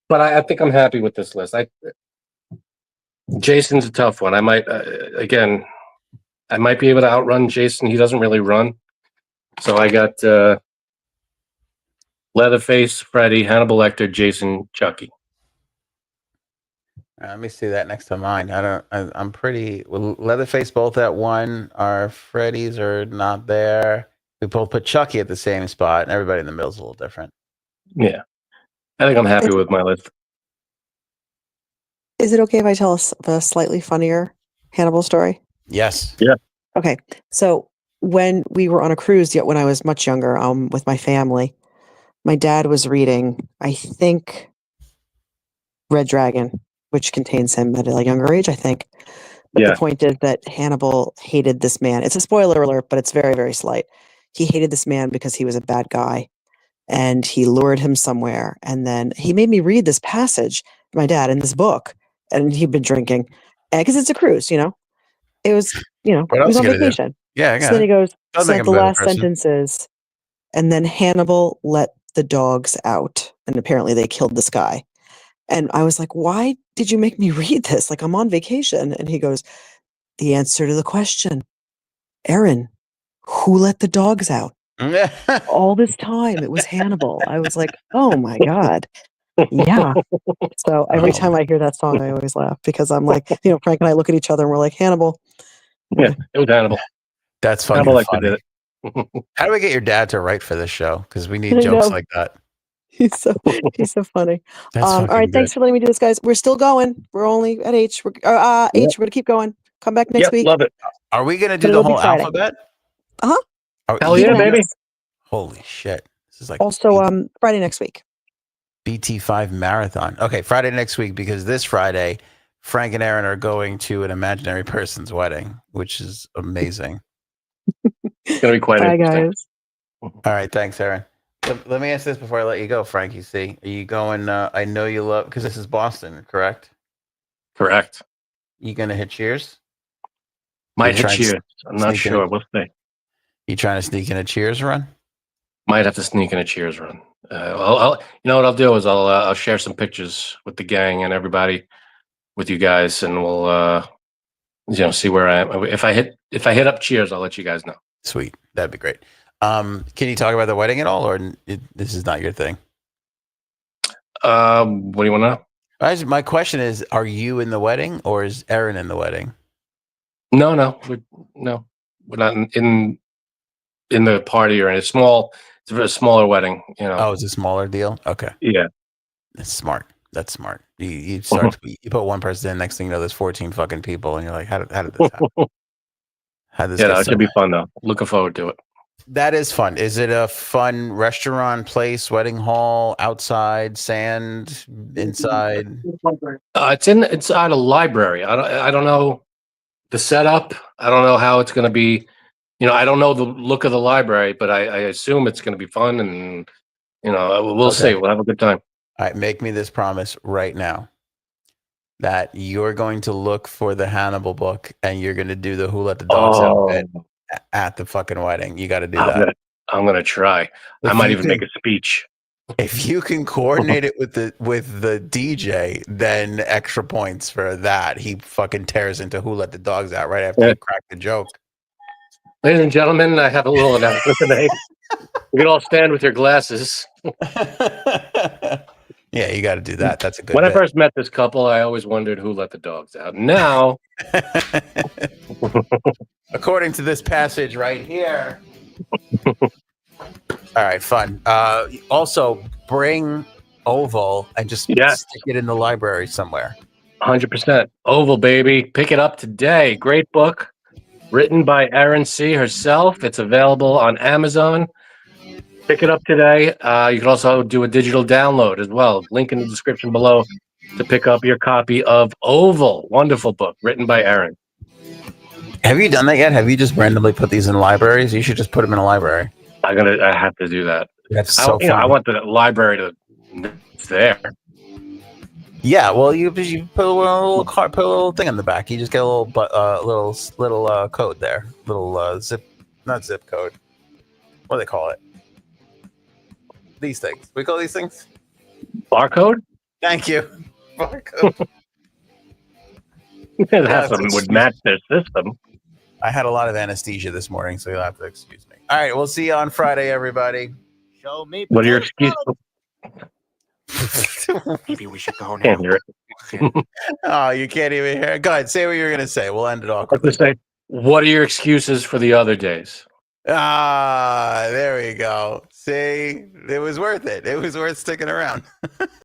But I think I'm happy with this list. Jason's a tough one. I might be able to outrun Jason. He doesn't really run. So I got Leatherface, Freddy, Hannibal Lecter, Jason, Chucky. Let me see that next to mine. I'm pretty Leatherface both at 1. Our Freddy's are not there. We both put Chucky at the same spot, and everybody in the middle is a little different. Yeah. I think I'm happy with my list. Is it okay if I tell a slightly funnier Hannibal story? Yes. Yeah. Okay. So when we were on a cruise, when I was much younger, with my family, my dad was reading, I think, Red Dragon, which contains him at a younger age, I think. But the point is that Hannibal hated this man. It's a spoiler alert, but it's very, very slight. He hated this man because he was a bad guy. And he lured him somewhere. And then he made me read this passage, my dad, in this book. And he'd been drinking. Because it's a cruise, It was, he was on vacation. Yeah, I got so then he goes, so the last sentence is, and then Hannibal let the dogs out. And apparently they killed this guy. And I was like, why did you make me read this? Like, I'm on vacation. And he goes, the answer to the question, Aaron, who let the dogs out? All this time, it was Hannibal. I was like, oh my God. Yeah. So every time I hear that song, I always laugh because I'm like, Frank and I look at each other and we're like, Hannibal. Yeah, it was Hannibal. That's funny. Hannibal did it. How do we get your dad to write for this show? Because we need jokes like that. He's so funny. All right, thanks for letting me do this, guys. We're still going. We're only at H. We're going to keep going. Come back next week. Love it. Are we going to do the whole alphabet? Hell yeah, baby. Holy shit. This is like also Friday next week. BT5 marathon. Okay, Friday next week, because this Friday, Frank and Aaron are going to an imaginary person's wedding, which is amazing. It's going to be quite interesting. Guys. All right, thanks, Aaron. Let me ask this before I let you go, Frank. You see, are you going? I know you love, because this is Boston, correct? Correct. You going to hit Cheers? Might hit Cheers. I'm not sure. We'll see. You trying to sneak in a Cheers run? Might have to sneak in a Cheers run. I'll you know what I'll do is I'll share some pictures with the gang and everybody, with you guys, and we'll see where I am. If I hit up Cheers, I'll let you guys know. Sweet, that'd be great. Can you talk about the wedding at all, or this is not your thing? What do you want to know? My question is: are you in the wedding, or is Aaron in the wedding? No, we're not in the party or in it's a smaller wedding. Oh, it's a smaller deal. Okay. Yeah, that's smart. That's smart. You start you put one person in, next thing you know, there's 14 fucking people, and you're like, how did this happen? It should be fun though. Looking forward to it. That is fun. Is it a fun restaurant, place, wedding hall, outside, sand, inside? It's inside a library. I don't know the setup. I don't know how it's going to be. I don't know the look of the library, but I assume it's going to be fun, and we'll see. We'll have a good time. All right, make me this promise right now that you're going to look for the Hannibal book and you're going to do the Who Let the Dogs Out at the fucking wedding. You got to do that. I'm gonna try. I might even make a speech. If you can coordinate it with the DJ, then extra points for that. He fucking tears into Who Let the Dogs Out right after you crack the joke. Ladies and gentlemen, I have a little announcement today. You can all stand with your glasses. Yeah, you got to do that. That's a good. When I first met this couple, I always wondered who let the dogs out. Now, according to this passage right here. All right, fun. Also, bring Oval and just stick it in the library somewhere. 100%. Oval, baby. Pick it up today. Great book. Written by Erin C. herself. It's available on Amazon. Pick it up today. You can also do a digital download as well. Link in the description below to pick up your copy of Oval. Wonderful book written by Erin. Have you done that yet? Have you just randomly put these in libraries? You should just put them in a library. I have to do that. That's so fun. I want the library to it's there. Yeah, well, you put a little thing in the back. You just get a little code there, not zip code. What do they call it? These things. We call these things barcode. Thank you. Barcode. That would match their system. I had a lot of anesthesia this morning, so you'll have to excuse me. All right, we'll see you on Friday, everybody. Show me. What are your excuses? Maybe we should go now. Oh, you can't even hear it. Go ahead, say what you're going to say. We'll end it awkwardly. What are your excuses for the other days? Ah, there we go. See, it was worth it. It was worth sticking around.